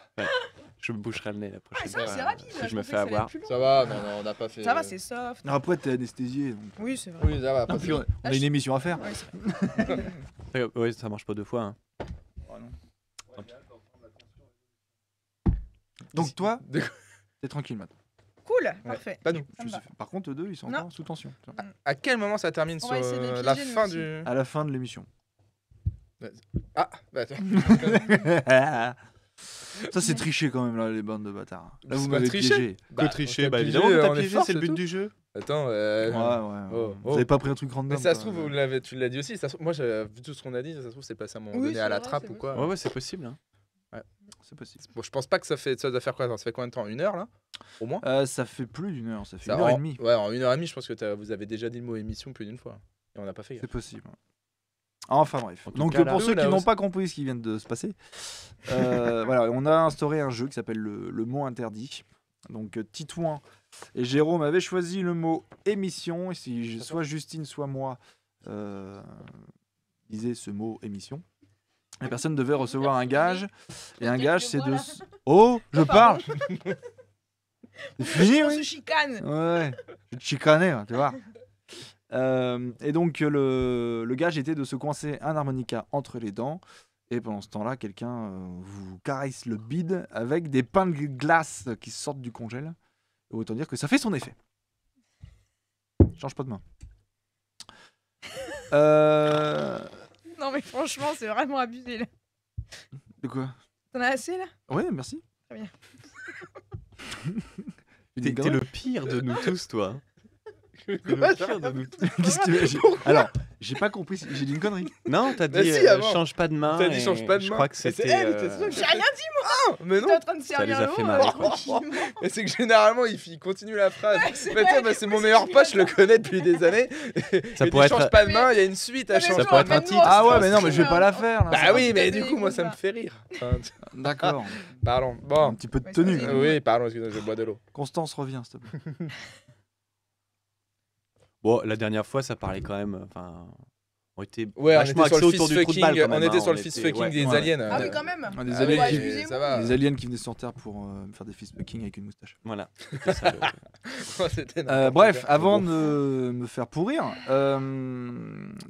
Je me boucherai le nez la prochaine Ah, ça, fois. c'est rapide. Si je je me pensais fais que ça allait avoir. être plus long. Ça va, non, on n'a pas fait... Ça va, c'est soft. Après, t'es anesthésié. Donc... Oui, c'est vrai. Oui, ça va. Non, puis on a une émission à faire. Ouais, c'est vrai. Ouais, ça marche pas 2 fois. Hein. Donc toi, De- t'es tranquille maintenant. Cool, parfait. Pas nous. Ça me va. Par contre, eux deux, ils sont Non. encore sous tension. À quel moment ça termine On sur va essayer de les la piéger, nous fin aussi. du... À la fin de l'émission. Ah, bah attends. Ça, c'est tricher quand même, là, les bandes de bâtards. Là, vous C'est pas m'avez tricher. piégé. Bah, tricher, on t'a évidemment piégé, que on t'as est piégé, fort, c'est le but tout. du jeu. Attends, Ouais. Oh. Vous avez pas pris un truc random. mais ça se quoi. trouve, tu l'as dit aussi. Ça se trouve, moi, vu tout ce qu'on a dit, ça se trouve, c'est passé à un moment Oui, donné c'est à la vrai, trappe c'est ou vrai. quoi. Ouais, c'est possible. Hein. C'est possible. Bon, je pense pas que ça doit faire quoi? Attends, ça fait combien de temps? 1 heure là? Au moins? Ça fait plus d'une heure, ça fait Ça, une heure et en- demie. Ouais, en 1 heure et demie, je pense que vous avez déjà dit le mot émission plus d'une fois. Et on n'a pas fait. C'est possible. Enfin bref. En tout Donc cas, là- pour ceux Nous, là qui n'ont aussi. pas compris ce qui vient de se passer, voilà, on a instauré un jeu qui s'appelle le mot interdit. Donc Titouan et Jérôme avaient choisi le mot émission. Et si soit Justine, soit moi disait ce mot émission, les personnes devaient recevoir un gage. Et un gage, c'est de... Oh, je parle. C'est fini, On oui. se chicane. Ouais, je vais te chicaner, hein, tu vois. Et donc le gage était de se coincer un harmonica entre les dents. Et pendant ce temps-là, quelqu'un vous caresse le bide avec des pains de glace qui sortent du congèle. Et autant dire que ça fait son effet. Change pas de main. Non, mais franchement, c'est vraiment abusé là. De quoi? T'en as assez là? Ouais, merci. Très bien. T'es le pire de nous tous, toi. T'es le pire de nous tous. Qu'est-ce que tu veux? Alors, j'ai pas compris. J'ai dit une connerie. Non, t'as Bah dit si, avant. change pas de main. T'as dit et change pas de Je main. crois que Mais c'est c'était. elle, c'est ça. J'ai rien dit, Ah, mais t'es non. en train de servir les a l'eau, fait mal. tranquillement. Mais c'est que généralement, il continue la phrase. Ouais, c'est Bah, vrai, tiens, bah, du c'est coup, mon c'est meilleur plus pote, je le longtemps. connais depuis des années. Ça Il pourrait dit, change être. pas de main, il y a une suite à Mais changer. Ça pourrait être un nous, titre. Ah ouais, on mais non, mais je vais se pas la faire. Là, Bah ça. oui, mais Des du coup, moi, ça me combats. fait rire. D'accord. Pardon. Un Bon. petit peu de Ouais, tenue. c'est quand vrai. même. Oui, pardon, excusez-moi, je bois de l'eau. Constance, reviens, s'il te plaît. Bon, la dernière fois, ça parlait quand même. Enfin, ont été Ouais, on vachement était sur axés le autour fist du trou de balle. fucking, quand même, on était hein, sur le fist fucking ouais. des Ouais. aliens. Ah oui, quand même. Des Ah aliens oui, qui- excusez-moi. ça va. Les aliens qui venaient sur Terre pour faire des fist-fucking avec une moustache. Voilà. C'était ça, C'était n'importe Bref, quoi. avant Bon. de me faire pourrir,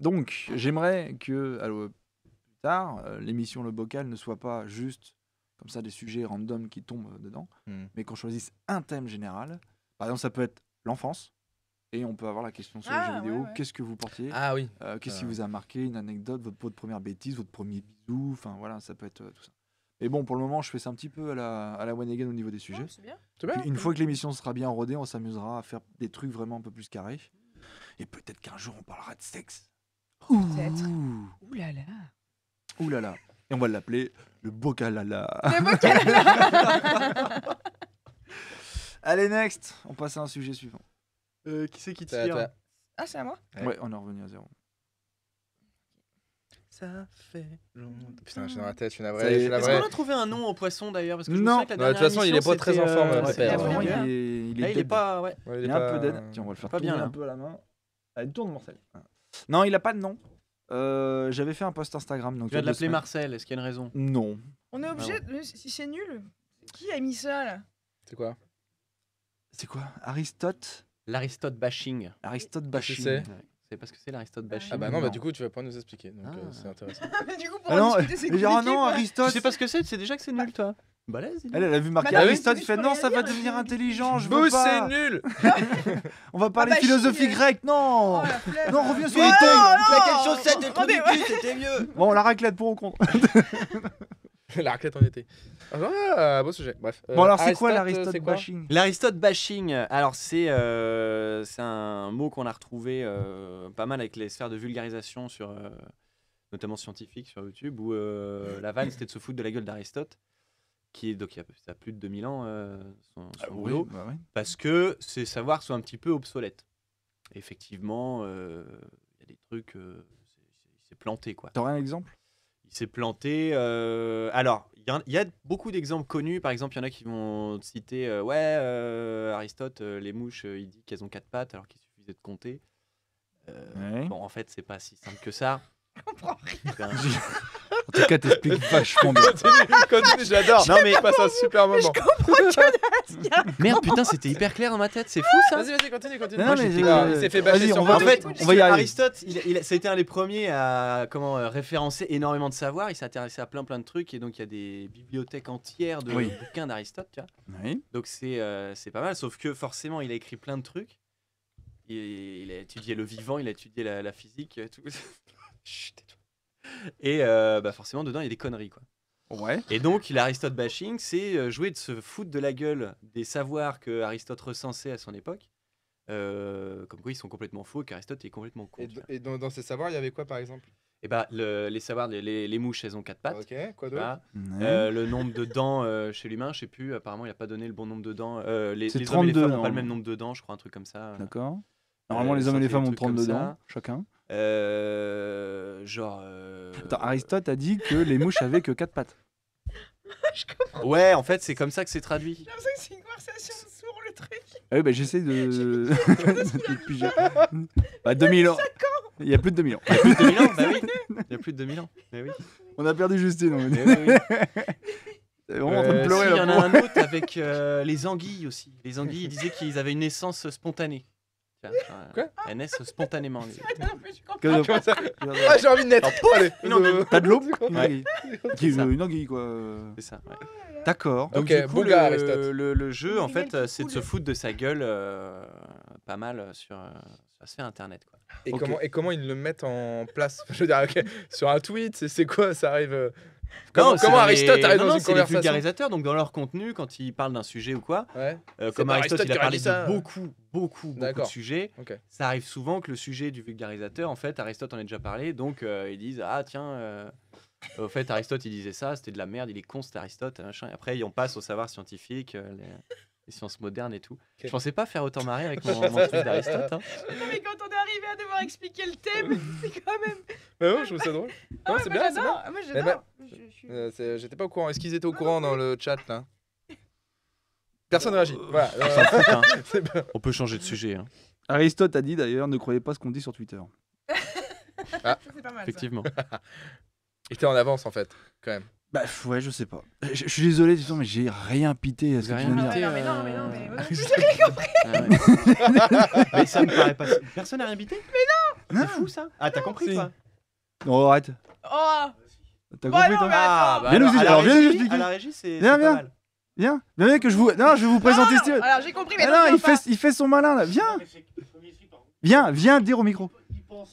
donc j'aimerais que plus tard, l'émission Le Bocal ne soit pas juste comme ça des sujets random qui tombent dedans, mais qu'on choisisse un thème général. Par exemple, ça peut être l'enfance, et on peut avoir la question sur les Ah, jeux vidéo. ouais. Qu'est-ce que vous portiez Ah oui. Qu'est-ce qui vous a marqué, une anecdote, votre première bêtise, votre premier bisou, enfin voilà, ça peut être tout ça. Mais bon, pour le moment, je fais ça un petit peu à la one again au niveau des sujets. Oh, c'est bien. C'est bien. Puis une fois que l'émission sera bien rodée, on s'amusera à faire des trucs vraiment un peu plus carrés. Et peut-être qu'un jour, on parlera de sexe. Peut-être. Ouh, Ouh là là. ouh là là. Et on va l'appeler le Bocalala. Le bocal là. Allez, next. On passe à un sujet suivant. Qui c'est qui C'est à tire toi. Ah, c'est à moi. Ouais. Ouais, on est revenu à zéro. Ça fait longtemps. Putain, je suis dans la tête, je suis Ça y navré. est. Je suis Est-ce navré. qu'on a trouvé un nom au poisson d'ailleurs parce que je me Non. souviens que la Bah, de toute dernière façon, il est émission, pas très en c'était, forme, ouais, Pépère. Vraiment, vraiment il bien. est Là, il est dead. pas. Ouais. Ouais, Il est un peu dead. Tiens, on va le faire pas bien, tourner là. un peu à la main. Allez, tourne, Marcel. Non, il a pas de nom. J'avais fait un post Instagram. Donc Tu vas il y de a 2 l'appeler semaines. Marcel, est-ce qu'il y a une raison? Non. On est obligé de... Si c'est nul, qui a mis ça là? C'est quoi? C'est quoi Aristote L'Aristote bashing. Aristote Qu'est-ce que bashing. c'est C'est parce que c'est l'Aristote bashing. Ah bah non, Non. bah du coup, tu vas pas nous expliquer. Donc Ah. c'est intéressant. Mais du coup, pour Ah non, en discuter, c'est mais genre, compliqué. non, quoi. Tu Aristote. sais pas ce que c'est? Tu sais déjà que c'est nul, toi? Balèze, Elle a vu marquer Bah non, Aristote, mais il fait c'est non, juste ça pour va rien devenir dire. intelligent, je veux Bouh, pas. c'est nul. On va parler Ah bah, philosophie chier. grecque, non. Oh, la flemme. Non, reviens sur Oh, les non, thèmes. non, Claquer une chaussette et le trou attendez, du ouais. cul, c'était mieux. Bon, la raclette pour ou contre. La raquette en été. Ah, beau sujet. Bref. Bon, alors c'est quoi Aristote, l'Aristote c'est quoi bashing L'Aristote bashing, alors c'est un mot qu'on a retrouvé pas mal avec les sphères de vulgarisation sur notamment scientifiques sur YouTube où la vanne c'était de se foutre de la gueule d'Aristote qui est donc il y a plus de 2000 ans son boulot, bah oui. parce que ces savoirs sont un petit peu obsolètes. Effectivement, il y a des trucs il s'est planté quoi. T'aurais un exemple? Il s'est planté. Alors, il y a beaucoup d'exemples connus. Par exemple, il y en a qui vont citer Aristote, les mouches, il dit qu'elles ont 4 pattes alors qu'il suffisait de compter. Ouais. Bon, en fait, c'est pas si simple que ça. Je comprends rien. En tout cas, t'expliques vachement bien. Continue, j'adore. Non, mais- je passe un super moment. Merde, putain, c'était hyper clair dans ma tête. C'est fou ça. Vas-y, continue. Non, Moi, mais j'étais je- là, il s'est fait bâcher vas-y, sur on va- En Reddit. fait, on va y arriver. Aristote, ça a été un des premiers à référencer énormément de savoir. Il s'est intéressé à plein de trucs et donc il y a des bibliothèques entières de Oui. bouquins d'Aristote. Tu vois. Oui. Donc c'est pas mal, sauf que forcément il a écrit plein de trucs. Il a étudié le vivant, il a étudié la physique, tout. Chut, tais-toi. Et forcément dedans il y a des conneries quoi. Ouais. Et donc l'Aristote bashing, c'est jouer de se foutre de la gueule des savoirs que Aristote recensait à son époque. Comme quoi ils sont complètement faux, qu'Aristote est complètement con. tu vois. Et dans ces savoirs, il y avait quoi par exemple? Et les savoirs, les mouches elles ont 4 pattes. Ok, quoi tu d'autre? vois. Ouais. Le nombre de dents chez l'humain, je sais plus, apparemment il n'a pas donné le bon nombre de dents. Les C'est hommes et les 32 femmes n'ont pas dents. le même nombre de dents, je crois, un truc comme ça. D'accord. Normalement, les hommes et les ça fait femmes des ont trucs comme 32 ça. dents, chacun. Genre. Attends, Aristote a dit que les mouches avaient que 4 pattes. Ouais, en fait, c'est comme ça que c'est traduit. J'ai l'impression que c'est une conversation de sourd le truc. Ah oui, bah j'essaie de. de piger. Bah, 2000 ans. Il y a plus de 2000 ans. Il y a plus de 2000 ans Bah oui. Il y a plus de 2000 ans. Mais oui. On a perdu Justine. On est Mais oui, oui. vraiment en train de Si, pleurer il y là. en a un autre avec les anguilles aussi. Les anguilles, ils disaient qu'ils avaient une naissance spontanée. Tiens, Quoi elles naissent spontanément. Attends, mais je comprends. Que- Comment ça Ah, j'ai envie de naître. Allez. Une anguille. T'as de l'eau Une Ouais. anguille. C'est ça. Une anguille, quoi. C'est ça. Ouais. D'accord. Donc, Ok, du coup, beau gars, Aristote. le jeu, en Une fait, gueule qui c'est de se coule. foutre de sa gueule pas mal sur la sphère internet. Quoi. Et, Ok. comment ils le mettent en place? Je veux dire, ok, sur un tweet, c'est quoi? Ça arrive. Comment Aristote arrive dans une c'est les conversation? vulgarisateurs, donc dans leur contenu, quand ils parlent d'un sujet ou quoi, Ouais. comme pas Aristote, Aristote il a qui aurait parlé dit ça. de beaucoup de D'accord. sujets. Ok. Ça arrive souvent que le sujet du vulgarisateur, en fait, Aristote en a déjà parlé, donc ils disent ah tiens, au fait Aristote il disait ça, c'était de la merde, il est con, c'était Aristote, machin. Et après on passe au savoir scientifique, les sciences modernes et tout. Je pensais pas faire autant marrer avec mon truc d'Aristote. Hein. Non, mais quand on est arrivé à devoir expliquer le thème, c'est quand même. Bah ouais, je trouve ça drôle. Ah Non, ouais, c'est moi, bien, c'est bien. j'adore. Moi j'adore. Je suis- J'étais pas au courant. Est-ce qu'ils étaient au courant dans le chat là? Personne ne réagit. Voilà. On s'en fout, hein. C'est bien. On peut changer de sujet. Hein. Aristote a dit d'ailleurs, ne croyez pas ce qu'on dit sur Twitter. C'est pas mal. Effectivement. Et t'es en avance en fait, quand même. Bah ouais, je sais pas. Je suis désolé, mais j'ai rien pité à ce que J'ai tu rien viens de pité. dire. Mais non. Ah ouais. Mais ça me paraît pas. Personne n'a rien bité. Mais non. C'est fou ça. Ah, t'as compris Si. toi. Non, arrête. Oh T'as Bah compris non, toi mais attends. Viens nous à la alors, viens nous régie- expliquer. À la régie, c'est Viens, pas viens. mal. Viens que je vous. Non, je vais vous présenter Steven. Alors j'ai compris, mais Ah non, non, viens pas. il fait son malin là. Viens, viens dire au micro.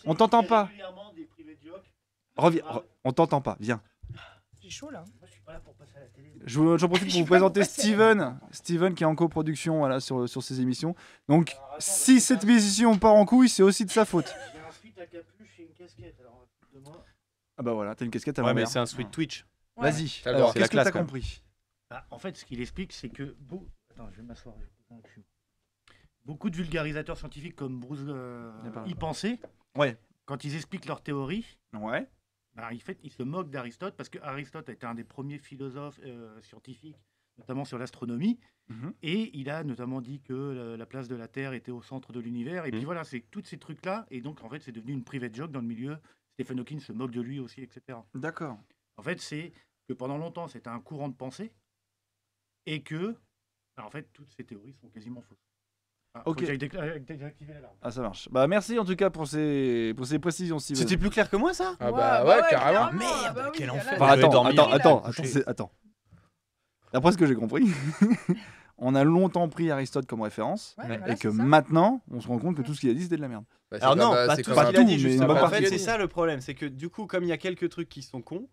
On t'entend pas. Reviens, on t'entend pas. Viens. C'est chaud là. J'en profite pour vous présenter Steven qui est en coproduction voilà, sur ces émissions. Donc, si cette émission part en couille, c'est aussi de sa faute. J'ai un sweat à capuche et une casquette. Alors, moi. Ah bah voilà, t'as une casquette à Ouais, mais l'envers. c'est un sweet Twitch. Ouais. Vas-y. T'as le Alors, droit. C'est la qu'est-ce que classe, t'as quand même. compris? En fait, ce qu'il explique, c'est que. Attends, je vais m'asseoir. Beaucoup de vulgarisateurs scientifiques comme Bruce y pensaient. Ouais. Quand ils expliquent leur théorie, Ouais. ils se moquent d'Aristote parce que Aristote était un des premiers philosophes scientifiques, notamment sur l'astronomie. Mhm. Et il a notamment dit que la place de la Terre était au centre de l'univers. Et puis voilà, c'est tous ces trucs-là. Et donc, en fait, c'est devenu une private joke dans le milieu. Stephen Hawking se moque de lui aussi, etc. D'accord. En fait, c'est que pendant longtemps, c'était un courant de pensée. Et que, en fait, toutes ces théories sont quasiment fausses. Ah, faut Ok. que j'aille désactiver l'alarme. Ah, ça marche. Bah, merci en tout cas pour ces précisions, Steven. C'était plus clair que moi ça. Ah bah ouais, carrément. Merde, Bah oui, quel là, enfer. là, Enfin, Je vais dormir. attends. D'après ce que j'ai compris, on a longtemps pris Aristote comme référence. Ouais, voilà, Et que c'est ça. maintenant, on se rend compte que tout ce qu'il a dit, c'était de la merde. Bah, c'est Alors non, comme, pas c'est tout comme ce un- qu'il a dit mais justement. une bonne En partie. fait, c'est ça le problème, c'est que du coup, comme il y a quelques trucs qui sont cons,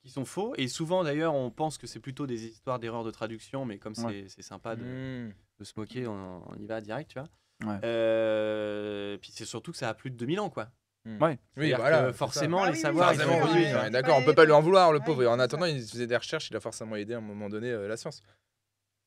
qui sont faux, et souvent d'ailleurs, on pense que c'est plutôt des histoires d'erreurs de traduction, mais comme c'est sympa de se moquer, on y va direct, tu vois. Ouais. Puis c'est surtout que ça a plus de 2000 ans, quoi. Oui, C'est-à-dire voilà. que c'est ça. forcément, Ah les oui, oui, savoirs, ils Forcément, ont oui, évolué. ouais, d'accord, on peut pas lui en vouloir, le pauvre. Et en c'est attendant, ça. il faisait des recherches, il a forcément aidé à un moment donné la science.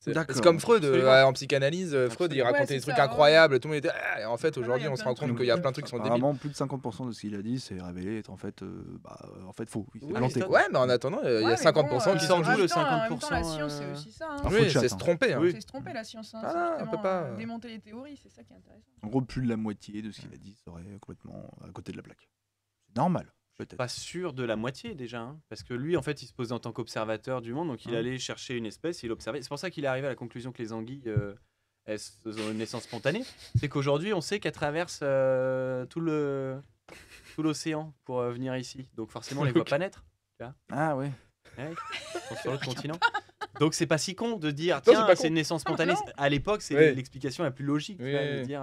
C'est D'accord. comme Freud, Absolument. en psychanalyse, Freud il Ouais, racontait c'est des trucs ça, ouais. incroyables, tout le monde était. Et en fait, il y aujourd'hui, a on se plein rend de compte trucs. qu'il y a plein de trucs qui sont débiles. Apparemment, plus de 50% de ce qu'il a dit, c'est révélé être en fait faux. Il s'est Oui, planté. Aristote. ouais, mais en attendant, il y a 50% qui sont s'en jouent, le En même temps, 50%, la science, c'est aussi ça. hein. Faut Oui, de chat, c'est se hein. tromper. hein. Oui. C'est se tromper la science. Hein. Ah, C'est on justement, peut pas. démonter les théories, c'est ça qui est intéressant. En gros, plus de la moitié de ce qu'il a dit serait complètement à côté de la plaque. C'est normal, peut-être. Pas sûr de la moitié déjà, hein, parce que lui, en fait, il se posait en tant qu'observateur du monde, donc il allait chercher une espèce, il observait. C'est pour ça qu'il est arrivé à la conclusion que les anguilles elles ont une naissance spontanée. C'est qu'aujourd'hui, on sait qu'elles traversent tout l'océan pour venir ici, donc forcément, on les voit pas naître. Ah ouais. Ouais, ils sont sur l'autre continent. Donc c'est pas si con de dire Non, c'est tiens pas c'est con. une naissance spontanée. Non. À l'époque c'est Oui. l'explication la plus logique tu Oui, vois, oui, de oui. dire.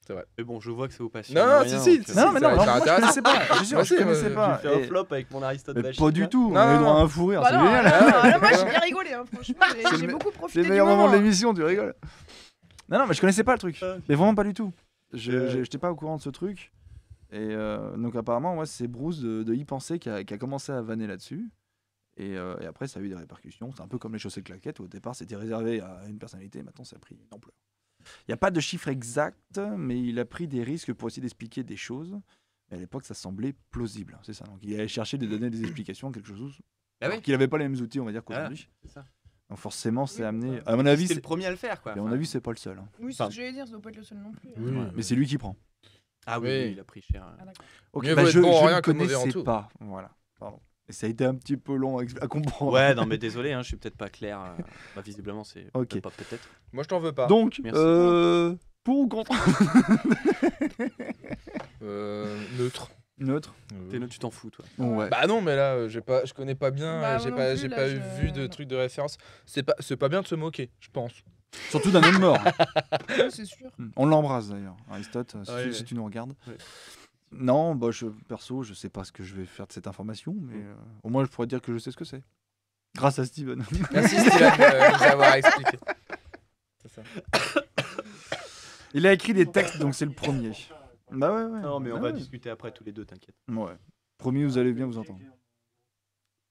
C'est vrai. Mais bon je vois que ça vous passionne. Non, moyen, si, donc, si, Non, mais non, ça- alors ça moi je intéresse. connaissais pas. Je suis sûr, Moi je aussi, connaissais j'ai pas. J'ai fait un Et- flop avec mon Aristote machine. Pas du tout. On Non, a eu non, droit à non. un fou rire. Bah C'est non, génial. là, moi j'ai bien rigolé, hein, franchement. C'est J'ai le- beaucoup C'est profité le du meilleur moment moment. de l'émission, tu rigoles. Non, mais je connaissais pas le truc. Ah, Mais vraiment pas du tout. Ouais. J'étais pas au courant de ce truc. Et donc apparemment, ouais, c'est Bruce de Y penser qui a commencé à vanner là-dessus. Et après, ça a eu des répercussions. C'est un peu comme les chaussettes claquettes. Au départ, c'était réservé à une personnalité. Maintenant, ça a pris une ampleur. Il n'y a pas de chiffre exact, mais il a pris des risques pour essayer d'expliquer des choses. Et à l'époque, ça semblait plausible. C'est ça. Donc, il allait chercher de donner des explications, quelque chose. Bah Alors oui. qu'il n'avait pas les mêmes outils, on va dire, qu'aujourd'hui. C'est ça. Donc, forcément, c'est amené. À mon avis, C'était le premier à le faire quoi. à mon Enfin, avis, c'est pas le seul. hein. Oui, c'est ce que j'allais dire, ça doit pas être le seul non plus. hein. Oui. Ouais, mais c'est lui qui prend. Ah oui, Oui. oui, il a pris cher. Ah, d'accord. Ok, Mieux bah, vaut être je bon en ne rien que mauvais en connaissais tout. pas. Voilà. Pardon. Et ça a été un petit peu long à comprendre. Ouais non mais désolé hein, je suis peut-être pas clair. Bah, visiblement c'est Ok. peut-être pas peut-être. Moi, je t'en veux pas. Donc, Merci. pour ou contre Neutre. Neutre. Tu t'en fous toi. Ouais. Bah non, mais là, je connais pas bien, Bah, j'ai moi pas, non j'ai plus, pas là, vu de trucs de référence. C'est pas bien de se moquer, je pense. Surtout d'un homme mort. Ouais, c'est sûr. On l'embrasse d'ailleurs, Aristote, si, Ouais, si ouais. tu nous regardes. Ouais. Non, bah, perso, je sais pas ce que je vais faire de cette information, mais au moins je pourrais dire que je sais ce que c'est. Grâce à Steven. Merci Steven de nous avoir expliqué. C'est ça. Il a écrit des textes, donc c'est le premier. Bah ouais, ouais. Non mais on Ah va ouais. discuter après tous les deux t'inquiète. Ouais. Promis, vous allez bien vous entendre.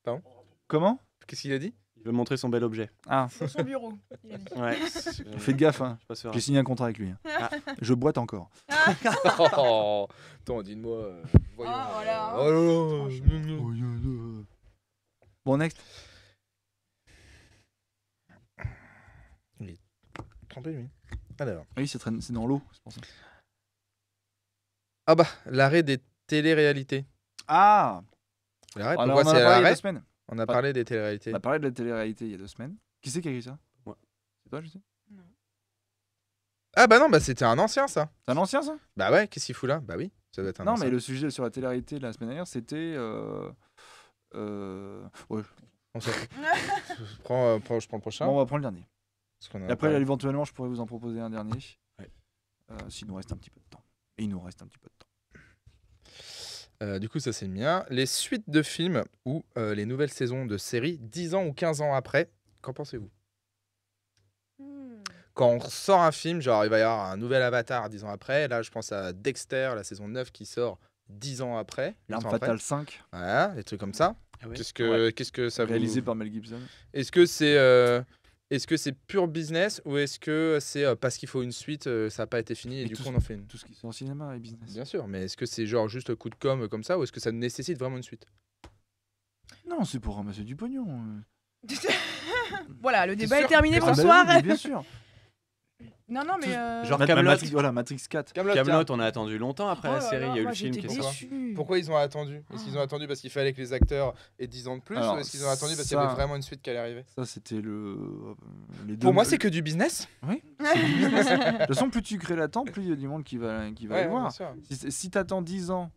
Pardon Comment Qu'est-ce qu'il a dit? Il veut montrer son bel objet. Ah, Sur son bureau, il a dit. Ouais. faites gaffe, hein. Je passe J'ai signé un contrat avec lui. hein. Ah. Je boite encore. Oh, attends, dis-moi. Voyons. Ah, voilà. Oh là là. Franchement. Bon, next. Trempé, lui. Alors. Oui, c'est dans l'eau, c'est pour ça. Ah bah, l'arrêt des télé-réalité. Ah L'arrêt, alors, pourquoi on en a c'est parlé il y a l'arrêt 2 semaines. On a parlé des télé-réalités. On a parlé de la télé-réalité il y a 2 semaines. Qui c'est qui a écrit ça? Moi. C'est toi, je sais. Ah bah non, bah c'était un ancien ça. C'est un ancien, ça? Bah ouais, qu'est-ce qu'il fout là? Bah oui, ça doit être un Non, ancien. mais le sujet sur la télé-réalité de la semaine dernière, c'était... Ouais. On s'en fout. je prends le prochain. Bon, on va prendre le dernier. Parce qu'on en a Et après, parlé. éventuellement, je pourrais vous en proposer un dernier. Ouais. S'il nous reste un petit peu de temps. Et il nous reste un petit peu de temps. Du coup, ça c'est le mien. Les suites de films ou les nouvelles saisons de séries 10 ans ou 15 ans après, qu'en pensez-vous? Quand on sort un film, genre il va y avoir un nouvel Avatar 10 ans après. Là, je pense à Dexter, la saison 9 qui sort 10 ans après. L'Arme 8 ans après. Fatale 5, Voilà, des trucs comme ça. Ah ouais. Qu'est-ce que ça vous... réalisé par Mel Gibson. Est-ce que c'est pur business ou est-ce que c'est parce qu'il faut une suite, ça n'a pas été fini et Et du tout coup ce- on en fait une? Tout ce qui sort au cinéma et business. Bien sûr, mais est-ce que c'est genre juste coup de com comme ça ou est-ce que ça nécessite vraiment une suite? Non, c'est pour ramasser du pognon. Voilà, le débat sûr est terminé. que- Ah bah Bonsoir. oui, mais bien sûr. Non, non, mais. Genre Matrix, Kaamelott. voilà, Matrix 4. Camelot, on a attendu longtemps après Oh la là série, il y a eu là, le film j'étais qui est sorti. déçue. Pourquoi ils ont attendu? Est-ce qu'ils ont attendu parce qu'il fallait que les acteurs aient 10 ans de plus Alors, ou est-ce qu'ils ont attendu parce qu'il y ça- avait vraiment une suite qui allait arriver? Ça, c'était les deux. Pour moi, c'est que du business. Oui, c'est du business. De toute façon, plus tu crées l'attente, plus il y a du monde qui va aller bien voir. sûr. Si tu attends 10 ans,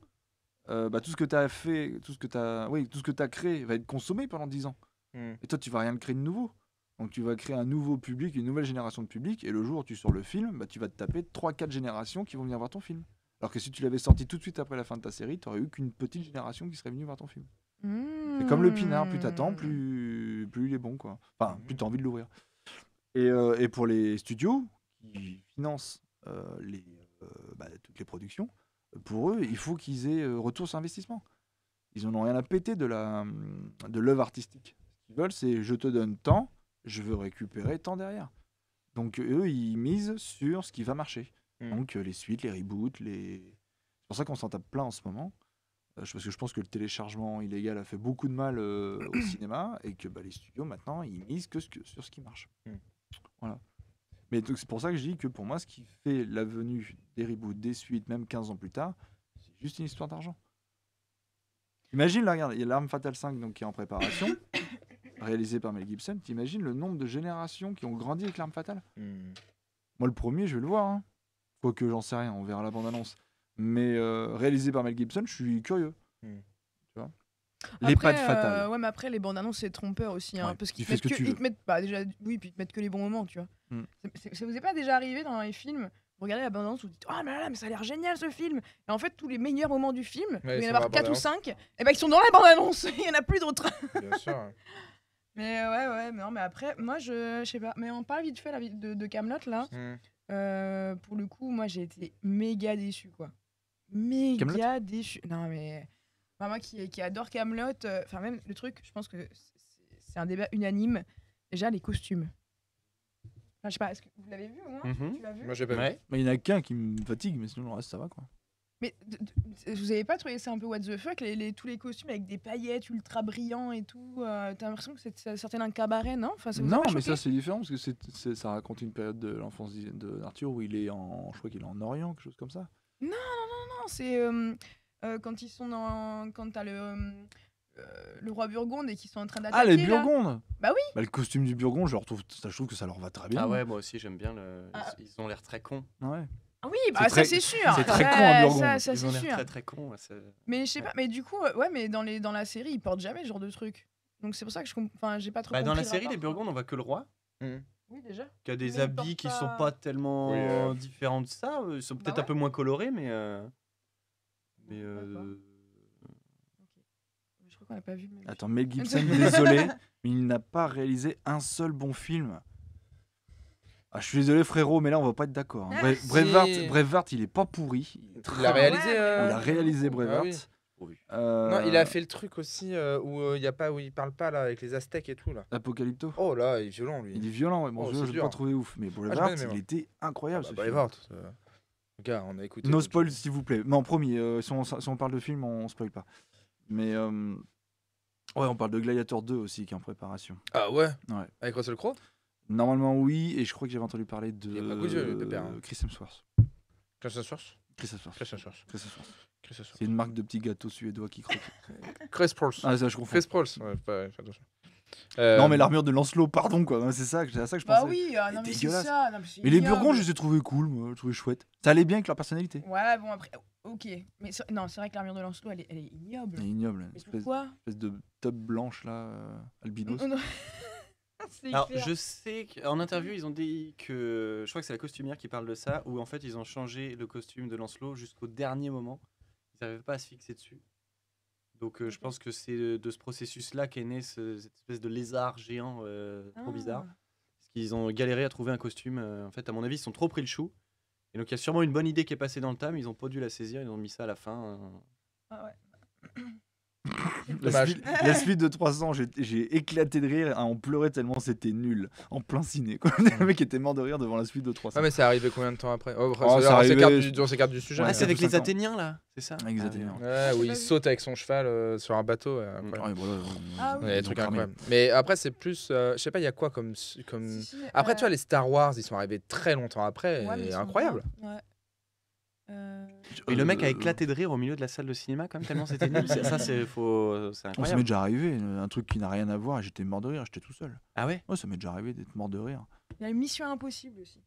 tout ce que tu as fait, tout ce que tu as créé va être consommé pendant 10 ans. Hmm. Et toi, tu vas rien créer de nouveau. Donc, tu vas créer un nouveau public, une nouvelle génération de public. Et le jour où tu sors le film, tu vas te taper 3-4 générations qui vont venir voir ton film. Alors que si tu l'avais sorti tout de suite après la fin de ta série, tu n'aurais eu qu'une petite génération qui serait venue voir ton film. C'est comme le pinard, plus t'attends, plus il est bon, quoi. Enfin, plus t'as envie de l'ouvrir. Et pour les studios qui financent toutes les productions, pour eux, il faut qu'ils aient retour sur investissement. Ils en ont rien à péter de l'œuvre artistique. Ce qu'ils veulent, c'est je te donne tant, je veux récupérer tant derrière. Donc eux, ils misent sur ce qui va marcher. Donc les suites, les reboots, C'est pour ça qu'on s'en tape plein en ce moment. Parce que je pense que le téléchargement illégal a fait beaucoup de mal au cinéma et que les studios maintenant ils misent sur ce qui marche. Voilà. Mais donc, c'est pour ça que je dis que pour moi ce qui fait la venue des reboots, des suites, même 15 ans plus tard, c'est juste une histoire d'argent. Imagine, là, regarde, il y a l'Arme Fatale 5 donc, qui est en préparation, réalisé par Mel Gibson. T'imagines le nombre de générations qui ont grandi avec l'Arme Fatale? Moi le premier je vais le voir. Hein. Quoique j'en sais rien, on verra la bande-annonce. Mais réalisé par Mel Gibson, je suis curieux. Tu vois, les pattes fatales. Ouais, mais après, les bandes annonces, c'est trompeur aussi. Hein, Ouais, parce tu qu'ils fais ce que tu veux. ils te mettent. Déjà, oui, puis ils te mettent que les bons moments, tu vois. Ça vous est pas déjà arrivé dans les films? Vous regardez la bande annonce, vous dites, oh mais là, mais ça a l'air génial ce film. Et en fait, tous les meilleurs moments du film, il y en a 4 ou 5, et ils sont dans la bande annonce. Il y en a plus d'autres. Bien sûr. Mais ouais, mais non, mais après, moi, je sais pas. Mais on parle vite fait de Kaamelott, là. Pour le coup, moi, j'ai été méga déçu, quoi. Méga déçu. Non, mais moi qui adore Kaamelott, enfin même le truc, je pense que c'est un débat unanime. Déjà, les costumes. Enfin, je sais pas, est-ce que vous l'avez vu au moins? Tu l'as vu? Moi j'ai pas vu. Ouais. Mais il y en a qu'un qui me fatigue, mais sinon le reste ça va, quoi. Mais vous avez pas trouvé ça un peu what the fuck, tous les costumes avec des paillettes ultra brillants et tout? T'as l'impression que ça sortait d'un cabaret, non? Enfin, ça vous a Non, pas mais choqué? ça c'est différent parce que ça raconte une période de l'enfance d'Arthur où il est je crois qu'il est en Orient, quelque chose comme ça. Non, c'est quand ils sont quand t'as le roi Burgonde et qu'ils sont en train d'attaquer. Ah, les là. Burgondes. Bah oui. Le costume du Burgonde, je trouve que ça leur va très bien. Ah ouais, moi aussi j'aime bien Ah. Ils ont l'air très cons. Ouais. Ah oui, bah C'est ça très- c'est sûr. c'est très Ouais, con, un Burgonde. Ça Ils ont c'est l'air sûr. très très cons. Mais je sais pas, mais du coup, ouais, mais dans la série, ils portent jamais ce genre de truc. Donc c'est pour ça que j'ai pas trop Bah, compris. dans la le série, rapport. les Burgondes, on voit que le roi, Oui, déjà. qui a des Mais ils habits portent qui pas- sont pas tellement Oui, différents de ça. Ils sont peut-être ouais. un peu moins colorés, mais. D'accord. Je crois qu'on a pas vu. mais- Attends, Mel Gibson, désolé, mais il n'a pas réalisé un seul bon film. Ah, je suis désolé frérot, mais là on va pas être d'accord. Hein. Ah, si. Braveheart, il est pas pourri. Il l'a réalisé. Ouais, Il a réalisé Ah Braveheart. oui. Oui. Non, il a fait le truc aussi où il parle pas là avec les Aztèques et tout là. Apocalypto. Oh là, il est violent lui. Il est violent, ouais. Bon, Oh, je c'est l'ai dur. pas trouvé ouf, mais j'ai Braveheart, bien aimé, il moi. était incroyable ce film. Braveheart. Gars, on a écouté. No tout. spoil s'il vous plaît. Non, promis, si on parle de film, on spoil pas. Mais ouais, on parle de Gladiator 2 aussi qui est en préparation. Ah ouais. Ouais. Avec Russell Crowe. Normalement oui, et je crois que j'avais entendu parler de Il y a pas beaucoup de yeux, le père, hein. Chris Hemsworth. Christian Source. Chris Hemsworth. Christian Source. Chris Hemsworth. C'est une marque de petits gâteaux suédois qui croquent. Chris Prols. Ah, ça, je confonds. Chris Prols. Ouais, fais attention. Non, mais l'armure de Lancelot, pardon, quoi. C'est ça, à ça que je pensais. Bah oui, non, mais c'est dégueulasse. ça. Non, mais c'est Mais les ignoble. Burgondes, je les ai trouvés cool, moi. Je les trouvais chouettes. Ça allait bien avec leur personnalité. Ouais, bon, après, ok. Mais non, c'est vrai que l'armure de Lancelot, elle est ignoble. C'est ignoble. Une Mais espèce pourquoi de top blanche, là, albinos. Non. C'est Alors, hyper- je sais qu'en interview, ils ont dit que. Je crois que c'est la costumière qui parle de ça, où en fait, ils ont changé le costume de Lancelot jusqu'au dernier moment. Ils n'arrivaient pas à se fixer dessus. Donc, je pense que c'est de ce processus-là qu'est né cette espèce de lézard géant trop bizarre. Parce qu'ils ont galéré à trouver un costume. En fait, à mon avis, ils se sont trop pris le chou. Et donc, il y a sûrement une bonne idée qui est passée dans le tas, mais ils n'ont pas dû la saisir. Ils ont mis ça à la fin. Ah ouais. Dommage. La suite de 300, j'ai éclaté de rire. On pleurait tellement c'était nul. En plein ciné, quoi. Le mec était mort de rire devant la suite de 300. Ah, mais c'est arrivé combien de temps après ça on arrivait- s'écarte du sujet. Ouais, Ouais, c'est avec un peu les 5 ans. Athéniens, là. C'est ça. Exactement. Ouais, où il saute avec son cheval sur un bateau. incroyable. Ouais, voilà, Ah oui. Ouais, des trucs incroyables. Mais après, c'est plus. Je sais pas, il y a quoi comme. Si, Après, tu vois, les Star Wars, ils sont arrivés très longtemps après. ouais, mais et ils sont incroyable. bien. Ouais. Et le mec a éclaté de rire au milieu de la salle de cinéma, quand même, tellement c'était nul. Ça, c'est Ça m'est incroyable. déjà arrivé, un truc qui n'a rien à voir, et j'étais mort de rire, j'étais tout seul. Ah ouais? Ouais, ça m'est déjà arrivé d'être mort de rire. Il y a une Mission Impossible aussi.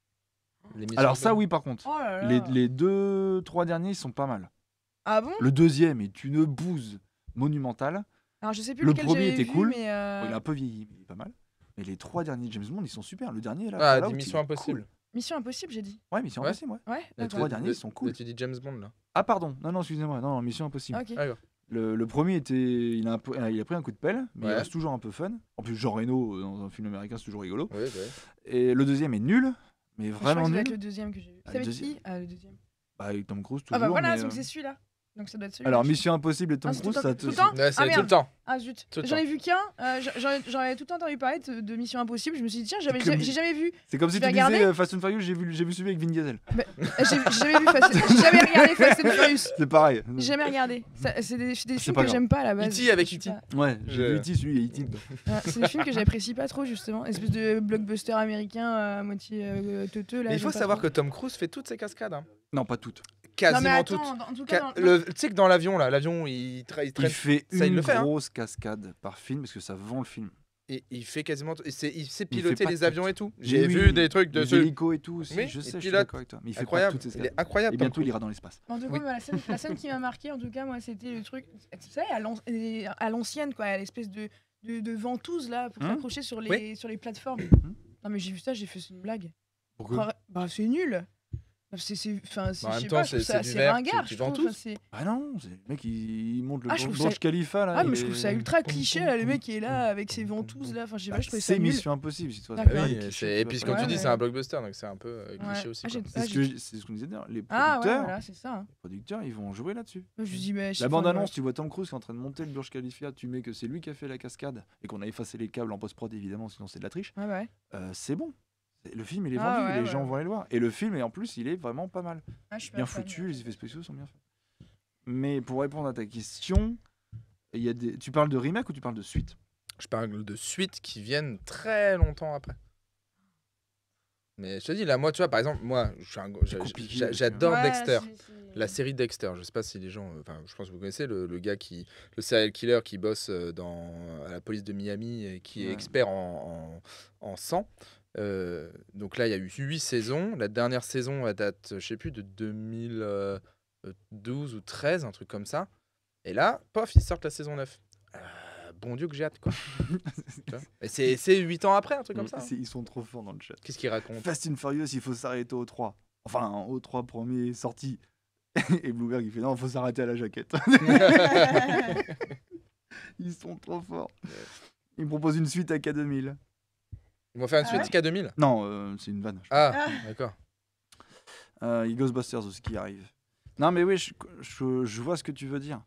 L'émission Alors de- ça, oui, par contre. Oh là là. Les 2-3 derniers, ils sont pas mal. Ah bon? Le deuxième est une bouse monumentale. Alors je sais plus Le lequel premier j'avais était vu, cool. mais Bon, il est un peu vieilli, mais il est pas mal. Mais les 3 derniers James Bond, ils sont super. Le dernier, là, Ah, Fallout, des il Missions est Impossibles. Mission Impossible, j'ai dit. cool. Ouais, Mission Ouais. Impossible, ouais. Ouais. Les d'accord. 3 derniers, ils sont cool. Tu dis James Bond là. Ah, pardon. Non, excusez-moi. Non, Mission Impossible. Ah, ok. Ah, d'accord. Le premier était, il a pris un coup de pelle, mais il Ouais. reste toujours un peu fun. En plus, Jean Reno dans un film américain, c'est toujours rigolo. Oui, ouais. Et le deuxième est nul, mais Je crois que vraiment ça doit être nul. le deuxième que j'ai vu. Ah, C'est le avec deuxième. qui? Ah, le deuxième. Bah, avec Tom Cruise, toujours. Ah bah voilà, mais, donc c'est celui-là. Donc ça doit être celui-là. Alors, Mission Impossible et Tom Ah, c'est Cruise, tout le ça temps- te. tout le temps Ouais, c'est Ah, tout merde. le temps. Ah zut, Tout le j'en ai temps. vu qu'un. J'en avais tout le temps entendu parler de Mission Impossible. Je me suis dit tiens, C'est comme- j'ai jamais vu. C'est comme si Tu tu l'as regardé disais Fast and Furious, j'ai vu celui avec Vin Diesel. J'ai jamais vu j'ai jamais regardé Fast and Furious. C'est pareil. J'ai jamais regardé. C'est des films pas que grave. j'aime pas à la base. E.T. avec Je suis E.T.. pas- Ouais, j'ai Je- vu E.T., celui, il y a E.T. dedans. C'est des films que j'apprécie pas trop justement. Espèce de blockbuster américain à moitié teuteux là. Mais il faut j'aime pas savoir trop. que Tom Cruise fait toutes ses cascades. Hein. Non, pas toutes. Non mais Quasiment toutes. attends, en tout cas, dans- Tu sais que dans l'avion, là, l'avion, il Il traîne. fait ça, il une le fait, hein. grosse cascade par film parce que ça vend le film. Et il fait quasiment. Il sait Il fait piloter pas les tout. avions et tout. Mais J'ai oui, vu des trucs de Les ceux. hélicos et tout aussi, Oui, je il sais, je suis pilote. d'accord avec toi. Mais il fait Incroyable. pas toutes ces Il cascades. est incroyable. Et Tom bientôt, il Cruise. ira dans l'espace. En tout cas, Oui. moi, la scène qui m'a marqué, en tout cas, moi, c'était le truc, tu sais, à l'ancienne, quoi, à l'espèce de ventouse là pour s'accrocher sur les plateformes. Non mais j'ai vu ça, j'ai fait c'est une blague. Pourquoi Bah c'est nul. Enfin, Bah, en je même sais temps, pas, je trouve c'est ça du assez verre, ringard. tu Je trouve, ventouse. enfin, c'est- Ah non, le mec, il monte le Ah, je trouve Burj ça- Khalifa là. Ah il mais je est- trouve ça ultra cliché là, le mec qui est là avec ses ventouses là. Enfin je sais pas, je trouvais ça C'est nul. Mission Impossible si toi. D'accord. Ah Ouais, oui, et puis comme Ouais, tu dis, mais- c'est un blockbuster, donc c'est un peu cliché Ouais. aussi. Ah, quoi. C'est ce qu'on disait d'ailleurs. Les Ah ouais, producteurs, voilà, c'est ça. hein. ils vont jouer là-dessus. Je me dis mais La bande-annonce, tu vois Tom Cruise qui est en train de monter le Burj Khalifa, tu mets que c'est lui qui a fait la cascade et qu'on a effacé les câbles en post-prod évidemment, sinon c'est de la triche. Ouais ouais. C'est bon. Le film il est Ah vendu, ouais, les ouais, gens ouais. vont aller le voir. Et le film, et en plus, il est vraiment pas mal. Ah, je suis pas Bien fan, foutu, ouais. les effets spéciaux sont bien faits. Mais pour répondre à ta question, tu parles de remake ou tu parles de suite? Je parle de suites qui viennent très longtemps après. Mais je te dis, là, moi, tu vois, par exemple, moi, C'est compliqué, j'adore Ouais, Dexter. c'est- La série Dexter, je sais pas si les gens, enfin, je pense que vous connaissez le gars le serial killer qui bosse à la police de Miami et qui est Ouais. expert en sang. Donc là, il y a eu 8 saisons. La dernière saison, elle date, je sais plus, de 2012 ou 13, un truc comme ça. Et là, pof, ils sortent la saison 9. Bon Dieu que j'ai hâte, quoi. Tu vois. Et c'est 8 ans après, un truc comme ça. hein. Ils sont trop forts dans le chat. Qu'est-ce qu'ils racontent? Fast and Furious, il faut s'arrêter aux 3. Enfin, aux 3 premiers sorties. Et Bloomberg, il fait non, il faut s'arrêter à la jaquette. Ils sont trop forts. Ils me proposent une suite à K2000. Ils vont faire une Ah suite ouais K2000? Non, c'est une vanne. Ah, Ah. d'accord. Il y a Ghostbusters aussi qui arrive. Non, mais oui, je vois ce que tu veux dire.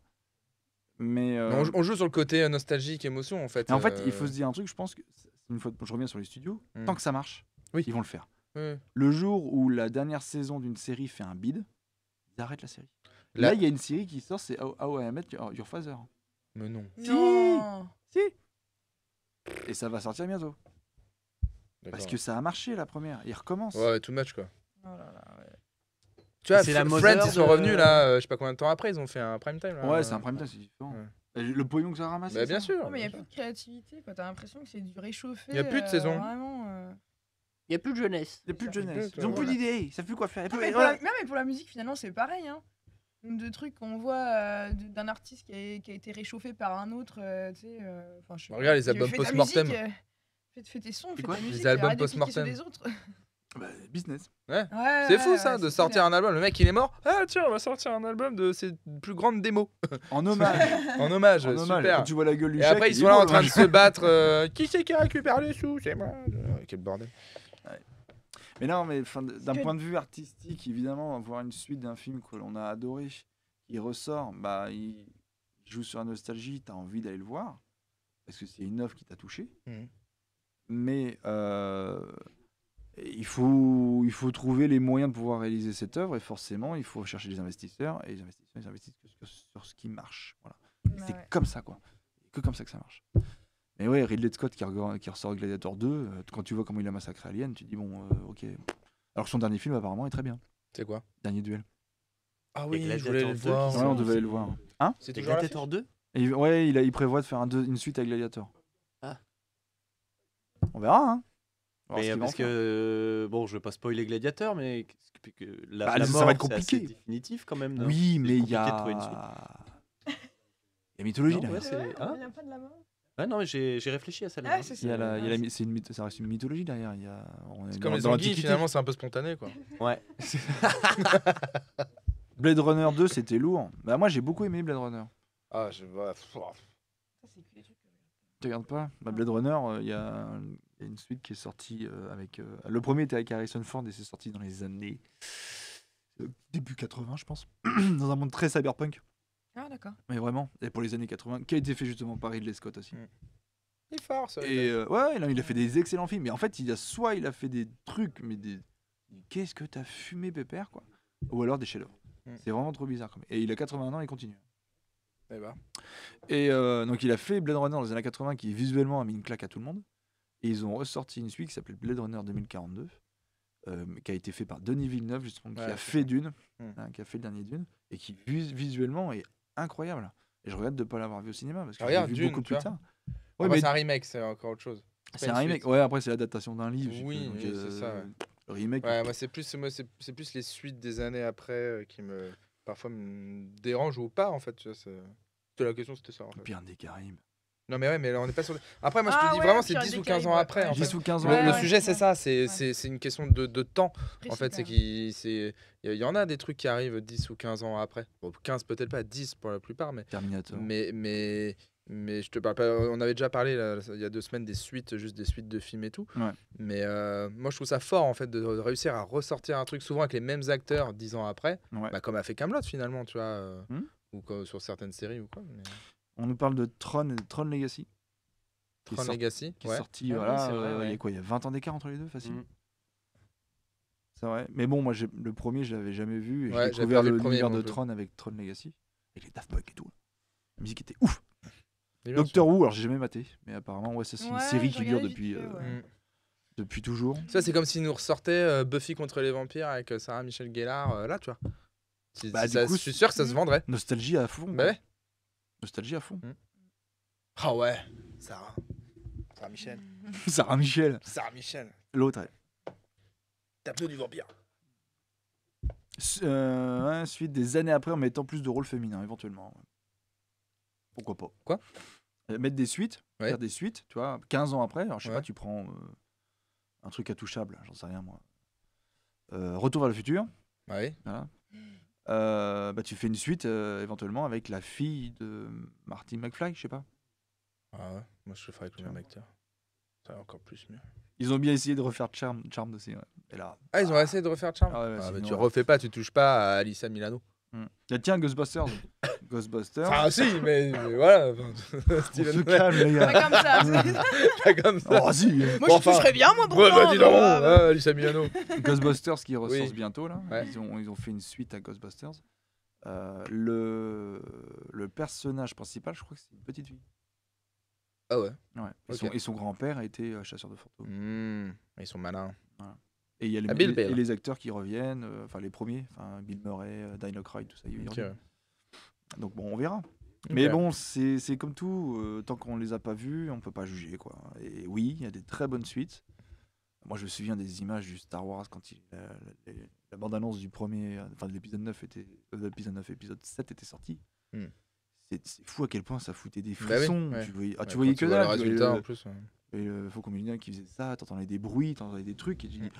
Mais, Mais on joue sur le côté nostalgique, émotion, en fait. et en fait, il faut se dire un truc, je pense que, une fois que je reviens sur les studios, tant que ça marche, Oui. ils vont le faire. Oui. Le jour où la dernière saison d'une série fait un bide, ils arrêtent la série. Là- Là, il y a une série qui sort, c'est How I Met Your Father. Mais non. Non. Si. Et ça va sortir bientôt. Parce D'accord. que ça a marché la première. Ils recommencent. Ouais, too much, quoi. Oh là là, ouais. Tu vois, C'est la Friends, Mother ils sont de- revenus là, je sais pas combien de temps après, ils ont fait un prime time. Là, Ouais, c'est un prime time, c'est différent. Ouais. Le pognon que ça a ramassé. Bah, bien ça. sûr. Ouais, mais il n'y a bien plus de créativité, quoi. T'as l'impression que c'est du réchauffé. Y a plus de saison. Vraiment. Il y a plus de jeunesse. Il n'y a plus de Ça. jeunesse. Ouais, Ils ont plus voilà. d'idées, ils savent plus quoi faire. Non, mais pour la musique, finalement, c'est pareil. Hein. Nombre de trucs qu'on voit d'un artiste qui a été réchauffé par un autre. Tu sais, enfin, je sais pas. Regarde les albums Fais ta post-mortem. musique, Fais tes sons, fais quoi ta musique. Les albums arrête de cliquer sur post-mortem. les autres. Bah, business. Ouais, C'est fou ça, ouais, de c'est sortir clair. un album. Le mec il est mort. Ah tiens, on va sortir un album de ses plus grandes démos. En hommage. En hommage, En hommage. super. Quand tu vois la gueule du Et chèque, après ils il sont est là en beau, train le de se battre. Qui c'est qui récupère les sous? C'est moi. Quel bordel. Mais non, mais enfin, d'un que- point de vue artistique, évidemment, voir une suite d'un film que l'on a adoré, qui ressort, bah, il joue sur la nostalgie, t'as envie d'aller le voir, parce que c'est une œuvre qui t'a touché. Mhm. Mais il faut trouver les moyens de pouvoir réaliser cette œuvre, et forcément, il faut chercher des investisseurs, et les investisseurs, ils investissent que sur ce qui marche. Voilà. Bah C'est ouais. comme ça, quoi. Que comme ça que ça marche. Mais ouais, Ridley Scott qui ressort Gladiator 2, quand tu vois comment il a massacré Alien, tu te dis bon, ok. Alors que son dernier film apparemment est très bien. C'est quoi? Dernier duel. Ah oui, oui, je je voulais voulais le le voir. voir. Ouais, on devait aller le voir. Hein? C'est Et toujours Gladiator 2 Et ouais, il prévoit de faire une suite à Gladiator. Ah. On verra, hein. On va voir Mais ce qu'il va en parce faire. que, bon, je vais pas spoiler Gladiator, mais la Bah, ça mort, va être c'est assez compliqué. définitif quand même. non Oui, C'est mais il y compliqué de a. trouver une suite. Il y a mythologie Non, derrière. ouais, c'est- Ouais, hein il y a pas de la mort. Ouais, non, mais j'ai réfléchi à ça. Ah, c'est Il y a ça. ça reste une mythologie derrière. On est C'est comme dans les anguilles, l'Antiquité. finalement c'est un peu spontané quoi. Ouais. Blade Runner 2, c'était lourd. Bah, moi, j'ai beaucoup aimé Blade Runner. Ah, je vois. Ça, c'est que les trucs. Tu regardes pas bah, Blade Runner, il y a une suite qui est sortie avec. Le premier était avec Harrison Ford et c'est sorti dans les années. Début 80, je pense. Dans un monde très cyberpunk. Ah, d'accord. Mais vraiment. Et pour les années 80, qui a été fait justement par Ridley Scott aussi. Il est fort ça. Et ouais, non, il a fait des excellents films. Mais en fait, il a fait des trucs, mais des. Qu'est-ce que t'as fumé, pépère, quoi. Ou alors des chefs-d'œuvre. C'est vraiment trop bizarre. Et il a 81 ans, il continue. Eh ben. Et donc, il a fait Blade Runner dans les années 80 qui visuellement a mis une claque à tout le monde. Et ils ont ressorti une suite qui s'appelle Blade Runner 2042, qui a été fait par Denis Villeneuve, justement, qui Ouais, a c'est fait ça. Dune, Mm. qui a fait le dernier Dune, et qui visuellement est incroyable. Et je regrette de ne pas l'avoir vu au cinéma parce que je l'ai Regarde, vu Dune, beaucoup tu plus vois. tard. Ouais, Ouais, mais c'est un remake, c'est encore autre chose. c'est pas un une remake. suite. Ouais, après, c'est l'adaptation d'un livre. si Oui, tu veux, donc, oui, c'est ça, ouais. Le remake. Ouais, moi c'est plus les suites des années après qui parfois me dérangent ou pas en fait. Tu vois, c'était la question, c'était ça en fait. Pirates des Caraïbes. Non mais ouais, mais là, on n'est pas sur. Après, moi je Ah te dis ouais, vraiment, c'est Pirates 10 des ou 15 ans Caraïbes, après. ouais. En 10 fait. ou 15 ans. Le Ouais, sujet, ouais. c'est ça, c'est une question de temps. En fait, c'est Précis, qu'il y en a des trucs qui arrivent 10 ou 15 ans après. Bon, 15 peut-être pas, 10 pour la plupart, mais Terminator. je te parle pas. On avait déjà parlé là, il y a 2 semaines des suites, juste des suites de films et tout. Ouais. Mais moi, je trouve ça fort en fait de réussir à ressortir un truc souvent avec les mêmes acteurs 10 ans après, Ouais. bah, comme a fait Kaamelott finalement, tu vois, Hmm. ou sur certaines séries ou quoi. Mais... On nous parle de Tron et de Tron Legacy. Qui est Tron sorti- Legacy, Qui est ouais. sorti, Ah oui, voilà. c'est vrai, Il y a ouais. quoi Il y a 20 ans d'écart entre les deux, facile. Mm. C'est vrai. Mais bon, moi, le premier, je l'avais jamais vu. Et Ouais, j'ai j'avais découvert pas vu le premier l'univers non de plus. Tron avec Tron Legacy. Avec les Daft Punk et tout. La musique était ouf. Et bien Doctor Who, alors j'ai jamais maté. Mais apparemment, ouais, ça, c'est une Ouais, série j'ai qui dure regardé depuis, vite fait, ouais. sûr. depuis toujours. Ça, c'est comme s'ils nous ressortaient Buffy contre les vampires avec Sarah Michelle Gellar, là, tu vois. Bah, du coup, Je suis sûr que ça se vendrait. Nostalgie à fond. Bah quoi. ouais. Nostalgie à fond. Ah ouais, Sarah. Sarah Michel. Sarah Michel. Sarah Michel. L'autre, ouais. Tableau du vampire. Ensuite, des années après, en mettant plus de rôles féminins, éventuellement. Pourquoi pas Quoi Mettre des suites, Ouais. faire des suites, tu vois, 15 ans après. Alors, je sais Ouais. pas, tu prends un truc intouchable, j'en sais rien, moi. Retour vers le futur, Ouais. voilà. Bah, tu fais une suite, éventuellement, avec la fille de Marty McFly, je sais pas. Ah ouais, moi je le ferais avec le même acteur. Ça va encore plus mieux. Ils ont bien essayé de refaire Charmed aussi, ouais. Et là, Ah, ils ont essayé de refaire Charm. Ah ouais, c'est mais une tu horreur. refais pas, tu touches pas à Alyssa Milano. tiens, Ghostbusters. Ghostbusters. Ah si, mais voilà. On se calme, les Pas gars. comme ça. Pas comme ça. Oh, si. Moi, Bon, je enfin. toucherais bien, moi, pour Ouais, bah ça, dis donc, bah. Alyssa Milano. Ghostbusters qui ressort Oui. bientôt là. Ouais. Ils ont fait une suite à Ghostbusters. Le personnage principal, je crois que c'est une petite fille. Ah ouais. Ouais. Ok. Et son grand-père a été chasseur de fantômes. Ils sont malins. Et il y a Ah, Bill Bale. et les acteurs qui reviennent, enfin les premiers, Bill Murray, Dinah Aykroyd, tout ça. Ils Ok, reviennent. Donc bon, on verra. Ok. Mais bon, c'est comme tout, tant qu'on les a pas vus, on peut pas juger, quoi. Et oui, il y a des très bonnes suites. Moi, je me souviens des images du Star Wars quand la bande-annonce du premier, enfin de l'épisode 9 épisode 7 était sorti. Hmm. C'est fou à quel point ça foutait des Bah oui, frissons. ouais. Tu voyais, Ouais, tu voyais quand que vois le dalle. Tu voyais résultat en plus. et le Faux Comédien qui faisait ça, t'entendais des bruits, t'entendais des trucs, et tu dis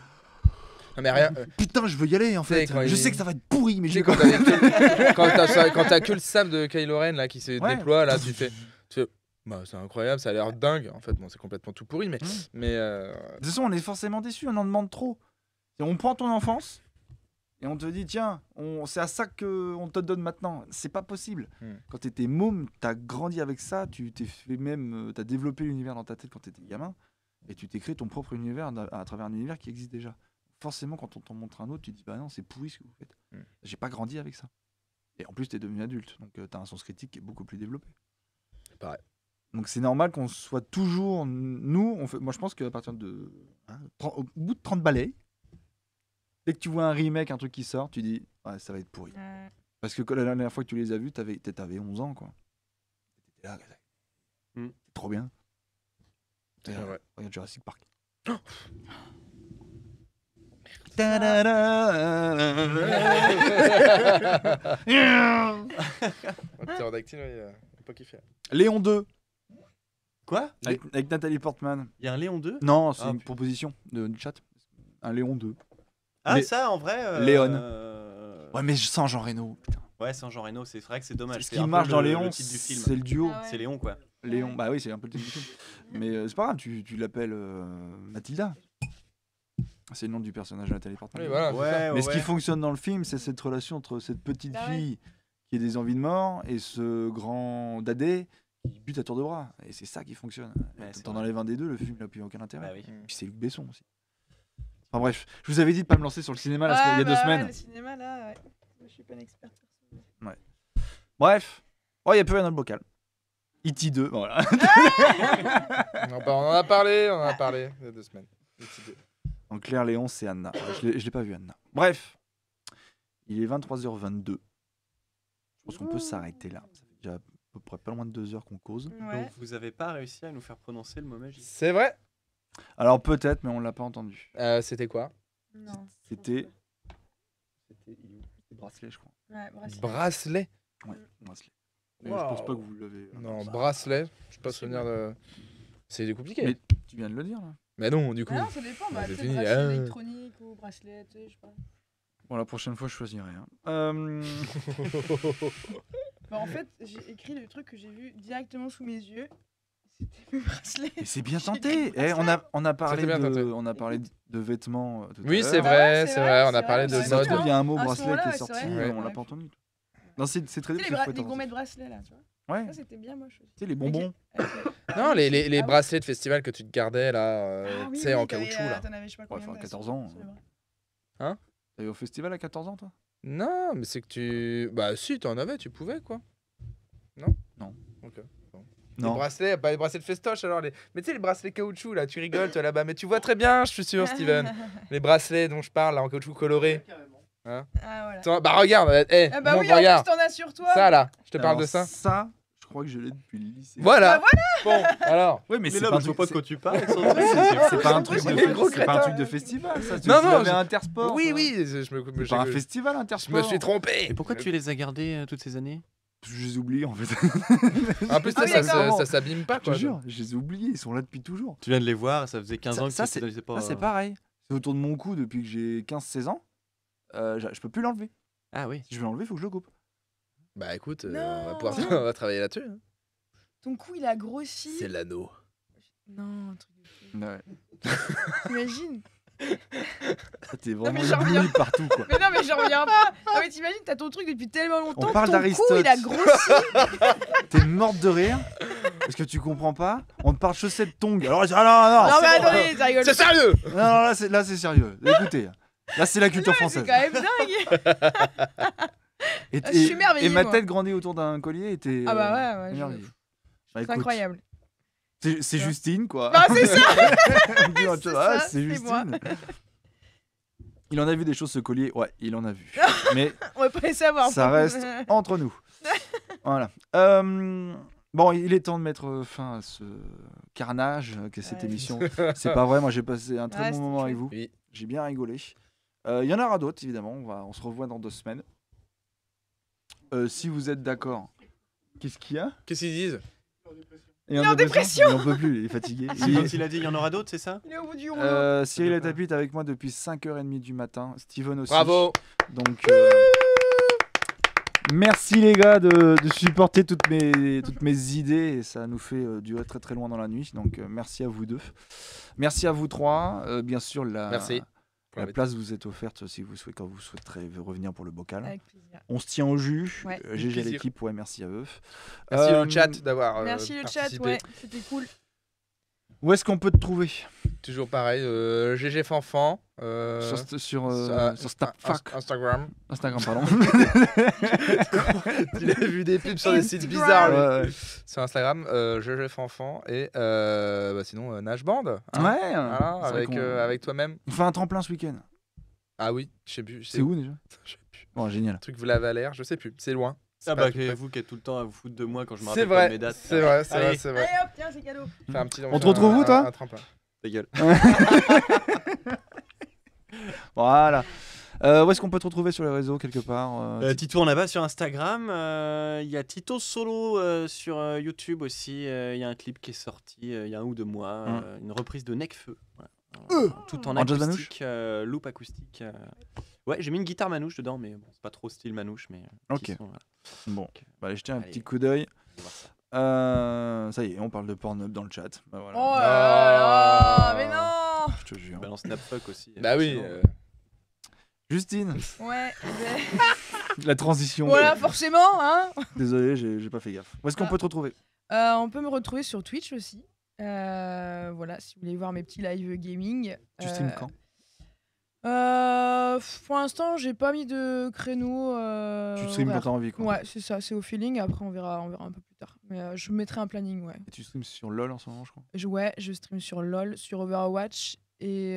Non, mais rien. putain, je veux y aller en Tu sais, fait. quand Je il- sais que ça va être pourri, mais Tu j'ai sais, quand t'as que le sable de Kylo Ren là, qui se Ouais. déploie, là, tu fais bah, c'est incroyable, ça a l'air dingue. En fait, bon, c'est complètement tout pourri, mais. De toute façon, on est forcément déçu, on en demande trop. Et on prend ton enfance et on te dit tiens, c'est à ça qu'on te donne maintenant. C'est pas possible. Quand t'étais môme, t'as grandi avec ça, tu t'es fait même, t'as développé l'univers dans ta tête quand t'étais gamin, et tu t'es créé ton propre univers à travers un univers qui existe déjà. Forcément, quand on t'en montre un autre, tu te dis bah non, c'est pourri ce que vous faites. J'ai pas grandi avec ça. Et en plus, t'es devenu adulte, donc t'as un sens critique qui est beaucoup plus développé. Pareil. Donc c'est normal qu'on soit toujours. Nous, moi je pense qu'à partir de. Au bout de 30 balais, dès que tu vois un remake, un truc qui sort, tu dis ouais, ça va être pourri. Parce que la dernière fois que tu les as vus, t'avais 11 ans, quoi. T'étais là, c'est trop bien. C'est vrai. Regarde Jurassic Park. Pterodactyle, il a pas kiffé. Léon 2. Quoi? Avec Nathalie Portman. Il y a un Léon 2? Non, c'est Ah, une proposition du chat. Un Léon 2. Ah, Lé- ça, en vrai. Léon. Ouais, mais sans Jean Reno. Ouais, sans Jean Reno, c'est vrai que c'est dommage. Ce C'est qui un peu marche dans le Léon, titre du film. c'est le duo. Ah ouais. C'est Léon, quoi. Léon, bah oui, c'est un peu le titre du film. Mais c'est pas grave, tu l'appelles Mathilda. C'est le nom du personnage de Nathalie Portman. Oui, voilà. c'est ça. Mais ce qui fonctionne dans le film, c'est cette relation entre cette petite Bah ouais. fille qui a des envies de mort et ce grand dadé qui bute à tour de bras. Et c'est ça qui fonctionne. Ouais, c'est T'en vrai. enlèves un des deux, le film n'a plus aucun intérêt. Bah oui. Et puis c'est Luc Besson aussi. Enfin bref, je vous avais dit de pas me lancer sur le cinéma il y a 2 semaines. Le cinéma, là, ouais. Je suis pas une experte. Bref, oh, il n'y a plus rien dans le bocal. E.T. 2, voilà. On en a parlé, il y a 2 semaines. En Claire Léon, c'est Anna. Je l'ai pas vu, Anna. Bref, il est 23h22. Je pense qu'on peut s'arrêter là. Ça fait déjà à peu près pas loin de 2 heures qu'on cause. Ouais. Donc, vous avez pas réussi à nous faire prononcer le mot magique. C'est vrai. Alors peut-être, mais on l'a pas entendu. C'était quoi? Non. C'était bracelet, je crois. Ouais, bracelet. Bracelet. Ouais, bracelet. Mais Wow. je pense pas que vous l'avez. Non, ça- bracelet. Je peux pas souvenir de. C'est compliqué. Mais tu viens de le dire là. Mais non, du coup. Ah non, ça dépend. Bah, c'est peut-être fini. bracelet électronique ou bracelet, tu sais, je sais pas. Bon, la prochaine fois, je choisirai. Hein. Bah, en fait, j'ai écrit le truc que j'ai vu directement sous mes yeux. C'était mes bracelets. Et c'est bien J'ai tenté. écrit On a parlé C'était bien tenté. on a parlé de vêtements. Tout à Oui, l'heure. c'est Bah vrai, ouais, c'est c'est vrai. vrai, On a c'est parlé vrai, de Si ouais. ça se trouve, mode. il y a un mot À ce bracelet qui moment-là, est c'est sorti, vrai. on l'a Ouais. pas entendu. Non, c'est très Tu sais, bien. les gourmets de bracelets, là, tu vois. Ouais. Ça, c'était bien moche aussi. Tu sais, les bonbons. Non, les Ah ouais. bracelets de festival que tu te gardais là, Ah oui, tu sais, oui, en t'avais, caoutchouc là. T'en avais, je sais pas combien. enfin, dessus. 14 ans. C'est vrai. T'allais au festival à 14 ans, toi? Non, mais c'est que tu. Bah, si, t'en avais, tu pouvais quoi. Non. Non. Ok. Non. Les bracelets, pas les bracelets de festoche alors. Mais tu sais, les bracelets caoutchouc là, tu rigoles toi là-bas. Mais tu vois très bien, je suis sûr, Steven. Les bracelets dont je parle là en caoutchouc coloré. Ah, voilà. Bah, regarde, Ah bah oui, en regarde. plus, t'en as sur toi. Ça là, je te parle Alors, de ça. Ça, je crois que je l'ai depuis le lycée. Voilà. Bah, Bon, alors. Ouais, mais Mais c'est là, pas un je vois truc. pas de quoi tu parles. C'est pas un truc C'est de un gros c'est pas un crétin. truc de festival, ça. Non, Tu non, l'avais je- à Intersport. Oui, ça. oui, C'est pas un festival je Intersport. me suis trompé. Et pourquoi tu les as gardés toutes ces années? Je les oublie en fait. En plus, Ah oui, d'accord. ça s'abîme pas Je te quoi. jure, je les ai oubliés, ils sont là depuis toujours. Tu viens de les voir, ça faisait 15 ans que Ça, tu sais pas. Ça, c'est pareil. C'est autour de mon cou depuis que j'ai 15-16 ans. Je peux plus l'enlever. Ah oui. Si je veux l'enlever, il faut que je le coupe. Bah écoute, Non. on va travailler là-dessus. hein. Ton cou, il a grossi. C'est l'anneau. Non, un truc de fou. Ouais. T'imagines? T'es vraiment mais j'en ébloui reviens. partout quoi. Mais non, mais j'en reviens pas. Non, mais t'imagines, t'as ton truc depuis tellement longtemps. On parle ton d'Aristote. cou, il a grossi. T'es morte de rire parce que tu comprends pas. On te parle chaussettes tongs. Alors ah Non, non, mais attendez, ça rigole. C'est sérieux. non, là c'est sérieux. Écoutez, là c'est la culture C'est française. quand même dingue. Et, Ah, je suis émerveillée, et ma moi. tête grandie autour d'un collier était. Ah bah ouais, ouais. émerveillée. Bah, C'est écoute, incroyable. C'est Justine quoi. Bah, c'est ça. On dit, tu c'est vois, ça, c'est c'est moi. Justine. Il en a vu des choses ce collier. Ouais, il en a vu. Mais On va pas les savoir. ça reste entre nous. Voilà. Bon, il est temps de mettre fin à ce carnage qu'est cette Ouais. émission. C'est pas vrai, moi j'ai passé un très Ouais, bon c'était moment avec chouette. vous. Oui. J'ai bien rigolé. Il y en aura d'autres, évidemment. On se revoit dans 2 semaines. Si vous êtes d'accord. Qu'est-ce qu'il y a? Qu'est-ce qu'ils disent? Il est en dépression. Il en peut plus, il est fatigué. C'est quand il a dit il y en aura d'autres, c'est ça? Il est au bout du rouleau. Cyril Etapit est avec moi depuis 5h30 du matin. Steven aussi. Bravo. Donc, merci les gars de supporter toutes mes idées. Et ça nous fait durer très très loin dans la nuit. Donc, merci à vous deux. Merci à vous trois. Bien sûr, Merci. la place vous est offerte si vous souhaitez, quand vous souhaiterez revenir pour le bocal. Avec plaisir. On se tient au jus. Ouais. GG à Plaisir. l'équipe. Ouais, merci à eux. Merci Euh, au chat d'avoir Merci le chat, participé. ouais, c'était cool. Où est-ce qu'on peut te trouver? Toujours pareil, GG Fanfan. Sur Snapfuck. Instagram. Instagram, pardon. Il a vu des pubs sur des sites Instagram. bizarres. lui. Ouais, ouais. Sur Instagram, GG Fanfan. Et sinon, Nashband. Ouais. Voilà, C'est vrai avec toi-même. On fait un tremplin ce week-end. Ah oui, je sais plus. C'est où déjà? Je sais plus. Bon, génial. Un truc Vlavalère, je sais plus. C'est loin. C'est Ah pas bah, tout près. vous qui êtes tout le temps à vous foutre de moi quand je me C'est rappelle pas de vrai, mes dates. c'est vrai, c'est Allez. vrai, c'est Allez vrai. hop, tiens, c'est cadeau. Fais un petit- On te retrouve où, toi un tremplin. Ta gueule. Voilà. Où est-ce qu'on peut te retrouver sur les réseaux quelque part? Tito en bas sur Instagram. Il y a Tito Solo sur YouTube aussi. Il y a un clip qui est sorti il y a 1 ou 2 mois. Une reprise de Necfeu. Voilà. Tout en En jazz acoustique, loop acoustique. Ouais, j'ai mis une guitare manouche dedans, mais bon, c'est pas trop style manouche. Mais Ok. petit son, voilà. Bon, bah, allez jeter un Allez. petit coup d'œil. On va voir ça. Ça y est, on parle de Pornhub dans le chat. Bah, voilà. Oh là là, mais non. Je te jure. Balance Snapfuck aussi. Bah oui. effectivement. Justine, Ouais, la transition. voilà, forcément, hein. Désolé, j'ai pas fait gaffe. Où est-ce qu'on Ah. peut te retrouver? On peut me retrouver sur Twitch aussi. Voilà, si vous voulez voir mes petits live gaming. Tu streams quand? Pour l'instant, j'ai pas mis de créneau. Tu streams quand horaire. t'as envie, quoi. Ouais, c'est ça, c'est au feeling. Après, on verra un peu plus tard. Mais je mettrai un planning, ouais. Et tu streams sur LoL en ce moment, je crois. Je stream sur LoL, sur Overwatch et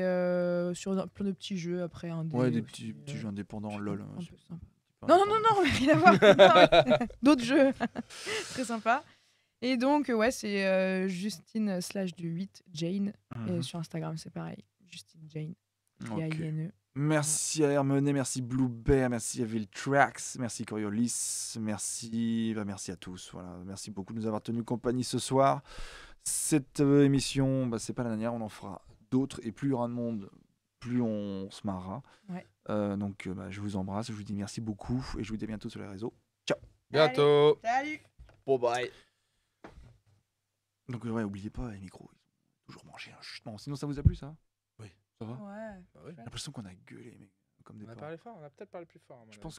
sur plein de petits jeux après. Ouais, des petits jeux indépendants LoL. Un peu sympa. pas- Non, rien à voir. Non, d'autres jeux. Très sympa. Et donc, ouais, c'est Justine /8 Jane. Et Mhm. sur Instagram, c'est pareil. Justine Jane. Ok. Jane. Merci à Hermené, merci Blue Bear, merci à Viltrax, merci Coriolis, merci à tous. Voilà, merci beaucoup de nous avoir tenu compagnie ce soir. Cette émission, c'est pas la dernière, on en fera d'autres et plus il y aura de monde, plus on se marrera. Ouais. Donc, je vous embrasse, je vous dis merci beaucoup et je vous dis à bientôt sur les réseaux. Bientôt. Salut. Bon bye. Donc, ouais, oubliez pas les micros, ils sont toujours branchés. Hein. Chut, non, sinon ça vous a plu ça? Oui. Ça va? Ouais. Bah oui. J'ai l'impression qu'on a gueulé, mais comme des On a porcs. parlé fort, on a peut-être parlé plus fort. à mon Je avis. pense